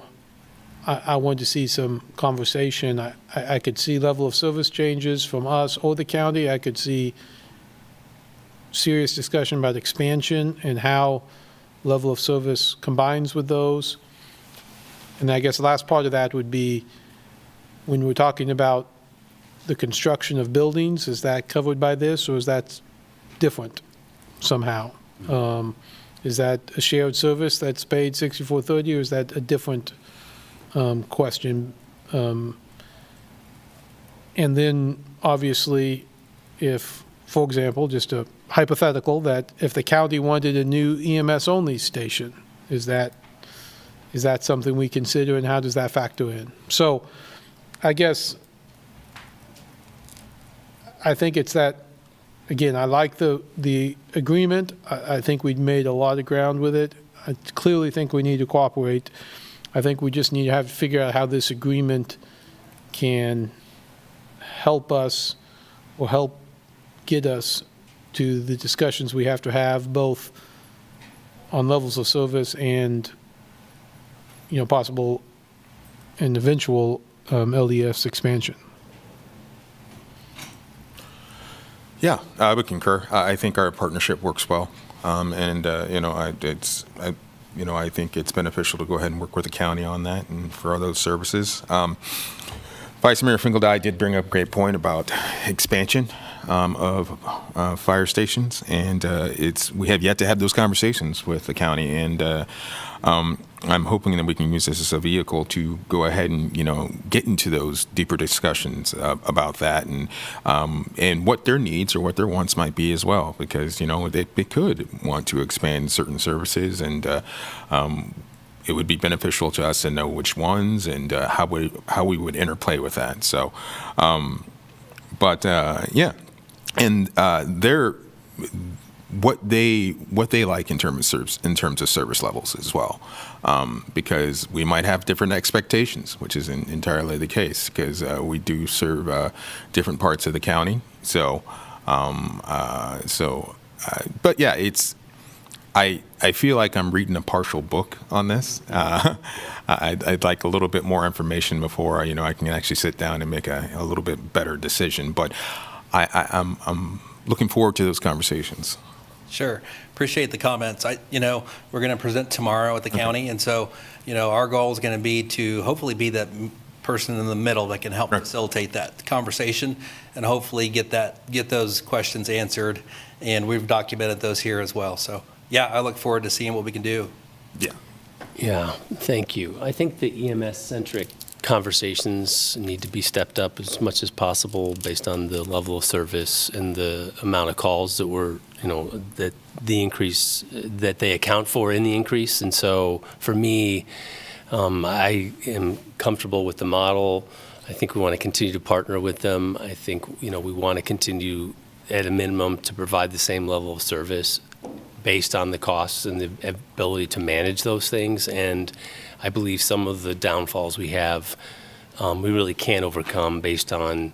I want to see some conversation. I could see level of service changes from us or the county. I could see serious discussion about expansion and how level of service combines with those. And I guess the last part of that would be, when we're talking about the construction of buildings, is that covered by this, or is that different somehow? Is that a shared service that's paid $64.30, or is that a different question? And then, obviously, if, for example, just a hypothetical, that if the county wanted a new EMS-only station, is that something we consider, and how does that factor in? So I guess I think it's that, again, I like the agreement. I think we've made a lot of ground with it. I clearly think we need to cooperate. I think we just need to figure out how this agreement can help us, or help get us to the discussions we have to have, both on levels of service and, possible and eventual LDS expansion. Yeah, I would concur. I think our partnership works well, and I think it's beneficial to go ahead and work with the county on that and for all those services. Vice Mayor Finkeldye did bring up a great point about expansion of fire stations, and we have yet to have those conversations with the county, and I'm hoping that we can use this as a vehicle to go ahead and get into those deeper discussions about that, and what their needs or what their wants might be as well, because they could want to expand certain services, and it would be beneficial to us to know which ones and how we would interplay with that. So, yeah, and what they like in terms of service levels as well, because we might have different expectations, which is entirely the case, because we do serve different parts of the county. So, but yeah, I feel like I'm reading a partial book on this. I'd like a little bit more information before I can actually sit down and make a little bit better decision. But I'm looking forward to those conversations. Sure. Appreciate the comments. We're going to present tomorrow at the county, and so our goal is going to be to hopefully be that person in the middle that can help facilitate that conversation, and hopefully get those questions answered. And we've documented those here as well. So yeah, I look forward to seeing what we can do. Yeah. Yeah, thank you. I think the EMS-centric conversations need to be stepped up as much as possible based on the level of service and the amount of calls that were, that the increase, that they account for in the increase. And so for me, I am comfortable with the model. I think we want to continue to partner with them. I think, we want to continue at a minimum to provide the same level of service based on the costs and the ability to manage those things. And I believe some of the downfalls we have, we really can't overcome based on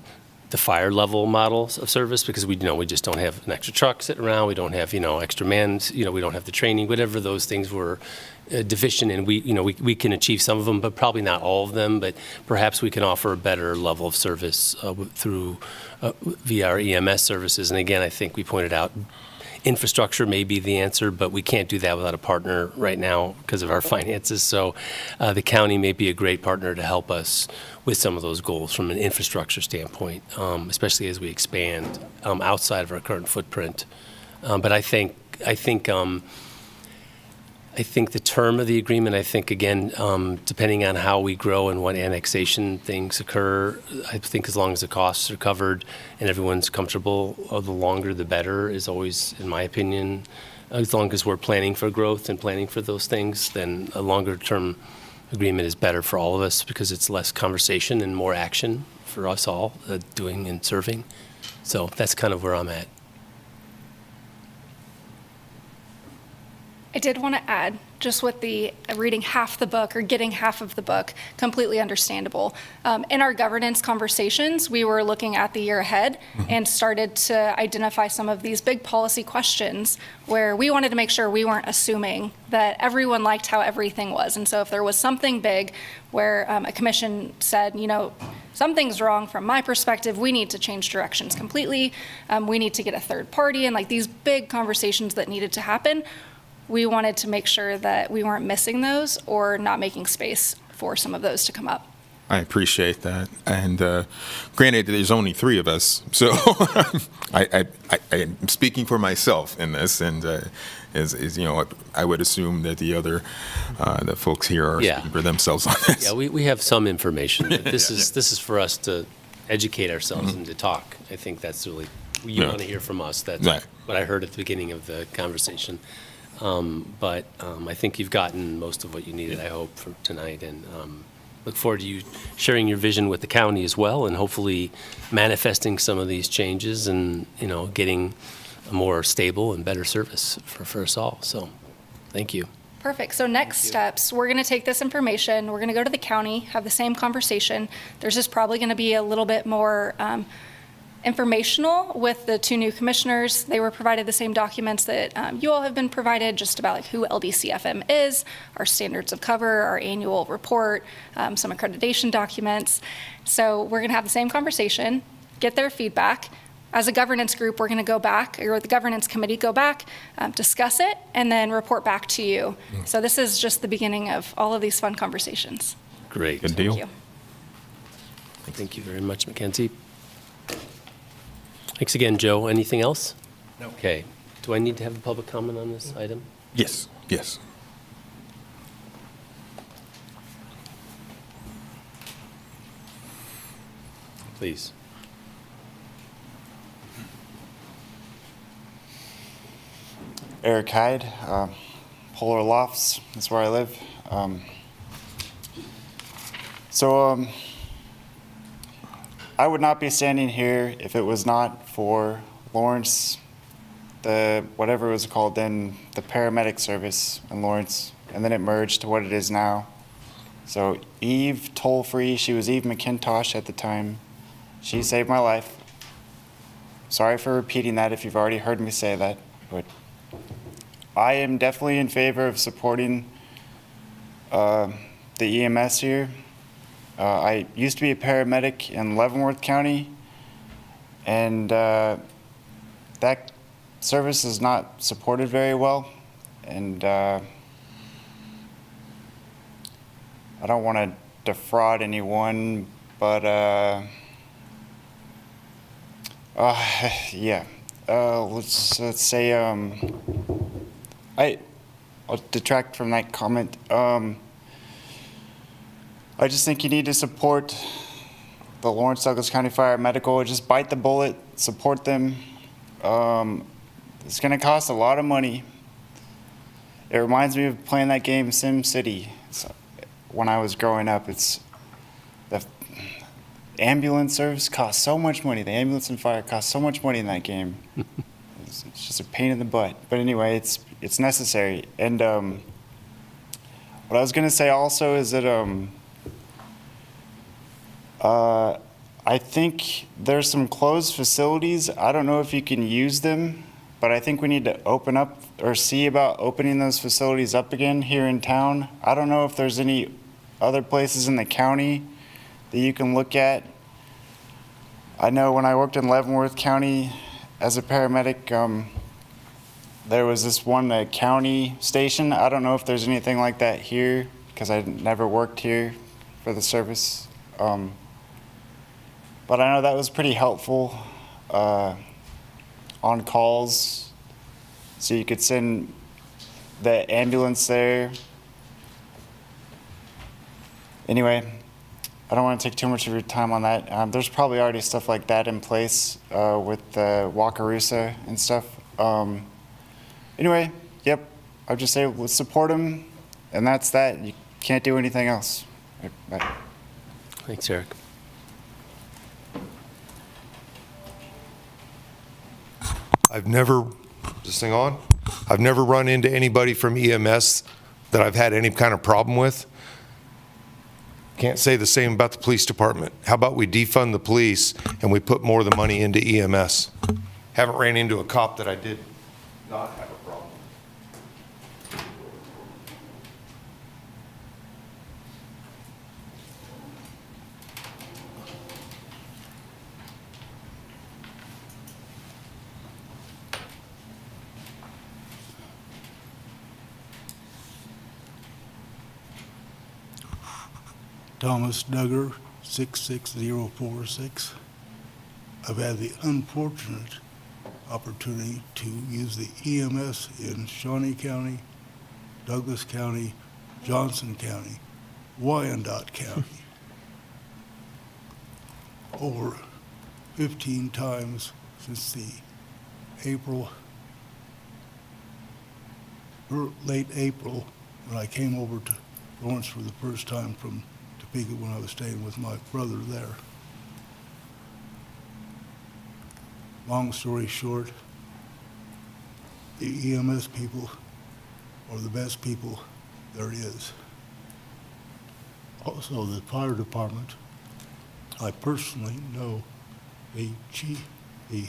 the fire level models of service, because we just don't have an extra truck sitting around. We don't have, extra men, we don't have the training, whatever those things were deficient in. We can achieve some of them, but probably not all of them. But perhaps we can offer a better level of service via our EMS services. And again, I think we pointed out infrastructure may be the answer, but we can't do that without a partner right now because of our finances. So the county may be a great partner to help us with some of those goals from an infrastructure standpoint, especially as we expand outside of our current footprint. But I think the term of the agreement, again, depending on how we grow and what annexation things occur, I think as long as the costs are covered and everyone's comfortable, the longer the better is always, in my opinion. As long as we're planning for growth and planning for those things, then a longer term agreement is better for all of us because it's less conversation and more action for us all doing and serving. So that's kind of where I'm at. I did want to add, just with the reading half the book or getting half of the book, completely understandable. In our governance conversations, we were looking at the year ahead and started to identify some of these big policy questions where we wanted to make sure we weren't assuming that everyone liked how everything was. And so if there was something big where a commission said, something's wrong from my perspective, we need to change directions completely, we need to get a third party, and these big conversations that needed to happen, we wanted to make sure that we weren't missing those or not making space for some of those to come up. I appreciate that. And granted, there's only 3 of us, so I am speaking for myself in this. And I would assume that the folks here are speaking for themselves on this. Yeah, we have some information. But this is for us to educate ourselves and to talk. I think that's really you want to hear from us. That's what I heard at the beginning of the conversation. But I think you've gotten most of what you needed, I hope, for tonight, and look forward to you sharing your vision with the county as well, and hopefully manifesting some of these changes and, getting a more stable and better service for us all. So, thank you. Perfect. So next steps, we're going to take this information, we're going to go to the county, have the same conversation. There's just probably going to be a little bit more informational with the 2 new commissioners. They were provided the same documents that you all have been provided, just about who LDCFM is, our standards of cover, our annual report, some accreditation documents. So we're going to have the same conversation, get their feedback. As a governance group, we're going to go back, or the governance committee go back, discuss it, and then report back to you. So this is just the beginning of all of these fun conversations. Great. Good deal. Thank you. Thank you very much, Mackenzie. Thanks again, Joe. Anything else? No. Okay. Do I need to have a public comment on this item? Yes. Please. Eric Hyde, Polar Lofts, that's where I live. I would not be standing here if it was not for Lawrence, whatever it was called then, the paramedic service in Lawrence, and then it merged to what it is now. So Eve Toll-Free, she was Eve McIntosh at the time. She saved my life. Sorry for repeating that if you've already heard me say that, but I am definitely in favor of supporting the EMS here. I used to be a paramedic in Leavenworth County, and that service is not supported very well. And I don't want to defraud anyone, but let's say I'll detract from that comment. I just think you need to support the Lawrence Douglas County Fire Medical. Just bite the bullet, support them. It's going to cost a lot of money. It reminds me of playing that game Sim City. When I was growing up, the ambulance service costs so much money. The ambulance and fire cost so much money in that game. It's just a pain in the butt. But anyway, it's necessary. And what I was going to say also is that I think there's some closed facilities. I don't know if you can use them, but I think we need to open up or see about opening those facilities up again here in town. I don't know if there's any other places in the county that you can look at. I know when I worked in Leavenworth County as a paramedic, there was this one county station. I don't know if there's anything like that here because I never worked here for the service. But I know that was pretty helpful on calls. So you could send the ambulance there. Anyway, I don't want to take too much of your time on that. There's probably already stuff like that in place with Wakarusa and stuff. Anyway, yep, I'll just say we'll support them, and that's that. You can't do anything else. Bye. Thanks, Eric. I've never, is this thing on? I've never run into anybody from EMS that I've had any kind of problem with. Can't say the same about the police department. How about we defund the police and we put more of the money into EMS? Haven't ran into a cop that I did not have a problem. Thomas Duggar, 66046. I've had the unfortunate opportunity to use the EMS in Shawnee County, Douglas County, Johnson County, Wyandotte County. Over 15 times since the late April, when I came over to Lawrence for the first time from Topeka when I was staying with my brother there. Long story short, the EMS people are the best people there is. Also, the fire department, I personally know the chief, the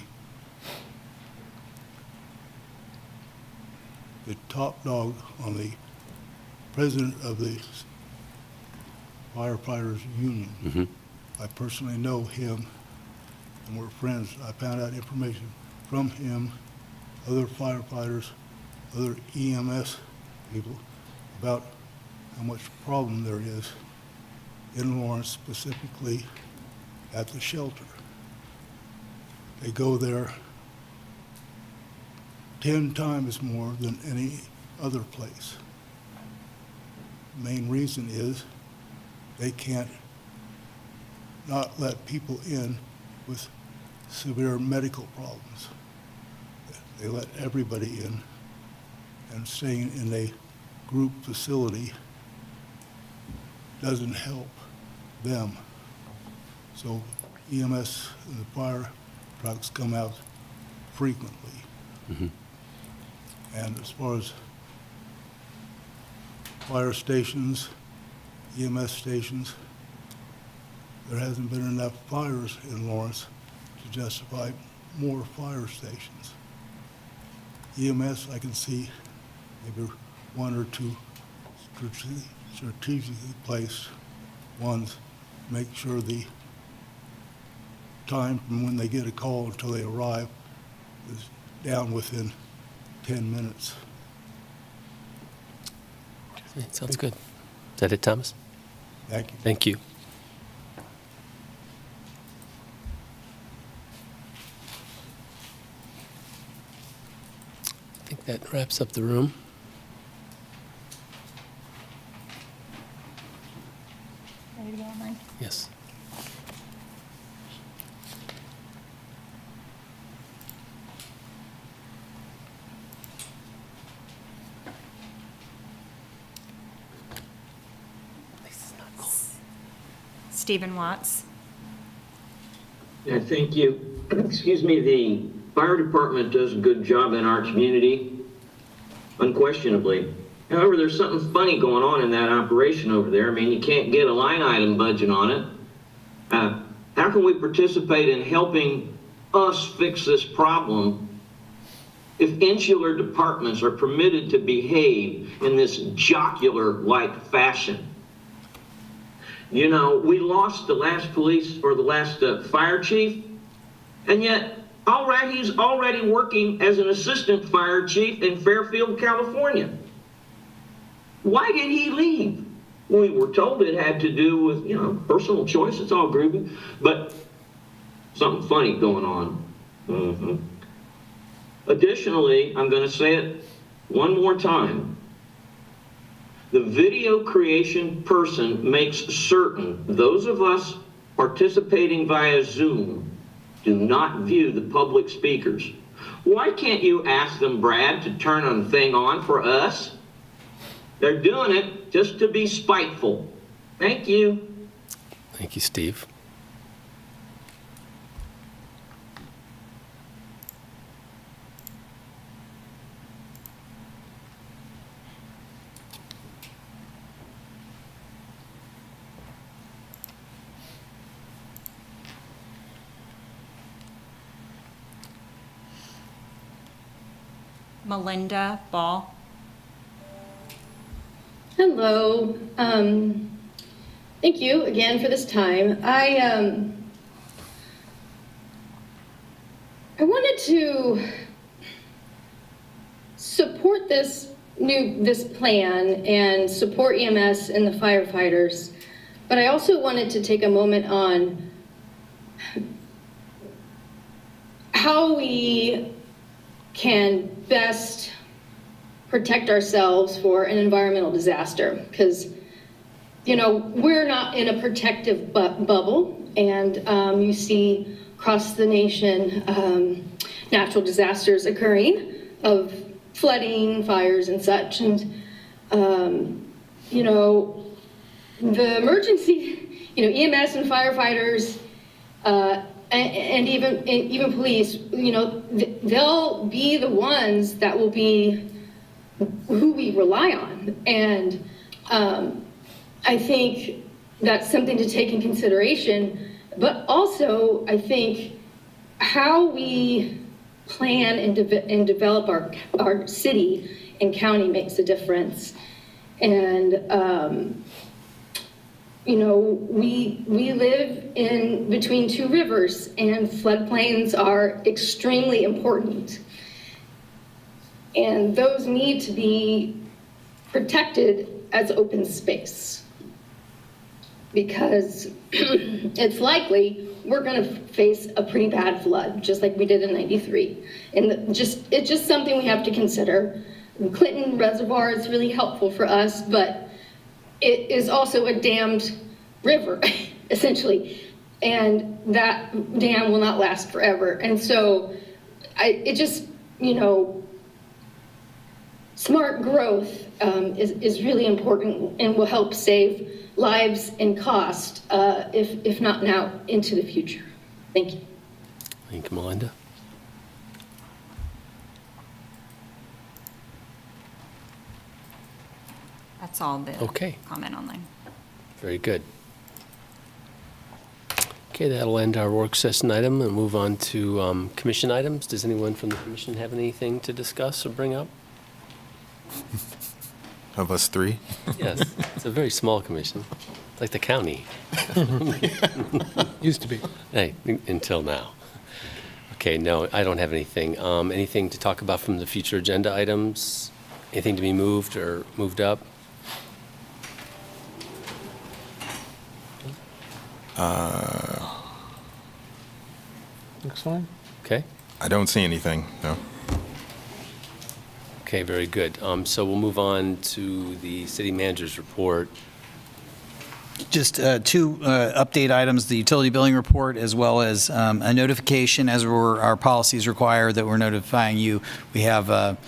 top dog on the president of the Firefighters Union. Mm-hmm. I personally know him, and we're friends. I found out information from him, other firefighters, other EMS people, about how much problem there is in Lawrence, specifically at the shelter. They go there 10 times more than any other place. Main reason is they can't not let people in with severe medical problems. They let everybody in, and staying in a group facility doesn't help them. So EMS and the fire trucks come out frequently. Mm-hmm. And as far as fire stations, EMS stations, there hasn't been enough fires in Lawrence to justify more fire stations. EMS, I can see maybe one or two strategically placed ones, make sure the time from when they get a call until they arrive is down within 10 minutes. Okay, sounds good. Is that it, Thomas? Thank you. Thank you. I think that wraps up the room. Stephen Watts. Yeah, thank you. Excuse me, the fire department does a good job in our community, unquestionably. However, there's something funny going on in that operation over there. I mean, you can't get a line item budget on it. How can we participate in helping us fix this problem if insular departments are permitted to behave in this jocular-like fashion? You know, we lost the last police or the last fire chief, and yet he's already working as an assistant fire chief in Fairfield, California. Why did he leave? We were told it had to do with, you know, personal choice. It's all groovy, but something funny going on. Additionally, I'm going to say it one more time. The video creation person makes certain those of us participating via Zoom do not view the public speakers. Why can't you ask them, Brad, to turn a thing on for us? They're doing it just to be spiteful. Thank you. Thank you, Steve. Melinda Ball. Hello. Thank you again for this time. I wanted to support this plan and support EMS and the firefighters, but I also wanted to take a moment on how we can best protect ourselves for an environmental disaster, because, you know, we're not in a protective bubble, and you see across the nation natural disasters occurring of flooding, fires, and such, and you know, the emergency, you know, EMS and firefighters and even police, you know, they'll be the ones that will be who we rely on. And I think that's something to take in consideration. But also, I think how we plan and develop our city and county makes a difference. And you know, we live in between two rivers, and floodplains are extremely important. And those need to be protected as open space, because it's likely we're going to face a pretty bad flood, just like we did in '93. And it's just something we have to consider. The Clinton Reservoir is really helpful for us, but it is also a dammed river, essentially, and that dam will not last forever. And so it just, you know, smart growth is really important and will help save lives and cost, if not now, into the future. Thank you. Thank you, Melinda. That's all the comment online. Very good. Okay, that'll end our work session item and move on to commission items. Does anyone from the commission have anything to discuss or bring up? Of us three? Yes, it's a very small commission, like the county. Used to be. Hey, until now. Okay, no, I don't have anything. Anything to talk about from the future agenda items? Anything to be moved or moved up? Looks fine. Okay. I don't see anything, no. Okay, very good. So we'll move on to the city manager's report. Just two update items, the utility billing report, as well as a notification, as our policies require that we're notifying you. We have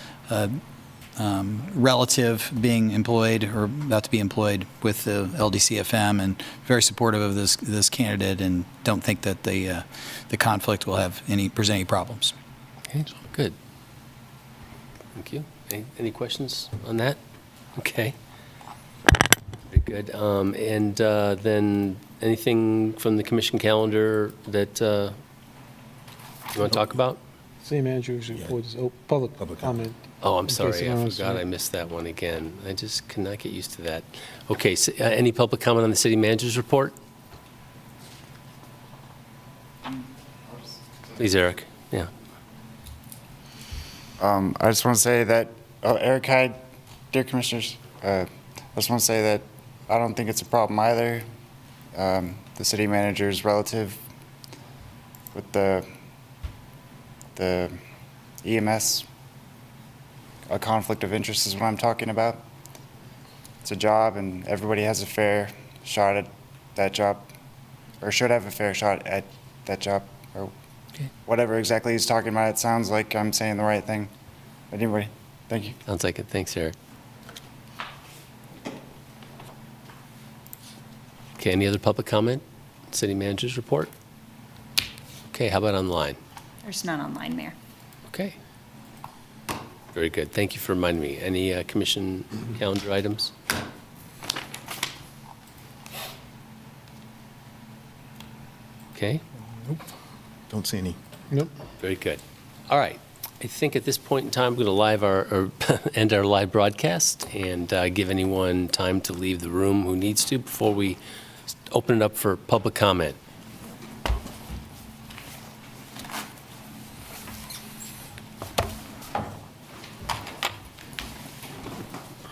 relative being employed or about to be employed with the LDCFM, and very supportive of this candidate, and don't think that the conflict will present any problems. Okay, good. Thank you. Any questions on that? Okay. Very good. And then anything from the commission calendar that you want to talk about? City manager's report is public comment. Oh, I'm In case sorry. I anyone wants forgot to- I missed that one again. I just cannot get used to that. Okay, so, any public comment on the city manager's report? Please, Eric. Yeah. I just want to say that, Eric Hyde, dear commissioners, I just want to say that I don't think it's a problem either. The city manager's relative with the EMS, a conflict of interest is what I'm talking about. It's a job, and everybody has a fair shot at that job, or should have a fair shot at that job, or whatever exactly he's talking about. It sounds like I'm saying the right thing. But anyway, thank you. Sounds like it. Thanks, Eric. Okay, any other public comment? City manager's report? Okay, how about online? There's none online, Mayor. Okay. Very good. Thank you for reminding me. Any commission calendar items? Okay. Nope. Don't see any. Nope. Very good. All right. I think at this point in time, we're going to end our live broadcast and give anyone time to leave the room who needs to before we open it up for public comment.